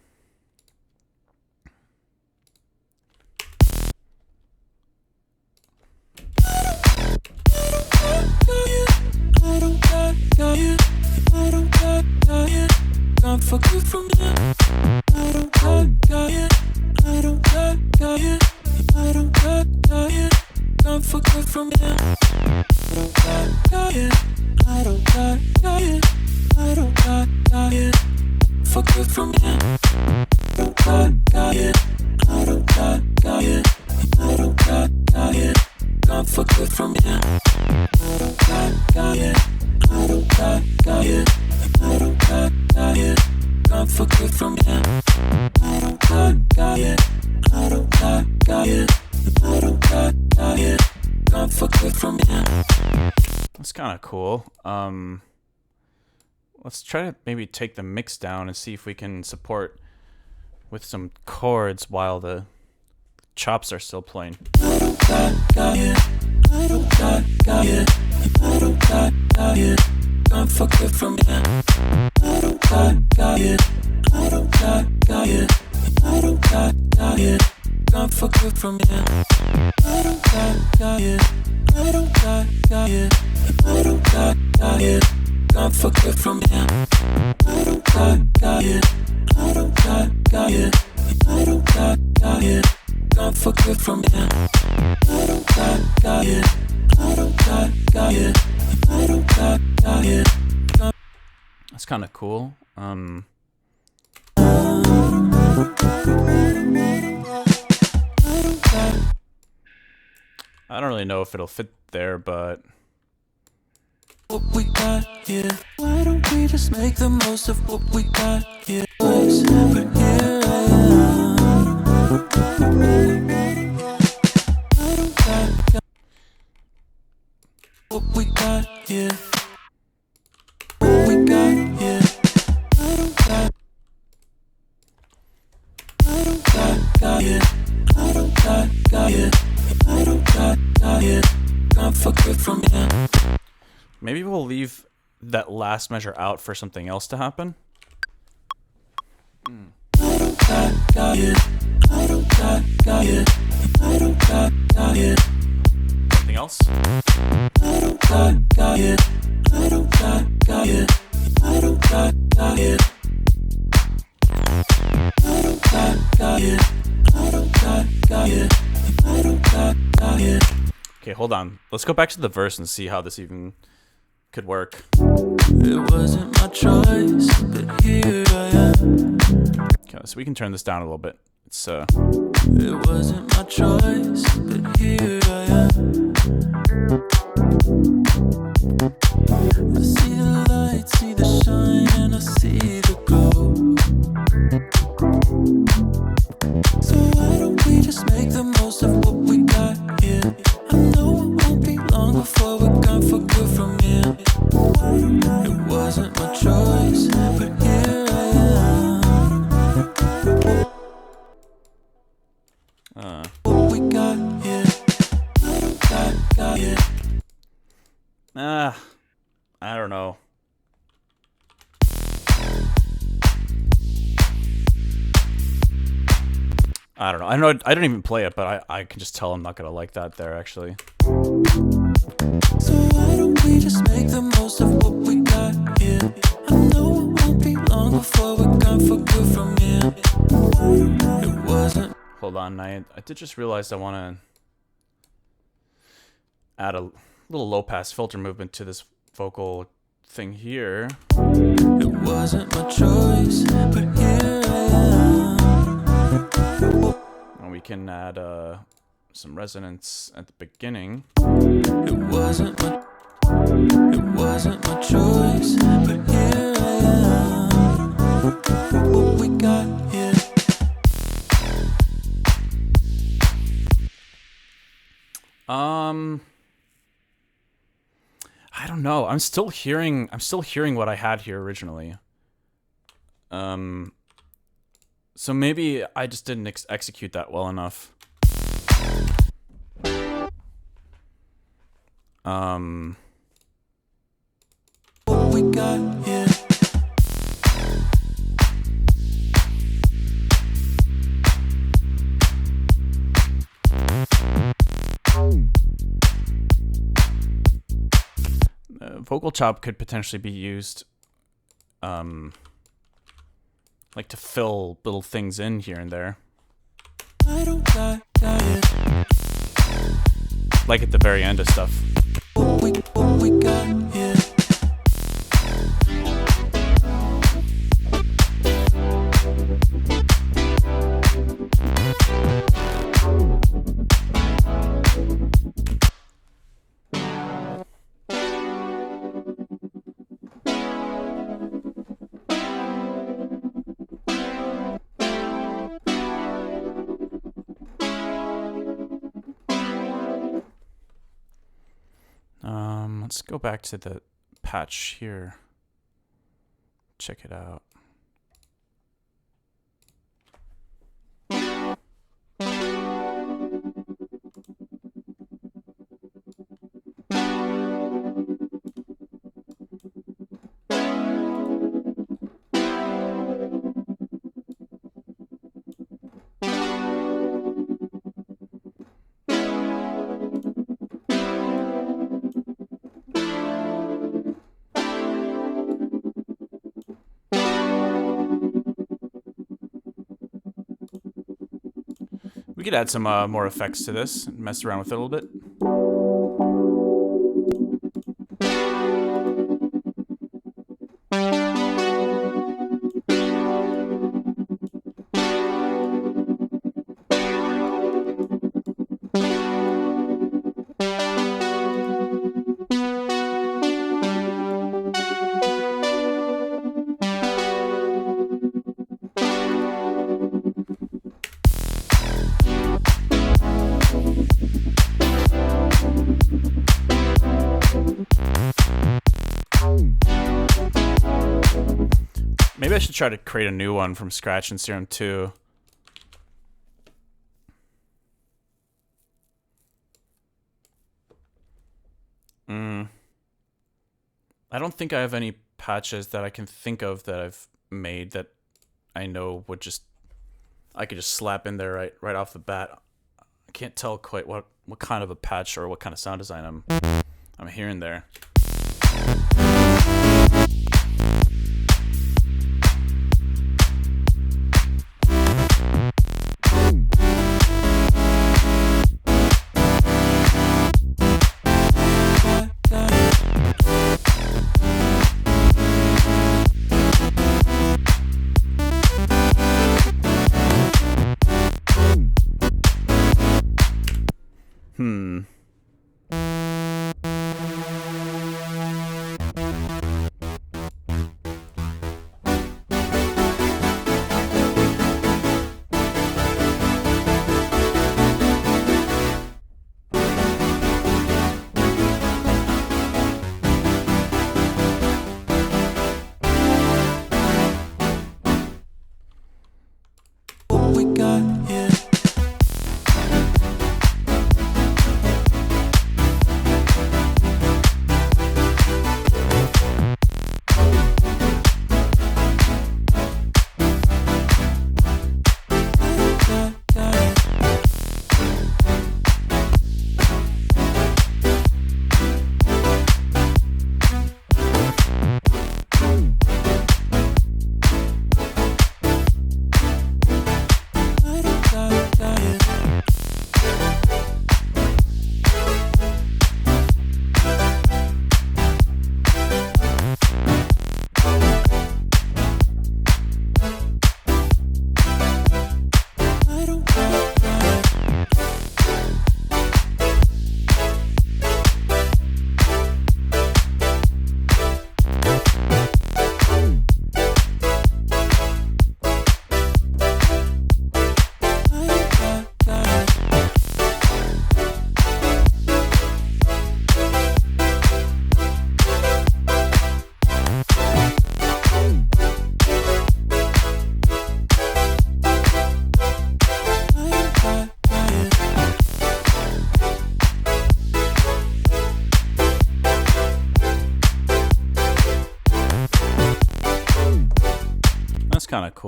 That's kind of cool. Let's try to maybe take the mix down and see if we can support with some chords while the chops are still playing. That's kind of cool. I don't really know if it'll fit there, but what we got here. Why don't we just make the most of what we got here? But here I am. What we got here. What we got here. I don't got here. I don't got here. I don't got here. Gone for good from here. Maybe we'll leave that last measure out for something else to happen. Something else? Okay, hold on. Let's go back to the verse and see how this even could work. It wasn't my choice, but here I am. Okay, so we can turn this down a little bit. It's It wasn't my choice, but here I am. I see the light, see the shine, and I see the glow. So why don't we just make the most of what we got here? I know it won't be long before we're gone for good from here. It wasn't my choice, but here I am. What we got here? Got here. I don't know. I don't know. I know I don't even play it, but I can just tell I'm not gonna like that there actually. So why don't we just make the most of what we got here? I know it won't be long before we're gone for good from here. It wasn't. Hold on, I did just realize I want to add a little low pass filter movement to this vocal thing here. It wasn't my choice, but here I am. And we can add some resonance at the beginning. It wasn't my choice, but here I am. What we got here. I don't know. I'm still hearing what I had here originally. So maybe I just didn't execute that well enough. What we got here. Vocal chop could potentially be used, like to fill little things in here and there. I don't got it. Like at the very end of stuff. What we got here. Let's go back to the patch here. Check it out. We could add some more effects to this and mess around with it a little bit. Maybe I should try to create a new one from scratch in Serum 2. I don't think I have any patches that I can think of that I've made that I know would just... I could just slap in there right off the bat. I can't tell quite what kind of a patch or what kind of sound design I'm hearing there. What we got here. Got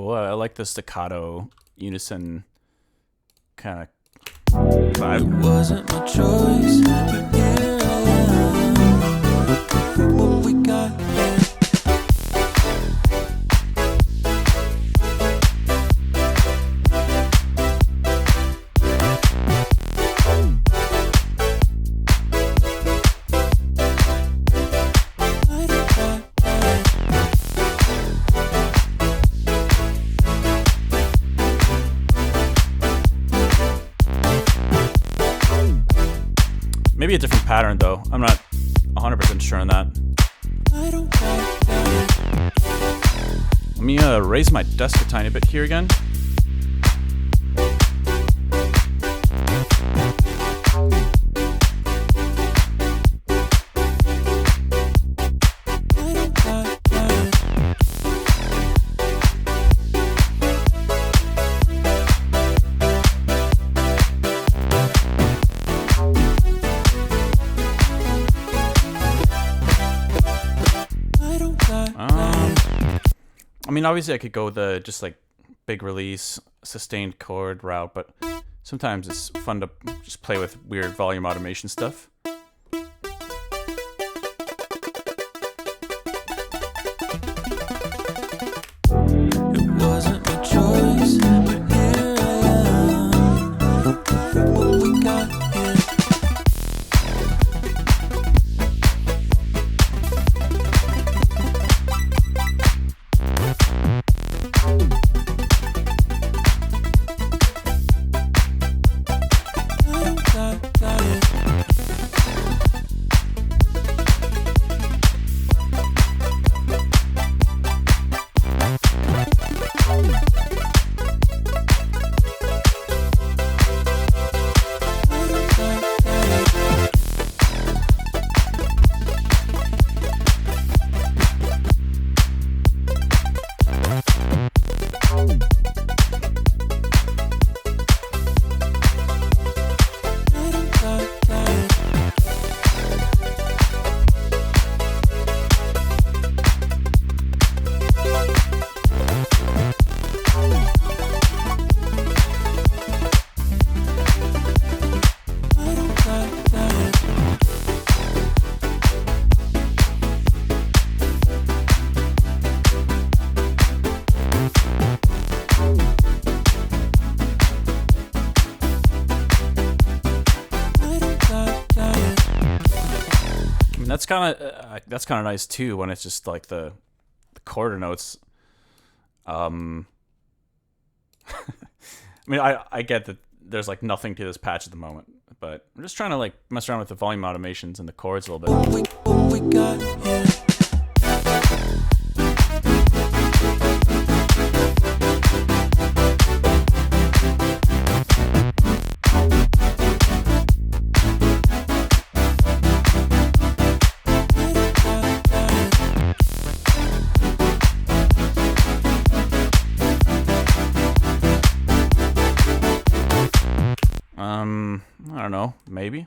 cool. I like the staccato unison kind of vibe. It wasn't my choice, but here I am. What we got here. Maybe a different pattern though. I'm not 100% sure on that. Let me raise my desk a tiny bit here again. I mean, obviously I could go the just like big release, sustained chord route, but sometimes it's fun to just play with weird volume automation stuff. It wasn't my choice, but here I am. What we got here. That's kind of nice too when it's just like the quarter notes. I mean, I get that there's like nothing to this patch at the moment, but I'm just trying to like mess around with the volume automations and the chords a little bit. What we got here. I don't know, maybe.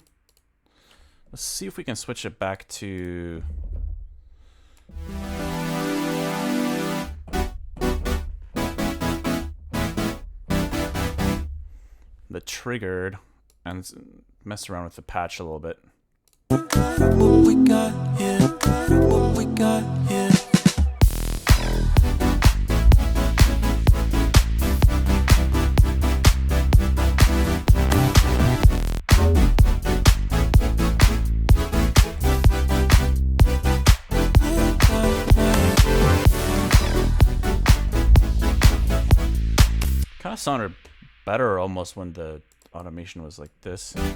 Let's see if we can switch it back to the triggered and mess around with the patch a little bit. What we got here. What we got here. Kind of sounded better almost when the automation was like this. What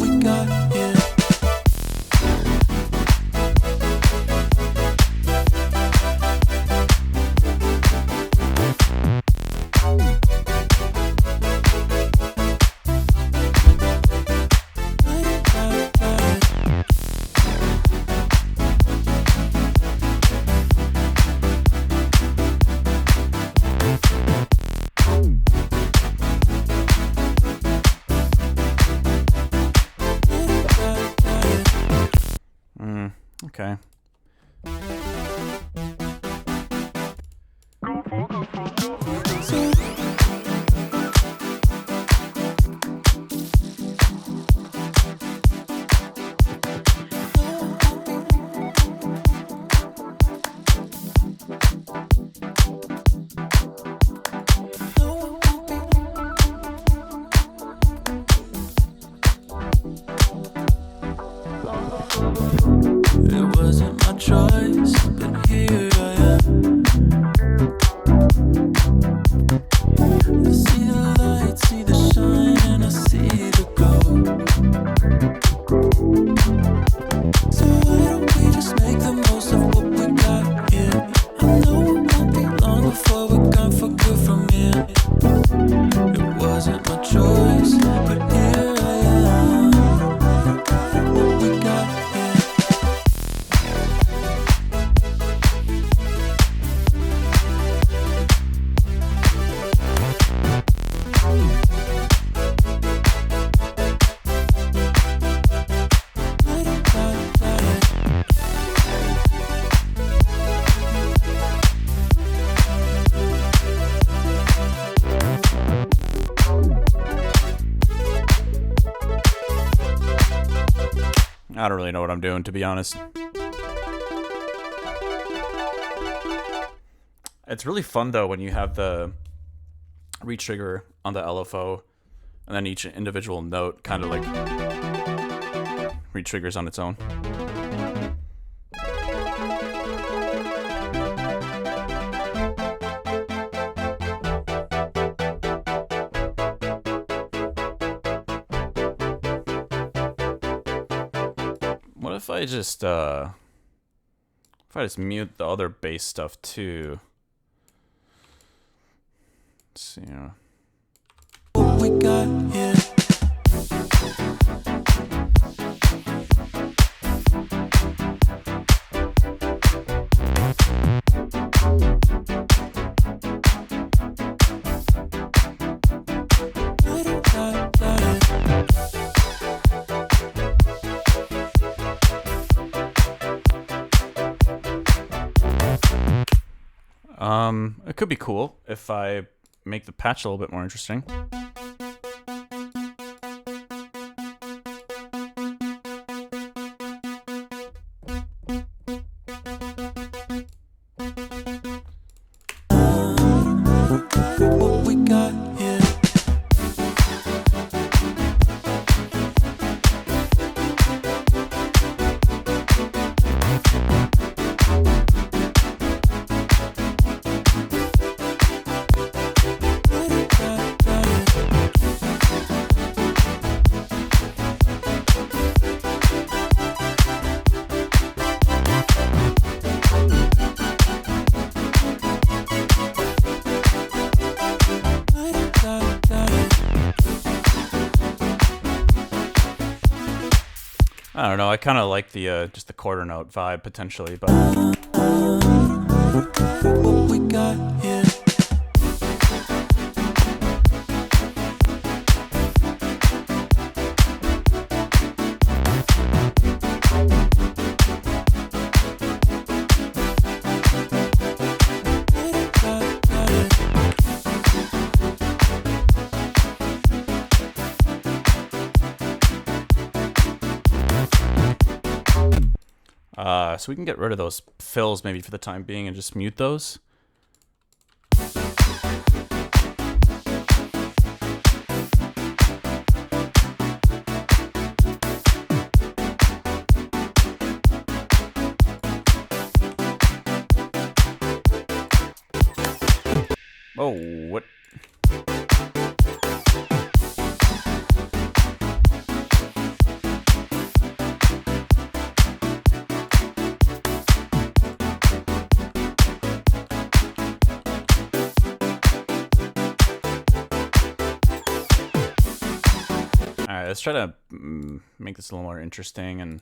we got here. Okay. It wasn't my choice, but here I am. I see the light, see the shine, and I see the gold. So why don't we just make the most of what we got here? I know it won't be long before we're gone for good from here. It wasn't my choice, but here I am. What we got here. I don't really know what I'm doing, to be honest. It's really fun, though, when you have the retrigger on the LFO, and then each individual note kind of like retriggers on its own. What if I just mute the other bass stuff too? Let's see. What we got here. It could be cool if I make the patch a little bit more interesting. What we got here. I don't know. I kind of like the just the quarter note vibe potentially, but What we got here. so we can get rid of those fills maybe for the time being and just mute those. Oh, what? Alright, let's try to make this a little more interesting and...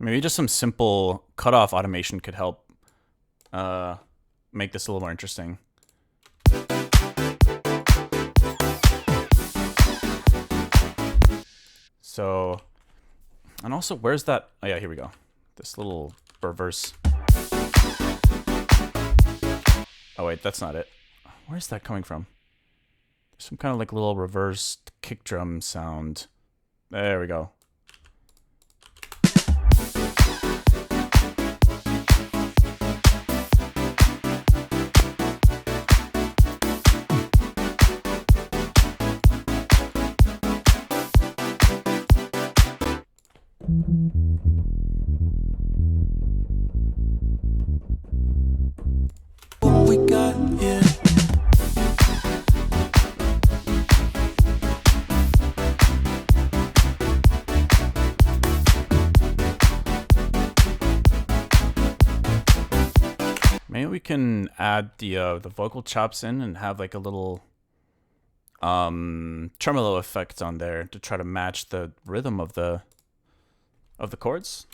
Maybe just some simple cutoff automation could help make this a little more interesting. So, and also, where's that? Oh yeah, here we go. This little reverse. Oh wait, that's not it. Where's that coming from? Some kind of like little reversed kick drum sound. There we go. What we got here. Maybe we can add the vocal chops in and have like a little tremolo effect on there to try to match the rhythm of the chords.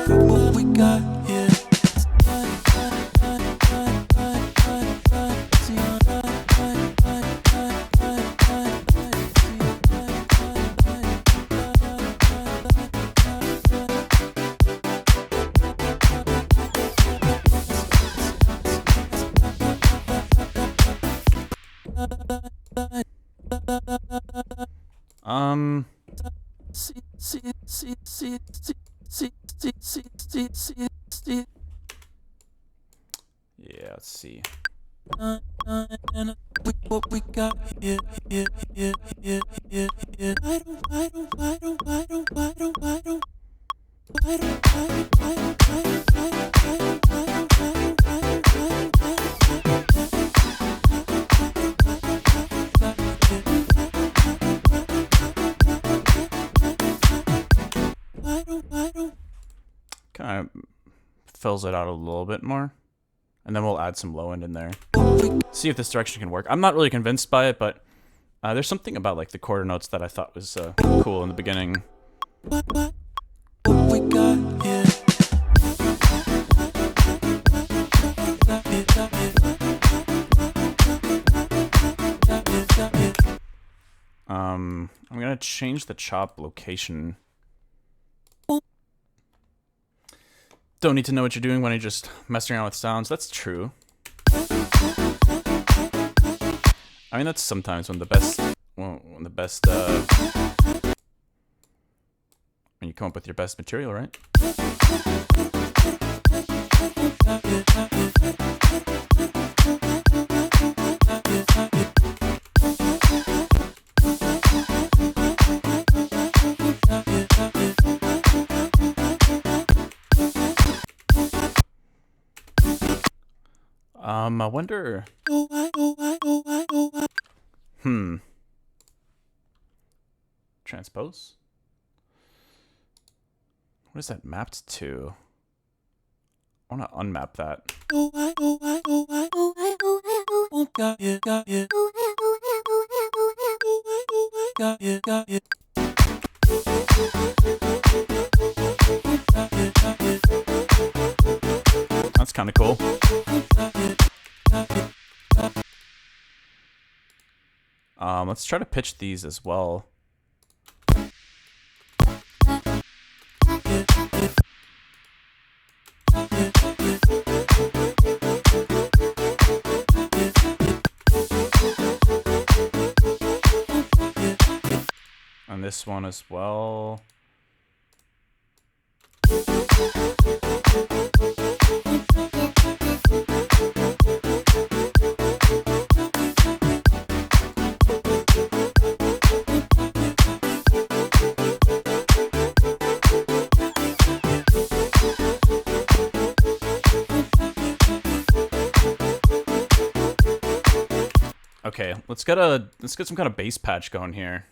What we got here. Yeah, let's see. What we got here. Kind of fills it out a little bit more. And then we'll add some low end in there. See if this direction can work. I'm not really convinced by it, but there's something about like the quarter notes that I thought was cool in the beginning. What we got here. I'm gonna change the chop location. Don't need to know what you're doing when you're just messing around with sounds. That's true. I mean, that's sometimes when the best, when you come up with your best material, right? I wonder. Transpose? What is that mapped to? I want to unmap that. That's kind of cool. Let's try to pitch these as well. And this one as well. Okay, let's get some kind of bass patch going here.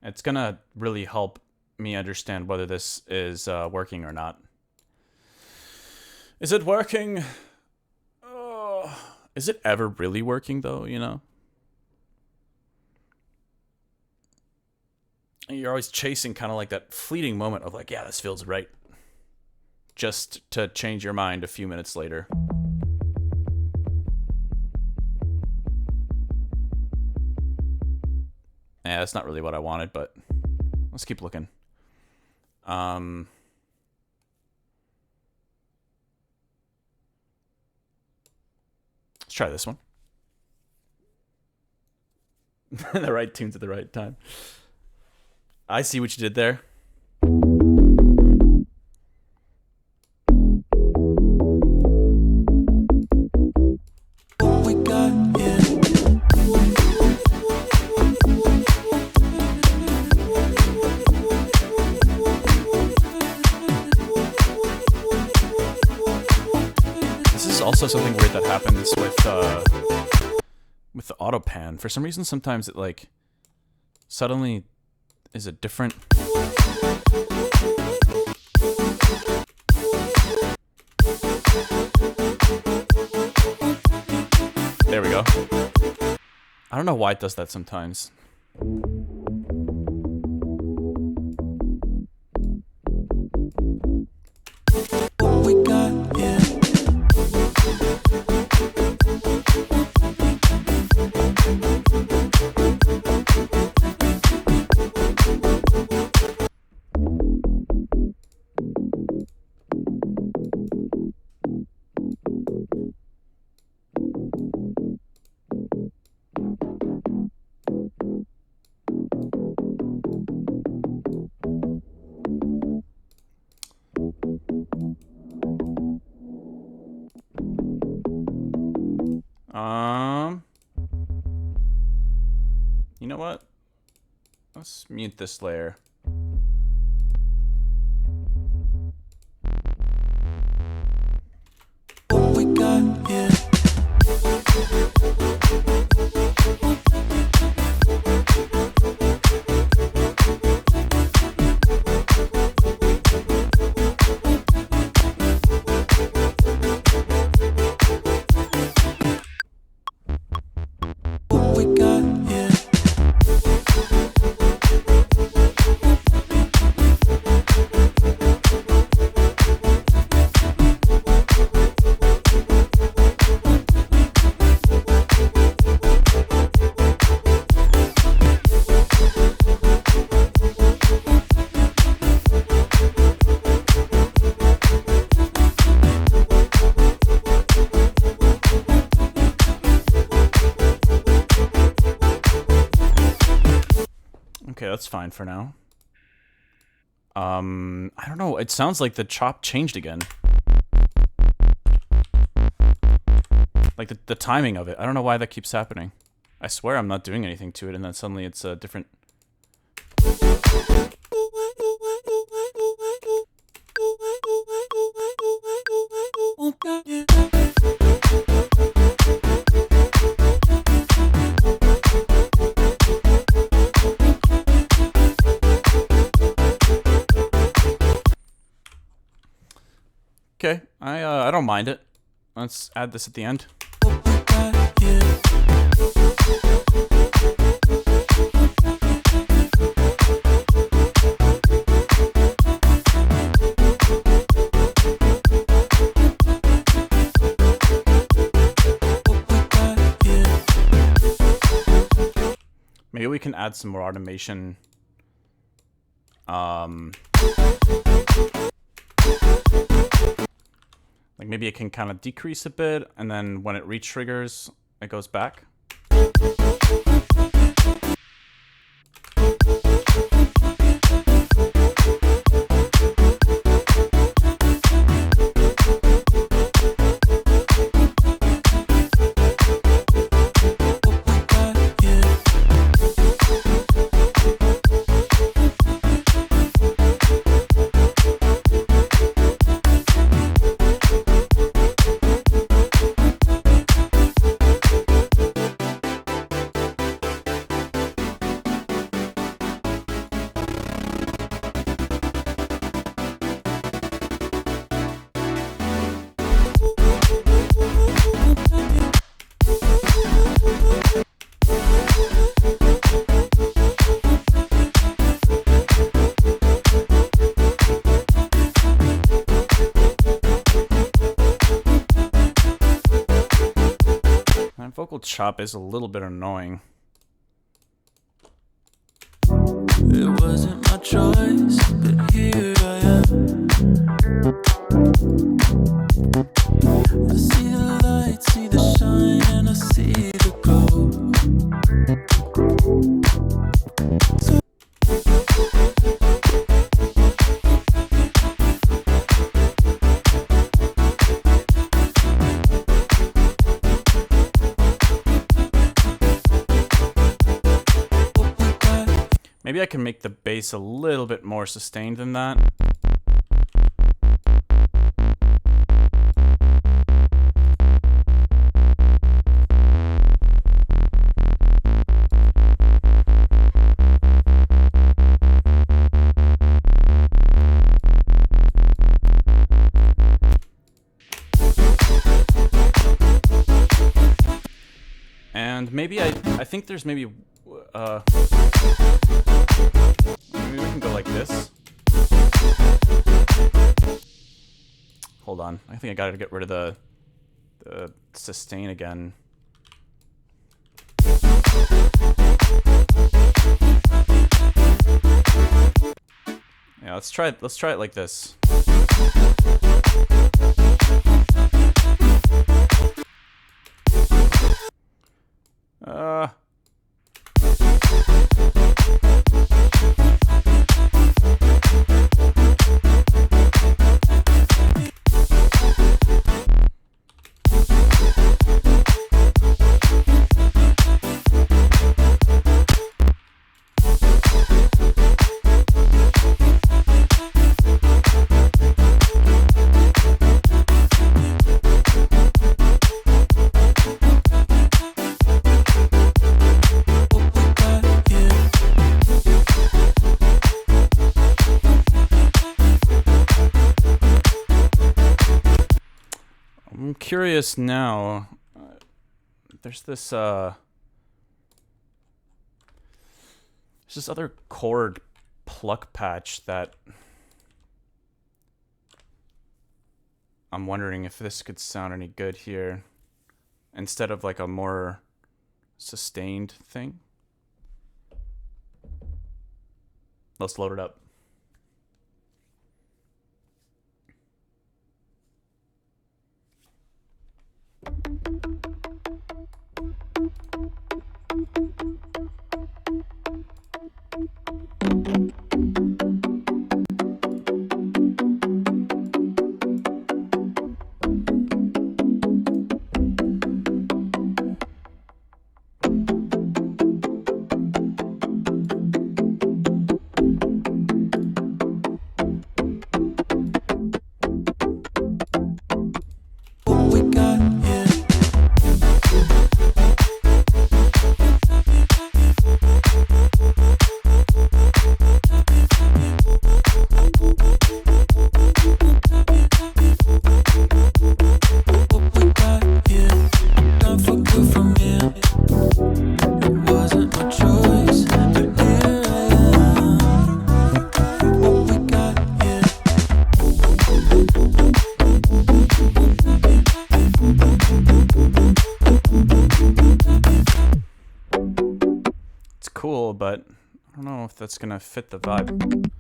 It's gonna really help me understand whether this is working or not. Is it working? Is it ever really working though, you know? you're always chasing kind of like that fleeting moment of like, yeah, this feels right, just to change your mind a few minutes later. Yeah, that's not really what I wanted, but let's keep looking. Let's try this one. The right tunes at the right time. I see what you did there. We got, yeah. This is also something weird that happens with the auto pan. For some reason, sometimes it like suddenly is a different. There we go. I don't know why it does that sometimes. We got, yeah. You know what? Let's mute this layer. We got, yeah. We got, yeah. Okay, that's fine for now. I don't know. It sounds like the chop changed again. Like the timing of it. I don't know why that keeps happening. I swear I'm not doing anything to it, and then suddenly it's a different. Okay, I don't mind it. Let's add this at the end. Maybe we can add some more automation. Like maybe it can kind of decrease a bit, and then when it re-triggers, it goes back. That vocal chop is a little bit annoying. It wasn't my choice, but here I am. I see the light, see the shine, and I see the glow. Maybe I can make the bass a little bit more sustained than that. And maybe I think there's maybe maybe we can go like this. Hold on. I think I gotta get rid of the sustain again. Yeah, let's try it like this. I'm curious now. There's this other chord pluck patch that I'm wondering if this could sound any good here instead of like a more sustained thing. Let's load it up. Cool, but I don't know if that's gonna fit the vibe.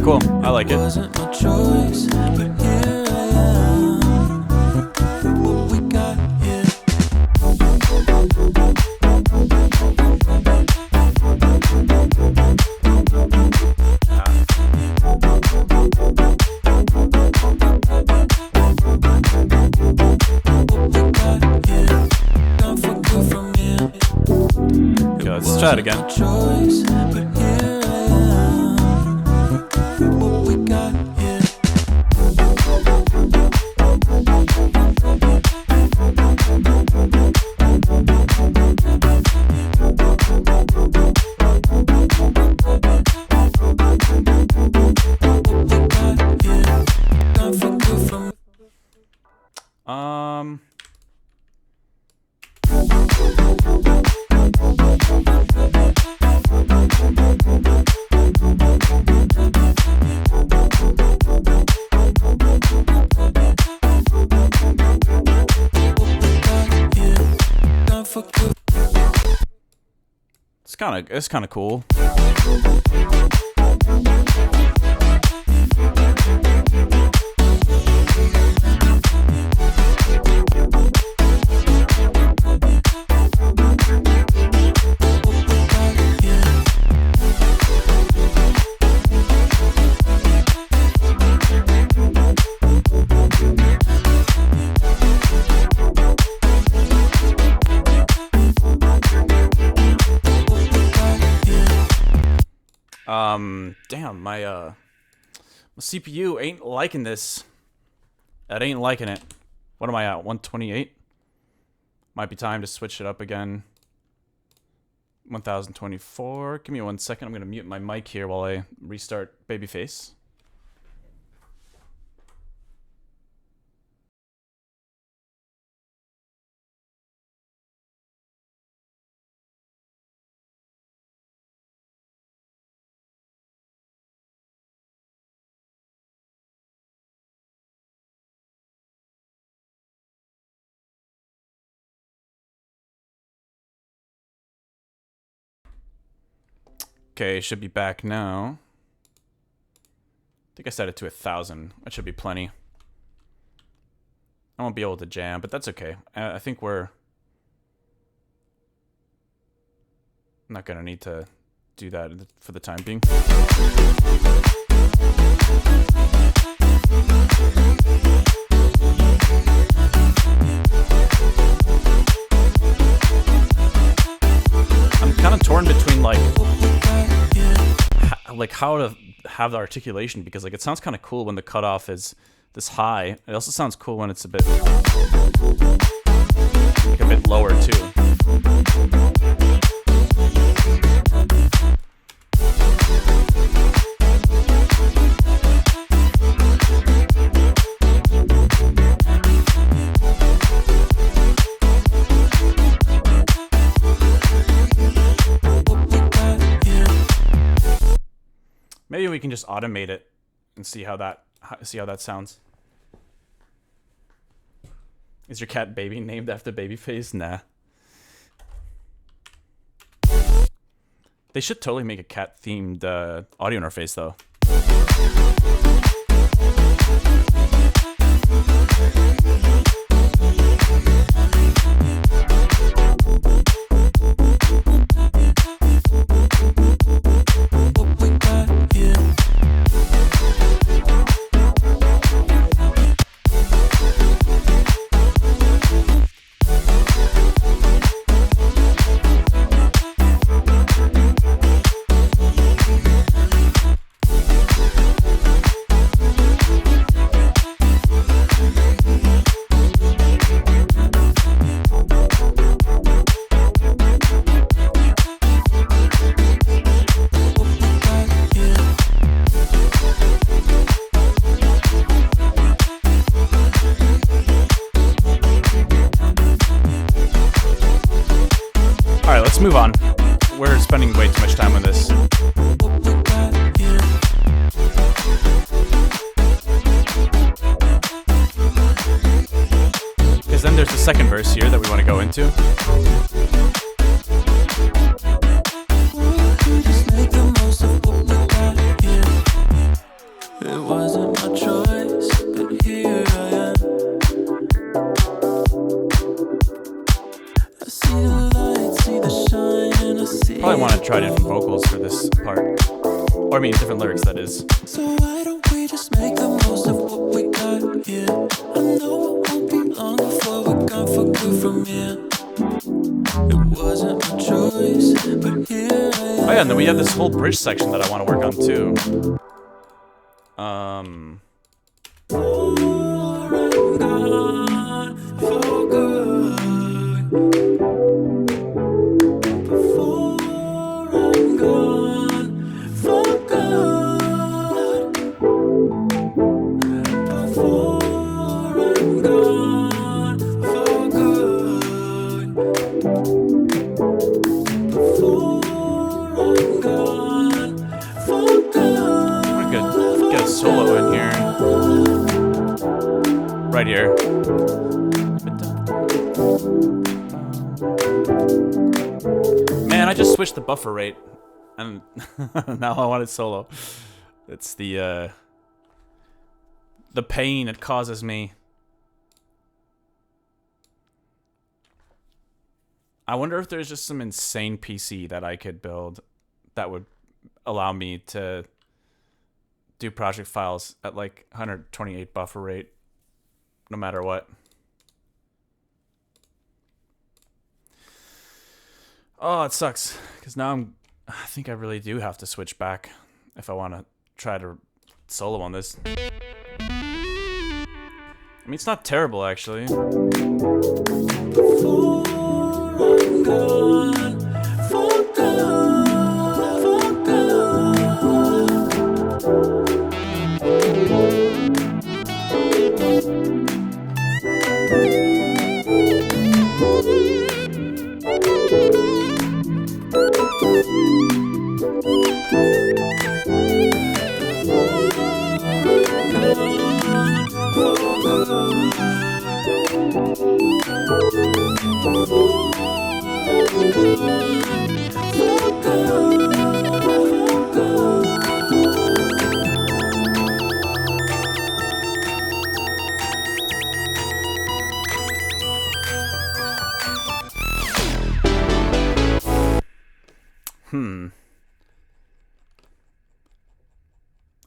Cool. I like it. Wasn't my choice, but here I am. What we got here. What we got here. Don't forget from here. try it again. Choice, but here I am. What we got here. It's kind of cool. Damn, my CPU ain't liking this. That ain't liking it. What am I at? 128? Might be time to switch it up again. 1024. Give me 1 second. I'm gonna mute my mic here while I restart Babyface. Okay, should be back now. I think I set it to 1,000. That should be plenty. I won't be able to jam, but that's okay. I think we're not gonna need to do that for the time being. I'm kind of torn between like how to have the articulation, because like it sounds kind of cool when the cutoff is this high. It also sounds cool when it's a bit lower too. Maybe we can just automate it and see how that sounds. Is your cat Baby named after Babyface? Nah. They should totally make a cat themed audio interface though. Move on. We're spending way too much time on this. Because then there's the second verse here that we want to go into. It wasn't my choice, but here I am. I see the light, see the shine, and I see. Probably want to try different vocals for this part. Or I mean, different lyrics, that is. So why don't we just make the most of what we got here? I know it won't be long before we're gone for good from here. It wasn't my choice, but here Oh yeah, and then we have this whole bridge section that I want to work on too. Get a solo in here. Right here. Man, I just switched the buffer rate. And now I want it solo. It's the pain it causes me. I wonder if there's just some insane PC that I could build that would allow me to do project files at like 128 buffer rate, no matter what. Oh, it sucks, because now I think I really do have to switch back if I want to try to solo on this. I mean, it's not terrible, actually.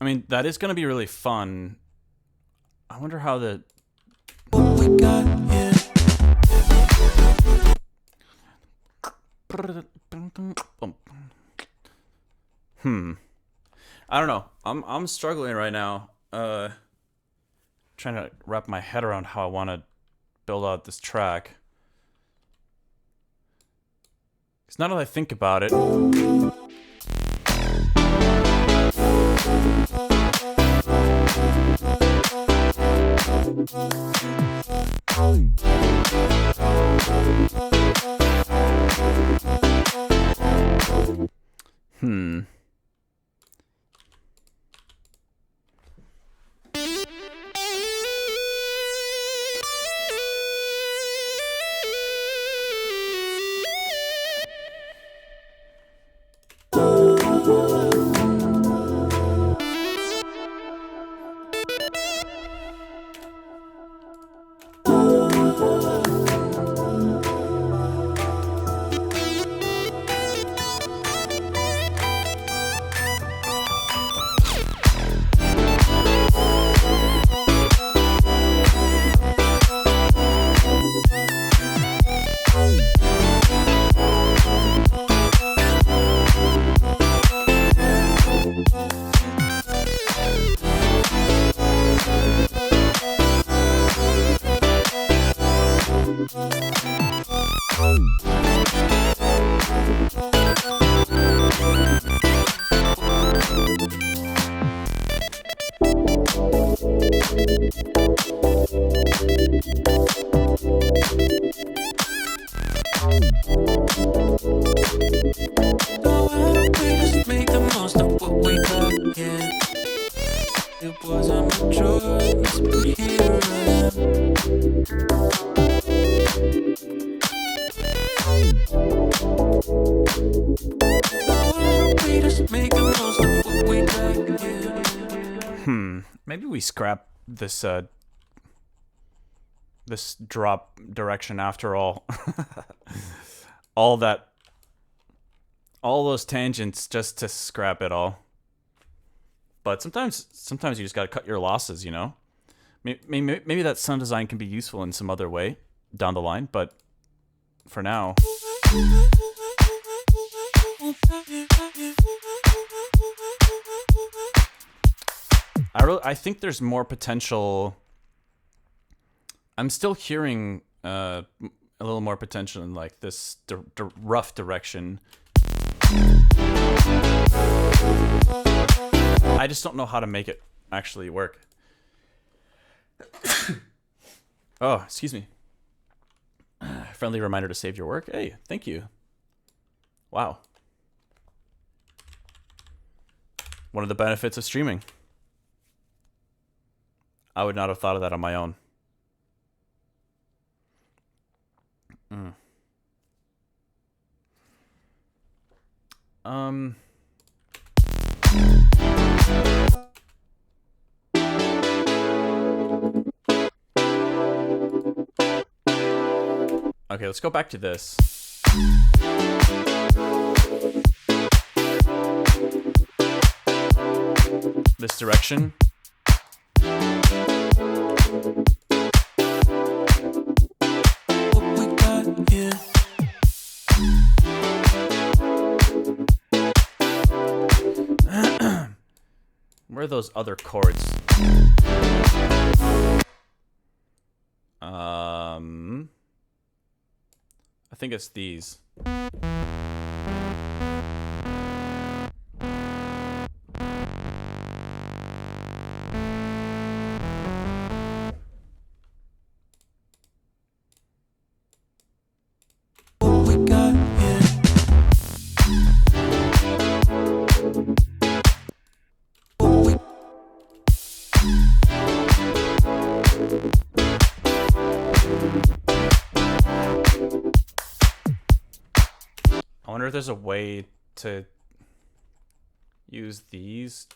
I mean, that is going to be really fun. I wonder how the... What we got here. I don't know. I'm struggling right now. Trying to wrap my head around how I want to build out this track. Because now that I think about it... Maybe we scrap this this drop direction after all. all those tangents just to scrap it all. But sometimes you just gotta cut your losses, you know? Maybe that sound design can be useful in some other way down the line, but for now... I think there's more potential. I'm still hearing a little more potential in like this rough direction. I just don't know how to make it actually work. Oh, excuse me. Friendly reminder to save your work. Hey, thank you. Wow. One of the benefits of streaming. I would not have thought of that on my own. Okay, let's go back to this. This direction. Where are those other chords? I think it's these. I wonder if there's a way to use these.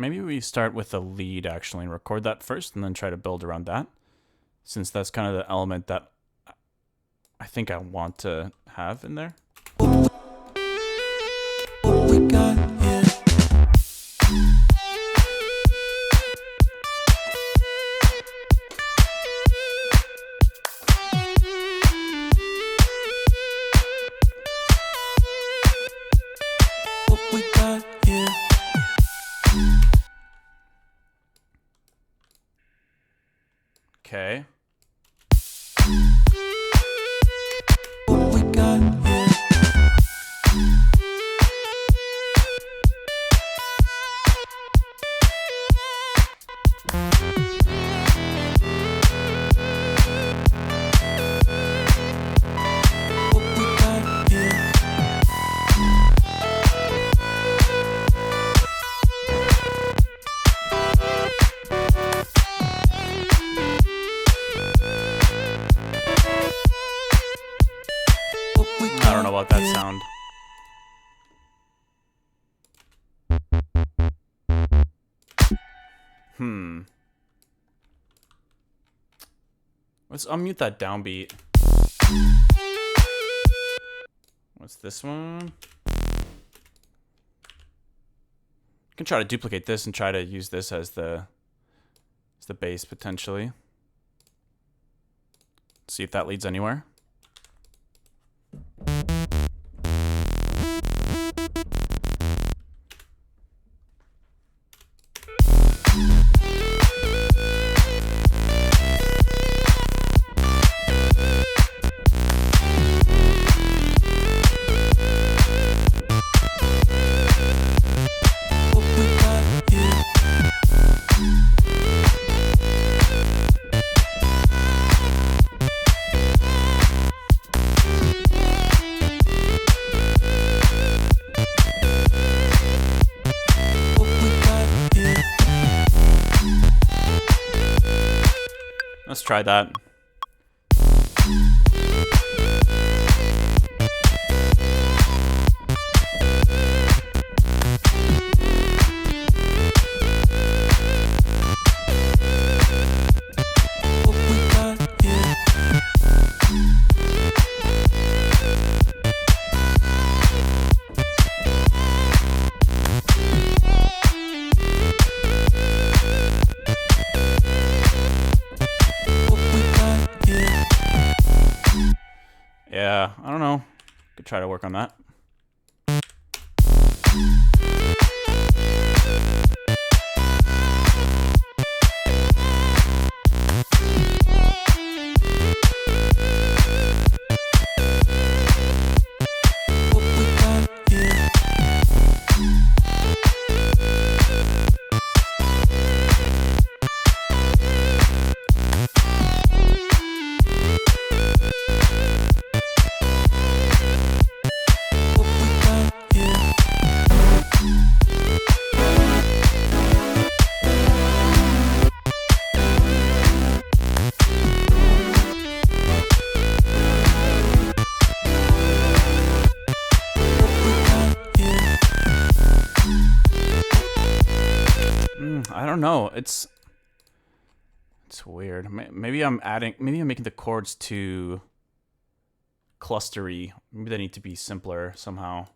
Maybe we start with the lead actually and record that first and then try to build around that, since that's kind of the element that I think I want to have in there. Okay. I don't know about that sound. Let's unmute that downbeat. What's this one? I can try to duplicate this and try to use this as the bass potentially. See if that leads anywhere. Let's try that. Yeah, I don't know. Could try to work on that. I don't know. It's weird. Maybe I'm making the chords too clustery. Maybe they need to be simpler somehow.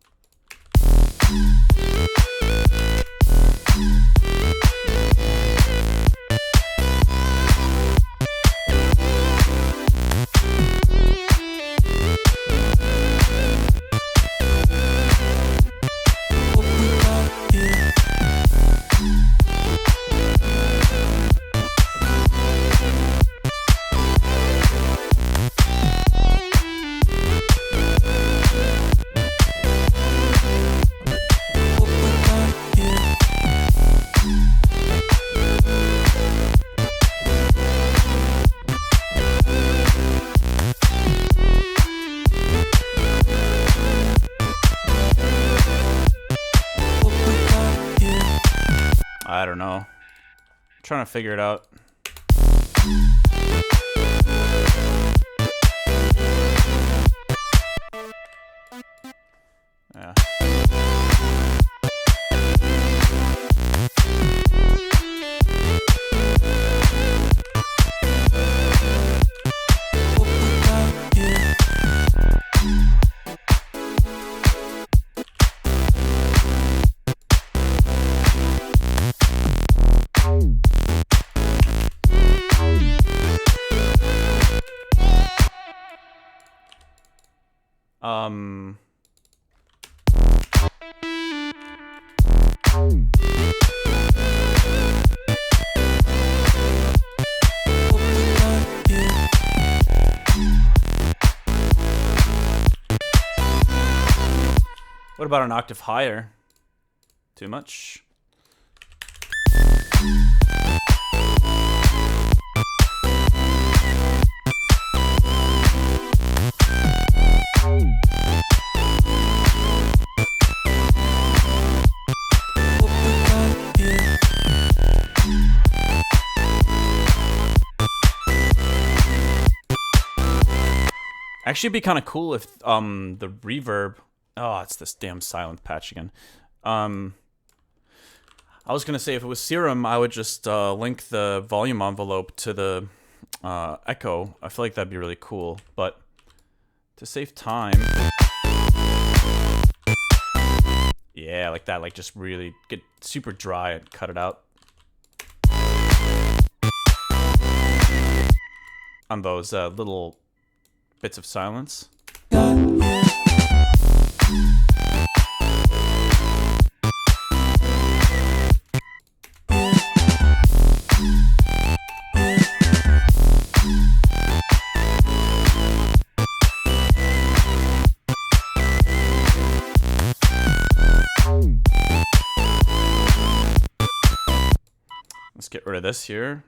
I don't know. I'm trying to figure it out. Yeah. What about an octave higher? Too much? Actually, it'd be kind of cool if the reverb. Oh, it's this damn silent patch again. I was gonna say if it was Serum, I would just link the volume envelope to the echo. I feel like that'd be really cool. But to save time, yeah, like that. Like just really get super dry and cut it out on those little bits of silence. Let's get rid of this here.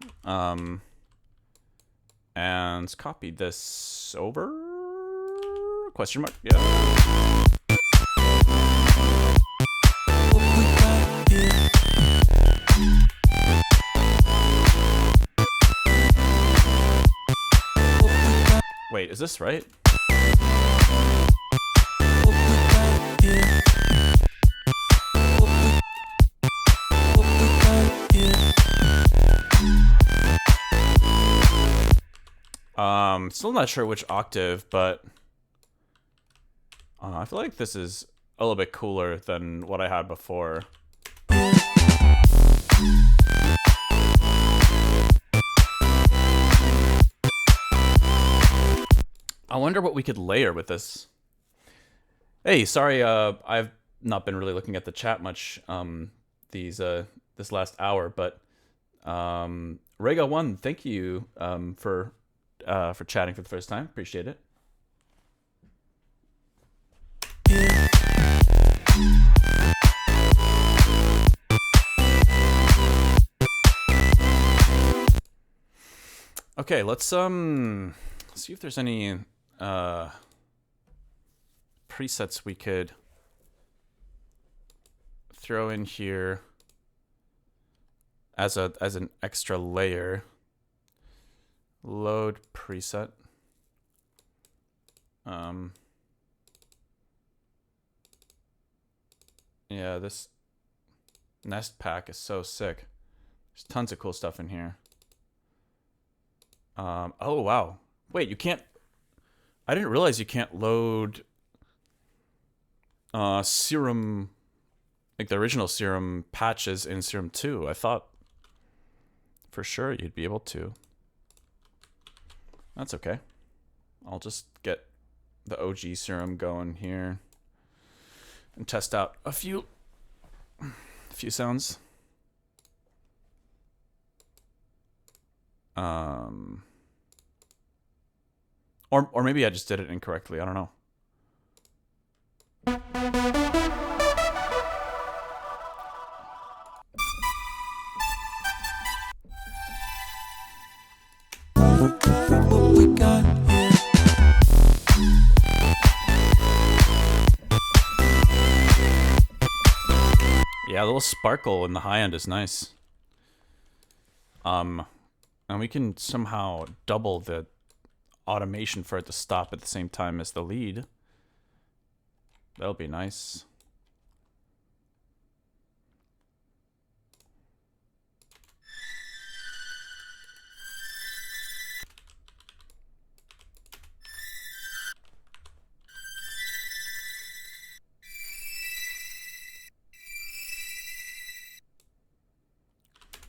And let's copy this over. Question mark? Yeah. Wait, is this right? what we got, yeah. What we got, yeah. Still not sure which octave, but I feel like this is a little bit cooler than what I had before. I wonder what we could layer with this. Hey, sorry, I've not been really looking at the chat much this last hour, but Rega1, thank you for chatting for the first time. Appreciate it. Okay, let's see if there's any presets we could throw in here as an extra layer. Load preset. Yeah, this nest pack is so sick. There's tons of cool stuff in here. Oh wow. Wait, you can't. I didn't realize you can't load Serum, like the original Serum patches in Serum 2. I thought for sure you'd be able to. That's okay. I'll just get the OG Serum going here and test out a few sounds. Or maybe I just did it incorrectly. I don't know. What we got, yeah. Yeah, a little sparkle in the high end is nice. And we can somehow double the automation for it to stop at the same time as the lead. That'll be nice.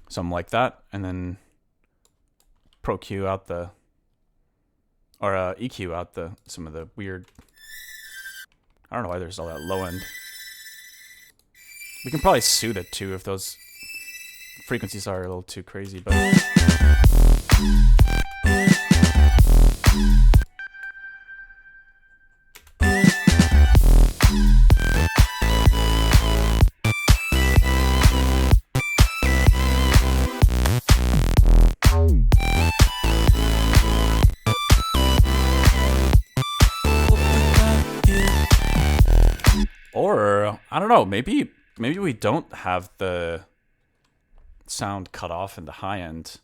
Something like that, and then Pro Q out the, or EQ out some of the weird. I don't know why there's all that low end. We can probably suit it too if those frequencies are a little too crazy, but. Or I don't know, maybe we don't have the sound cut off in the high end.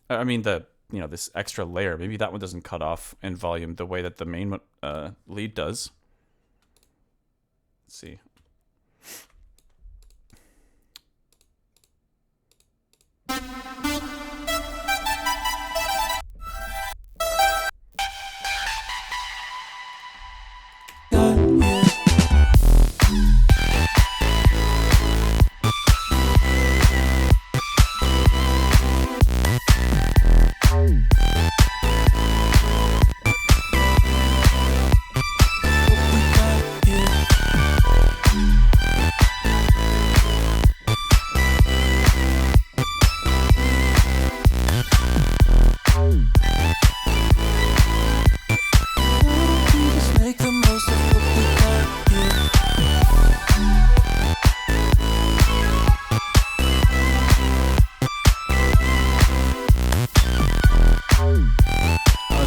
I mean this extra layer, maybe that one doesn't cut off in volume the way that the main lead does. Let's see.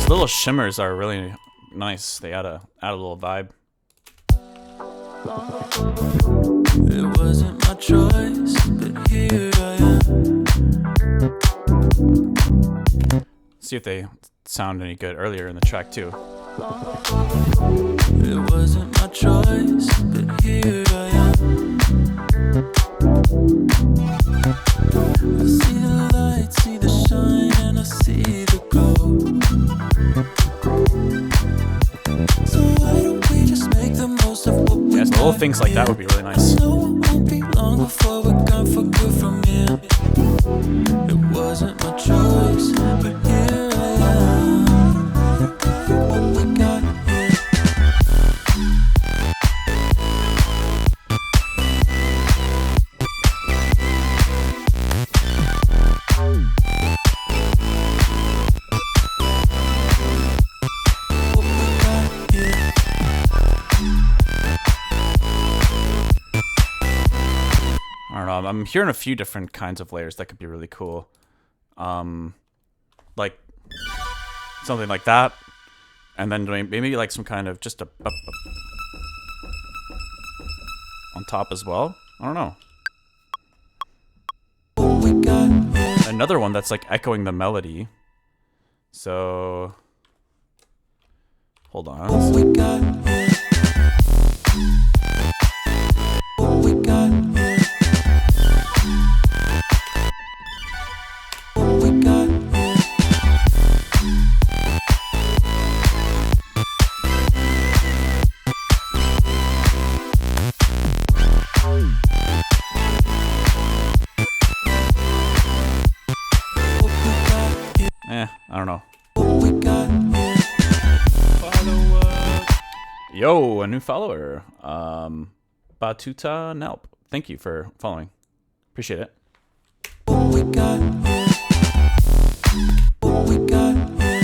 Little shimmers are really nice. They add a little vibe. It wasn't my choice, but here I am. See if they sound any good earlier in the track too. It wasn't my choice, but here I am. I see the light, see the shine, and I see the glow. So why don't we just make the most of what we Yes, little things like that would be really nice. know it won't be long before we're gone for good from here. It wasn't my choice, but here I am. What we got here. What we got here. I don't know. I'm hearing a few different kinds of layers that could be really cool. Like something like that, and then doing maybe like some kind of just a on top as well. I don't know. What we got here. Another one that's like echoing the melody. So hold on. What we got here. What we got here. What we got here. What we got here. I don't know. What we got here. Yo, a new follower. Batuta Nelp. Thank you for following. Appreciate it. What we got here. What we got here.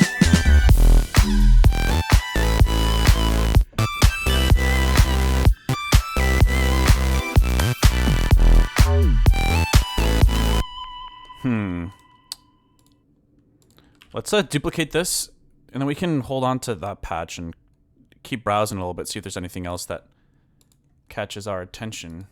Let's duplicate this, and then we can hold on to that patch and keep browsing a little bit, see if there's anything else that catches our attention.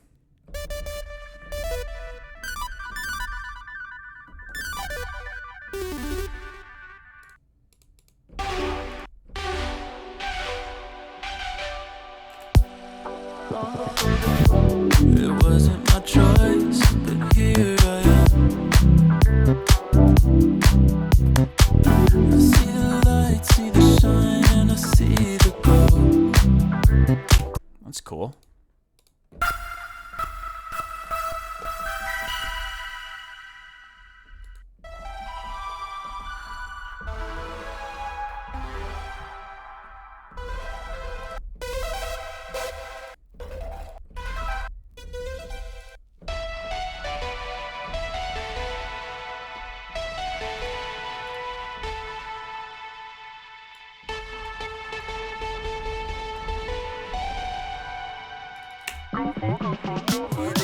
It wasn't my choice, but here I am. I see the light, see the shine, and I see the glow. That's cool.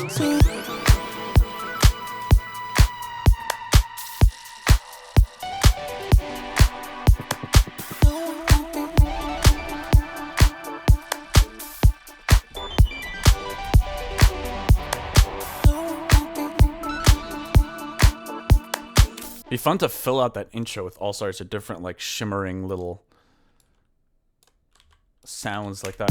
So Be fun to fill out that intro with all sorts of different, like, shimmering little sounds like that.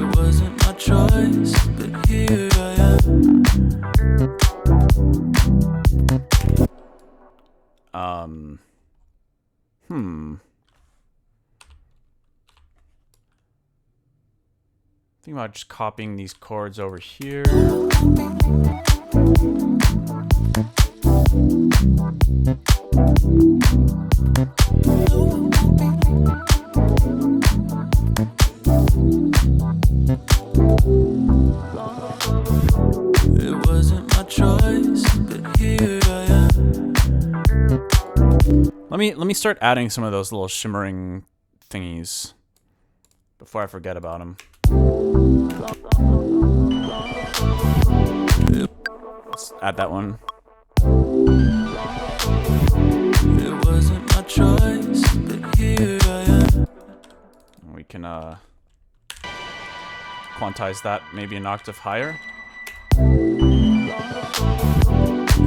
it wasn't my choice, but here I am. Think about just copying these chords over here. It wasn't my choice, but here I am. Let me start adding some of those little shimmering thingies before I forget about them. Let's add that one. It wasn't my choice, can quantize that maybe an octave higher.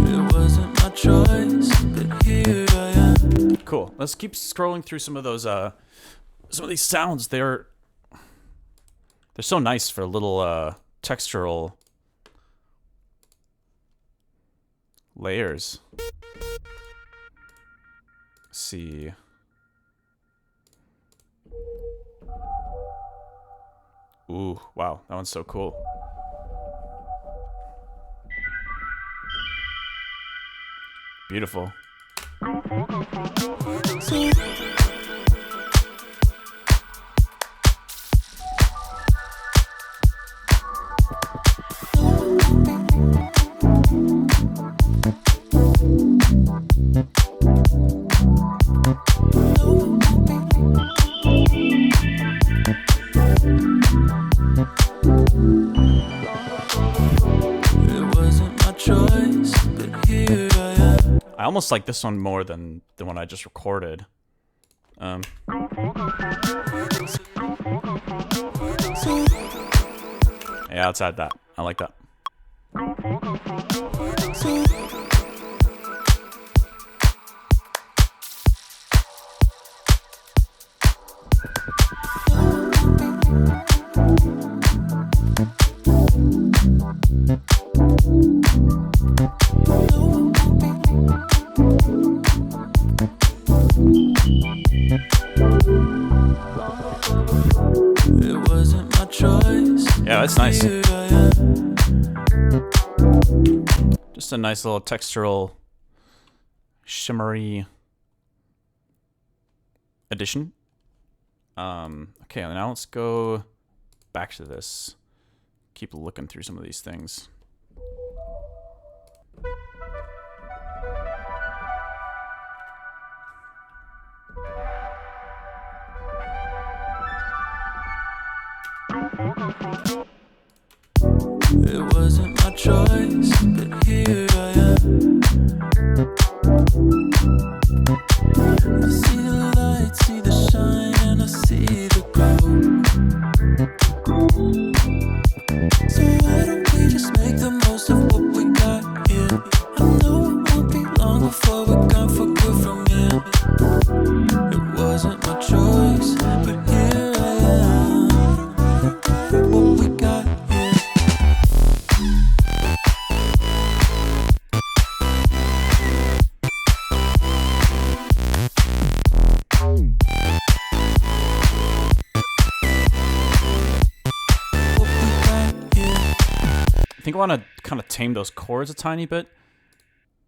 It wasn't my choice, but here I am. Cool. Let's keep scrolling through some of those some of these sounds. They're so nice for little textural layers. Let's see. Ooh, wow, that one's so cool. Beautiful. I almost like this one more than the one I just recorded. Yeah, let's add that. I like that. It wasn't my choice. Yeah, that's nice. Just a nice little textural, shimmery addition. Okay, now let's go back to this. Keep looking through some of these things. It wasn't my choice, but here I am. I see the light, see the shine, and I see the glow. So why don't we just make the most of what we got here? I know it won't be long before we're gone for good from here. It wasn't my choice, but here I am. What we got here. I think I want to kind of tame those chords a tiny bit.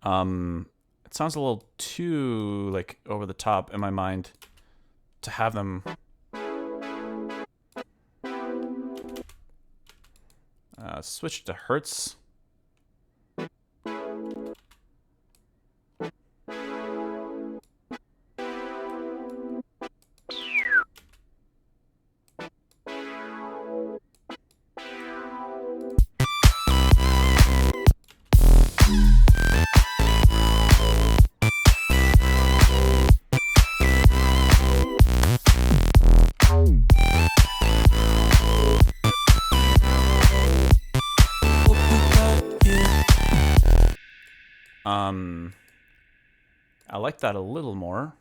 It sounds a little too like over the top in my mind to have them. Switch to hertz. I like that a little more.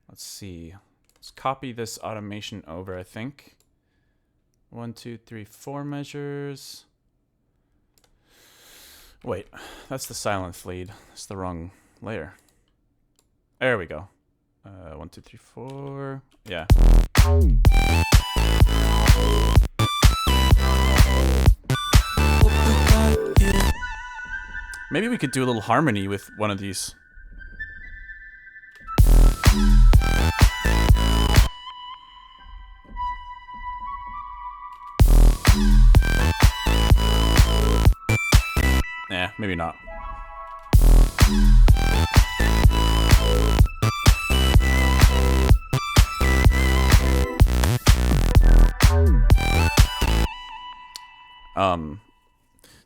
Let's see. Let's copy this automation over, I think. 1, 2, 3, 4 measures. Wait, that's the silent lead. That's the wrong layer. There we go. 1, 2, 3, 4. Yeah. Maybe we could do a little harmony with one of these. Nah, maybe not.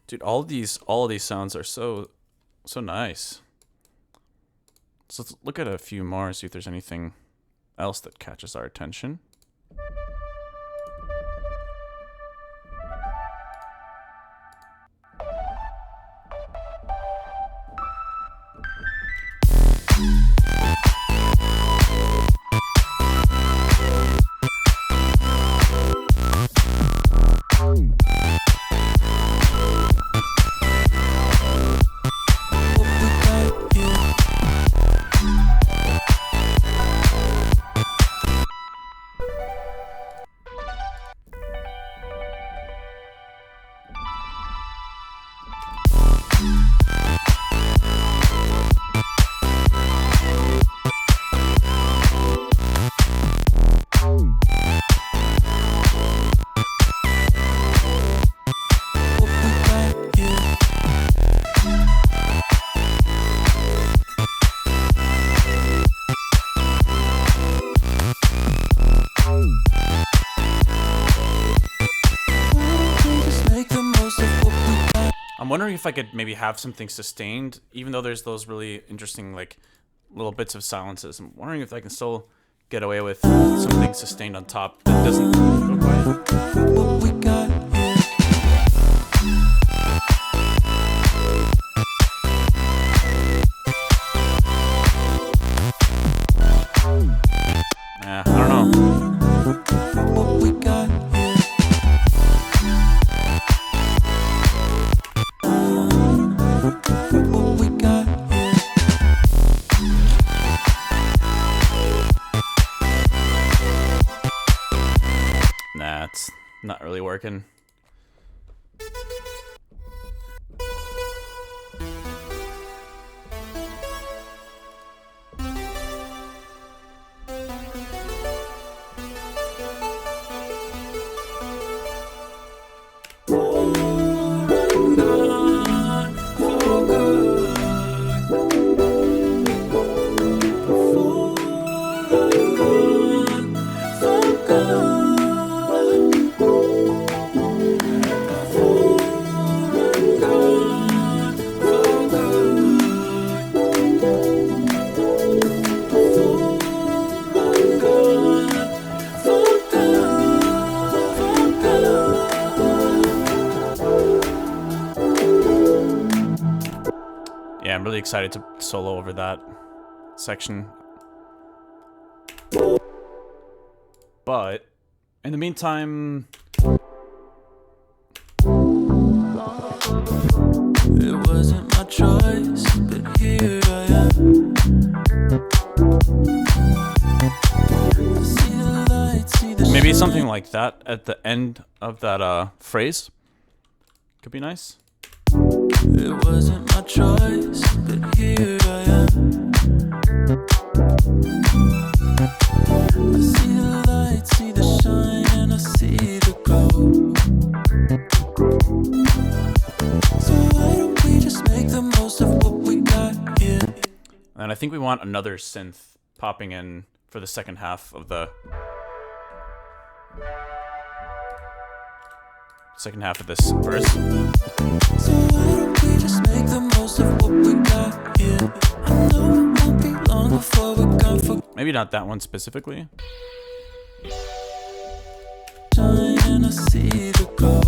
Dude, all of these sounds are so nice. So let's look at a few more, see if there's anything else that catches our attention. wondering if I could maybe have something sustained, even though there's those really interesting like little bits of silences. I'm wondering if I can still get away with something sustained on top that doesn't go quiet. What we got here. I don't know. What we got here. What we got here. Nah, it's not really working. Yeah, I'm really excited to solo over that section. But in the meantime, It wasn't my choice, but here I am. See the light, see the maybe shine. something like that at the end of that phrase could be nice. It wasn't my choice, but here I am. I see the light, see the shine, and I see the glow. So why don't we just make the most of what we got here? And I think we want another synth popping in for the second half of this verse. So why don't we just make the most of what we got here? I know it won't be long before we're gone for Maybe not that one specifically. shine, and I see the glow.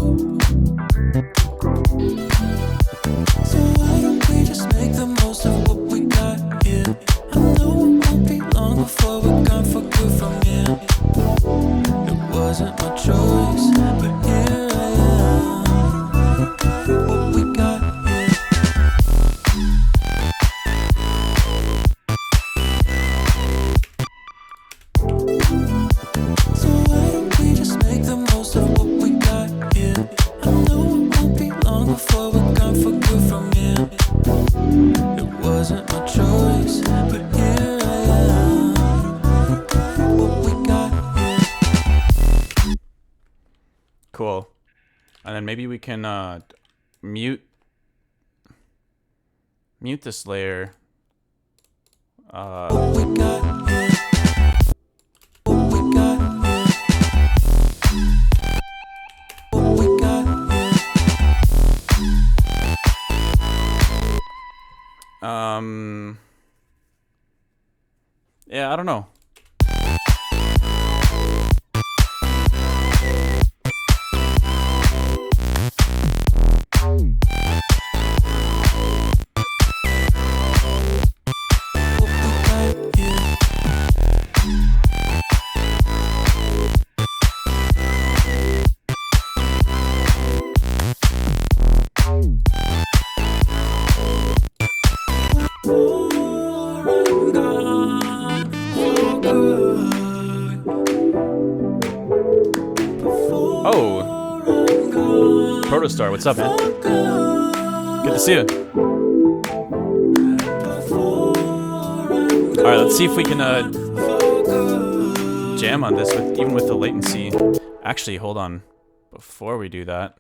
So why don't we just make the most of what we got here? I know it won't be long before we're gone for good from here. It wasn't my choice, but here I am. What we got here. So why don't we just make the most of what we got here? I know it won't be long before we're gone for good from here. It wasn't my choice, but here I am. What we got here. Cool. And then maybe we can mute this layer. What we got here. What we got here. What we got here. Yeah, I don't know. What we got here. Oh, Protostar, what's up, man? Good to see you. All right, let's see if we can jam on this even with the latency. Actually, hold on. Before we do that,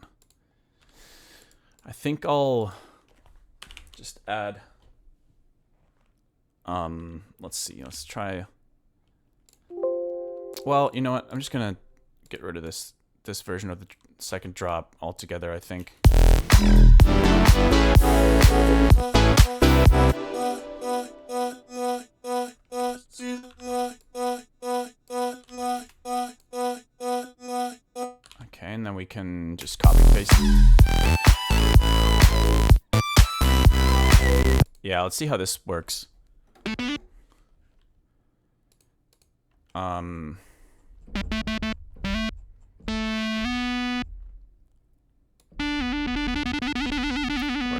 I think I'll just add. Let's see. Let's try. Well, you know what? I'm just gonna get rid of this version of the second drop altogether, I think. Okay, and then we can just copy paste. Yeah, let's see how this works. Where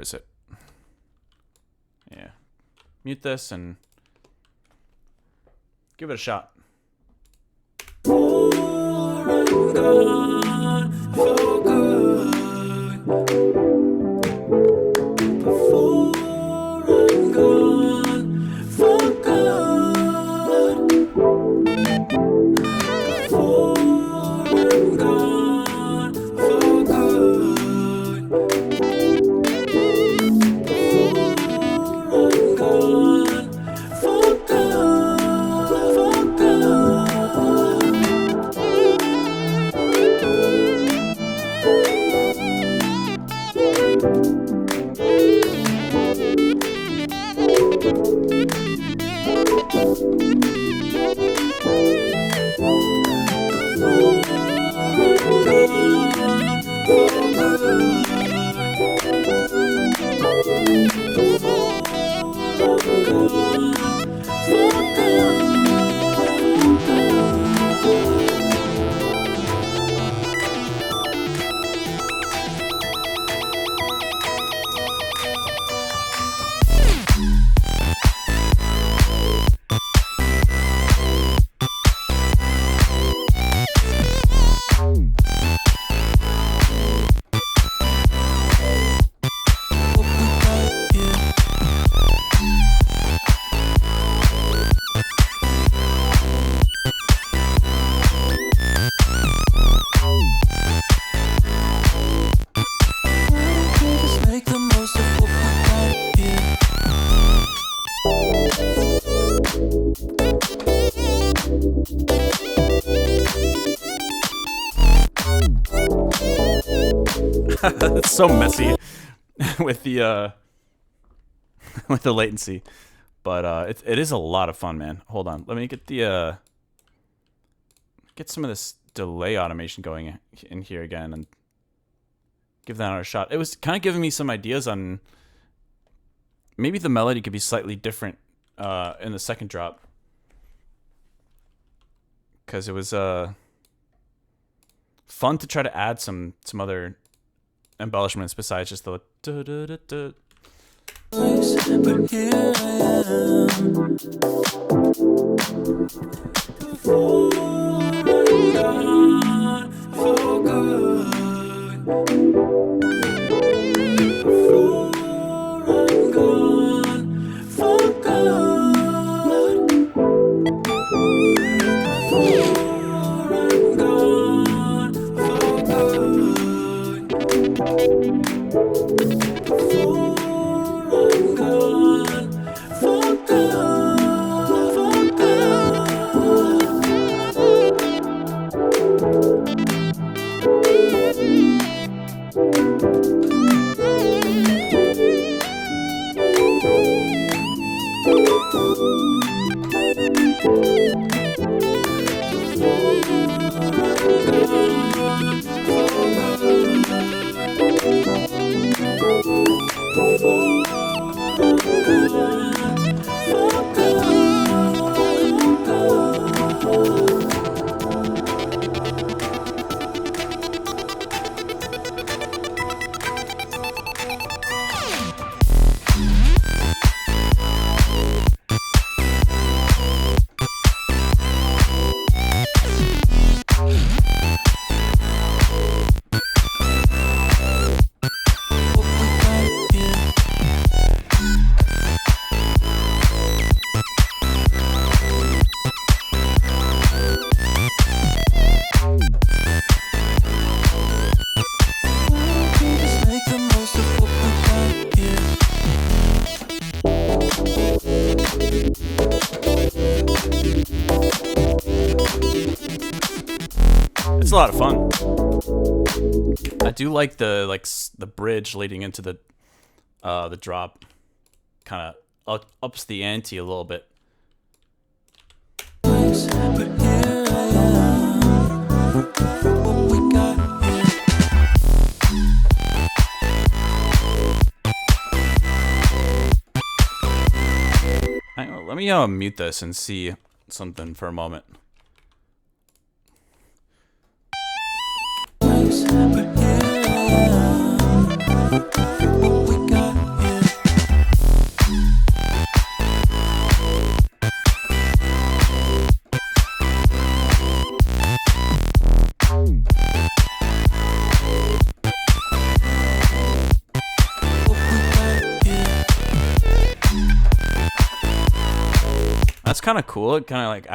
is it? Yeah. Mute this and give it a shot. It's so messy with the with the latency, but it is a lot of fun, man. Hold on, let me get the get some of this delay automation going in here again and give that another shot. It was kind of giving me some ideas on maybe the melody could be slightly different in the second drop, because it was fun to try to add some other embellishments besides just the da-da-da-da. But here I am. Before I'm gone for good. Before I'm gone for good. Before I'm gone for good. Before I'm gone for good, for good. It's a lot of fun. I do like the bridge leading into the the drop kind of ups the ante a little bit. But here I am. What we got here. Hang on, let me mute this and see something for a moment. But here I am. What we got here. That's kind of cool. It kind of like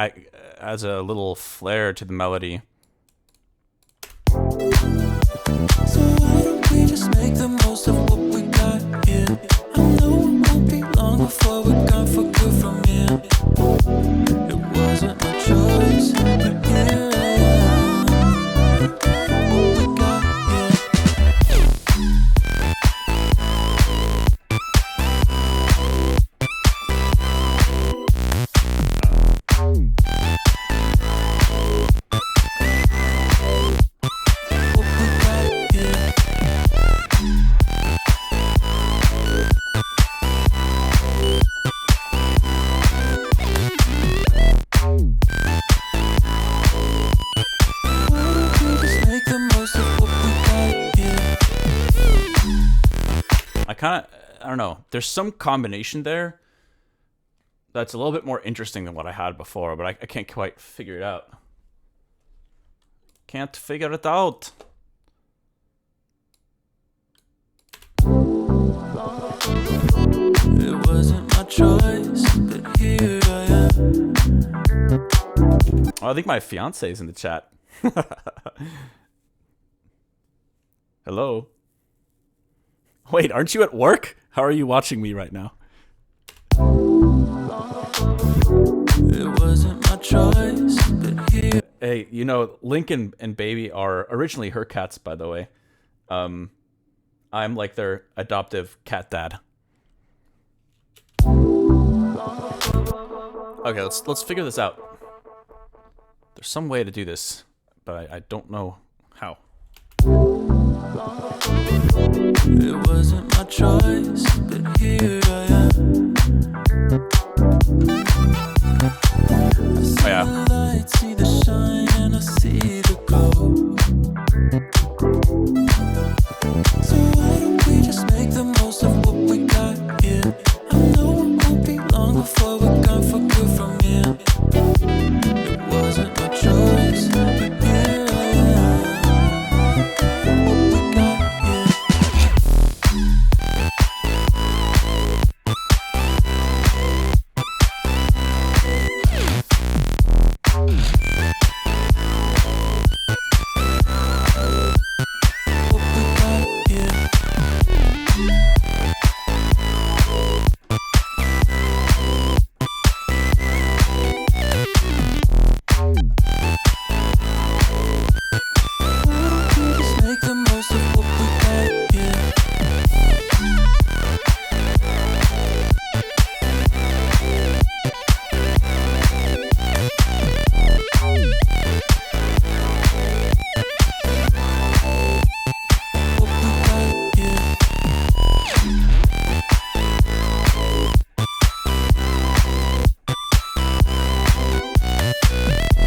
adds a little flair to the melody. So why don't we just make the most of what we got here? I know it won't be long before we're gone for good from here. It wasn't my choice, but here I am. What we got here. I don't know. There's some combination there that's a little bit more interesting than what I had before, but I can't quite figure it out. Can't figure it out. It wasn't my choice, but here I am. Oh, I think my fiance is in the chat. Hello. Wait, aren't you at work? How are you watching me right now? It wasn't my choice, but here. Hey, you know, Lincoln and Baby are originally her cats, by the way. I'm like their adoptive cat dad. Okay, let's figure this out. There's some way to do this, but I don't know how. It wasn't my choice, but here I am. Oh yeah. The light, see the shine, and I see the glow. So why don't we just make the most of what we got here? I know it won't be long before we're gone for good from here. It wasn't my choice, but here I am. What we got here. What we got here. Why don't we just make the most of what we got here?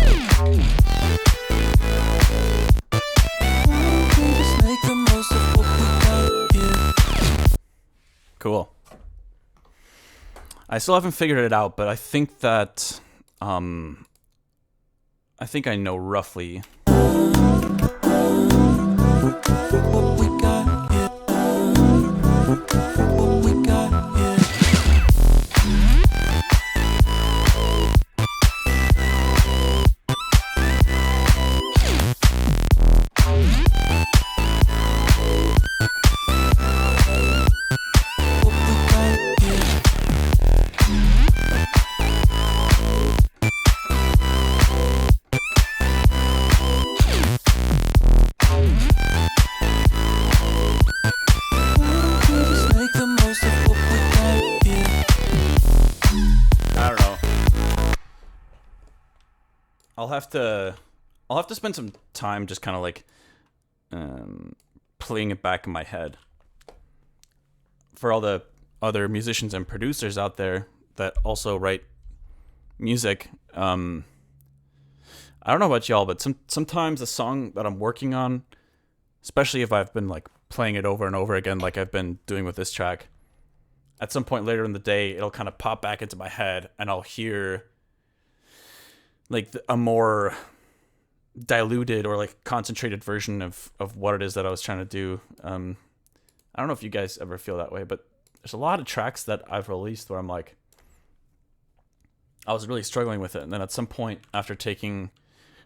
What we got here. Why don't we just make the most of what we got here? Cool. I still haven't figured it out, but I think that I think I know roughly. What we got here. What we got here. What we got here. Why I'll have to spend some time just kind of like playing it back in my head for all the other musicians and producers out there that also write music. I don't know about y'all, but sometimes a song that I'm working on, especially if I've been like playing it over and over again, like I've been doing with this track, at some point later in the day, it'll kind of pop back into my head and I'll hear like a more diluted or like concentrated version of what it is that I was trying to do. I don't know if you guys ever feel that way, but there's a lot of tracks that I've released where I'm like, I was really struggling with it. And then at some point after taking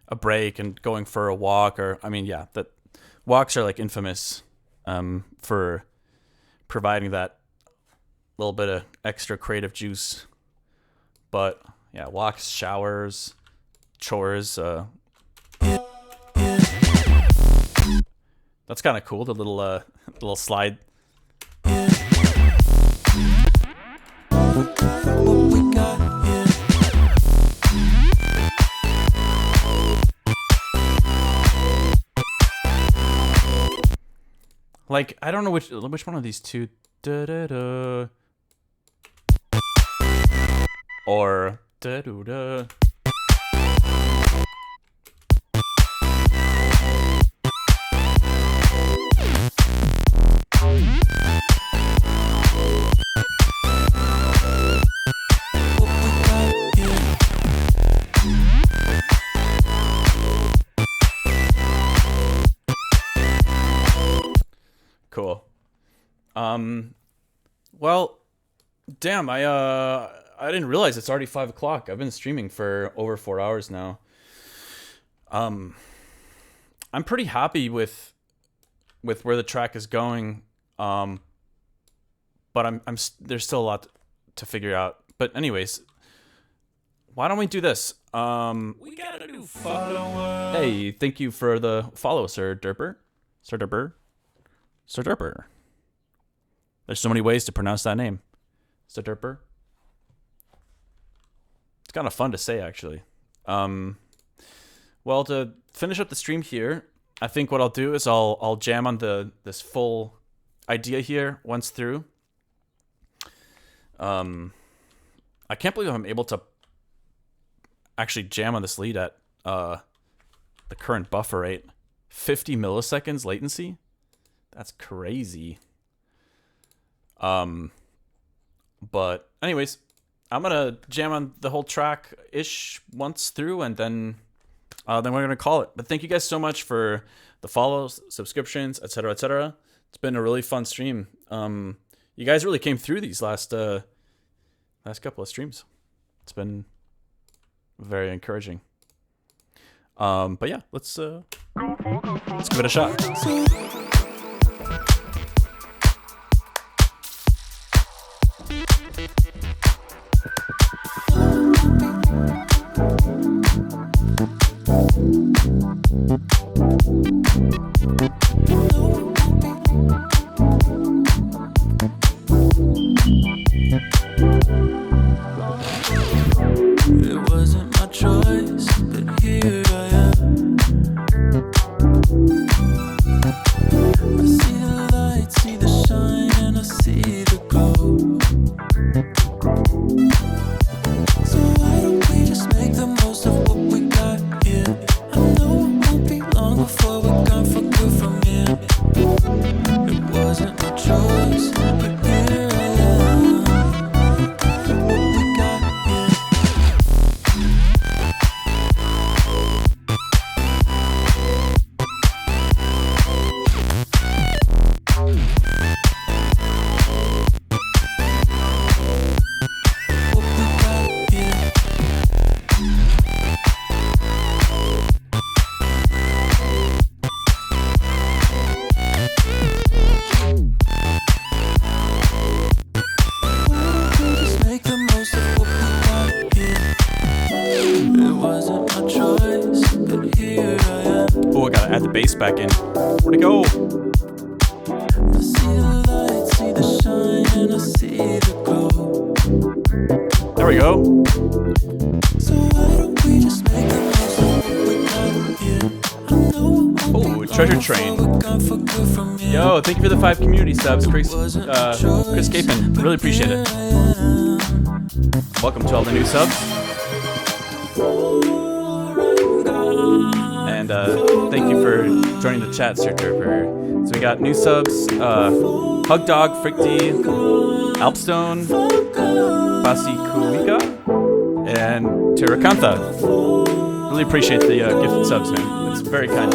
a break and going for a walk, or, I mean, yeah, that walks are like infamous for providing that little bit of extra creative juice. But yeah, walks, showers, chores, that's kind of cool, the little slide. What we got here. Like, I don't know which one of these two, da-da-da, or da-da-da. Cool. Well, damn, I didn't realize it's already 5 o'clock. I've been streaming for over 4 hours now. I'm pretty happy with where the track is going. But there's still a lot to figure out. But anyways, why don't we do this? We got a new follower. Hey, thank you for the follow, Sir Derper. Sir Derper. Sir Derper. There's so many ways to pronounce that name. Sir Derper. It's kind of fun to say, actually. Well, to finish up the stream here, I think what I'll do is I'll jam on this full idea here once through. I can't believe I'm able to actually jam on this lead at the current buffer rate. 50 milliseconds latency? That's crazy. But anyways, I'm gonna jam on the whole track ish once through, and then we're gonna call it. But thank you guys so much for the follows, subscriptions, etc., etc. It's been a really fun stream. You guys really came through these last couple of streams. It's been very encouraging. But yeah, let's give it a shot. It wasn't my choice, but here I am. I see the light, see the shine, and I see the glow. So why don't we just make the most of what we got here? I know it won't be long before we're gone for good from here. It wasn't my choice, but here I am. What we got here. What we got here. Just make the most of what we got here. It wasn't my choice, but here I am. Oh, I gotta add the bass back in. Where'd it go? I see the light, see the shine, and I see the glow. There we go. So why don't we just make the most of Oh, Treasure Train. Yo, thank you for the 5 community subs, Chris Capon. Really appreciate it. Welcome to all the new subs. And thank you for joining the chat, Sir Derper. So we got new subs, Hug Dog, Fricty, Alpstone, Basikuika, and Terracantha. Really appreciate the gifted subs, man. It's very kind.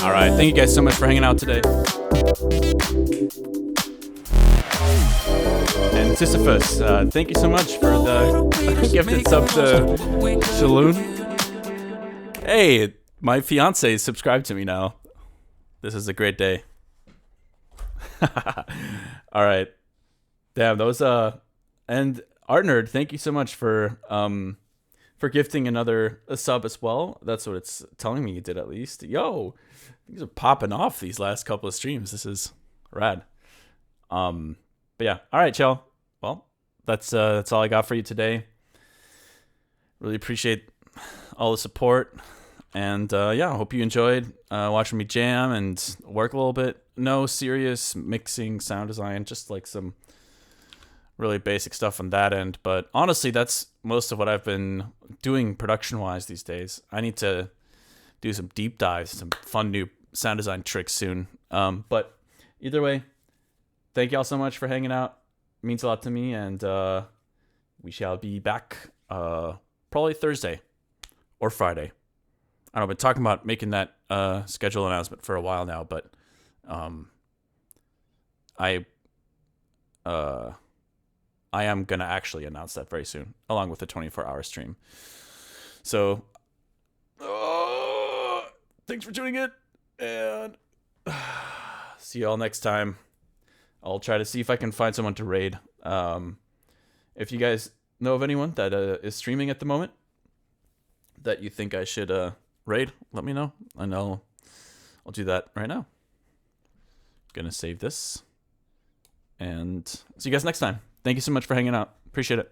Alright, thank you guys so much for hanging out today. And Sisyphus, thank you so much for the gifted sub to Shalhoub. Hey, my fiance subscribed to me now. This is a great day. Alright. Damn, those and Art Nerd, thank you so much for gifting another sub as well. That's what it's telling me you did, at least. Yo, things are popping off these last couple of streams. This is rad. But yeah, all right, y'all. Well, that's all I got for you today. Really appreciate all the support, and yeah, I hope you enjoyed watching me jam and work a little bit. No serious mixing, sound design, just like some really basic stuff on that end. But honestly, that's most of what I've been doing production-wise these days. I need to do some deep dives, some fun new sound design tricks soon. But either way, thank y'all so much for hanging out. It means a lot to me, and we shall be back probably Thursday or Friday. I don't know, I've been talking about making that schedule announcement for a while now, but I am going to actually announce that very soon, along with the 24-hour stream. So, thanks for tuning in, and see you all next time. I'll try to see if I can find someone to raid. If you guys know of anyone that is streaming at the moment that you think I should raid, let me know, and I'll do that right now. Gonna save this, and see you guys next time. Thank you so much for hanging out. Appreciate it.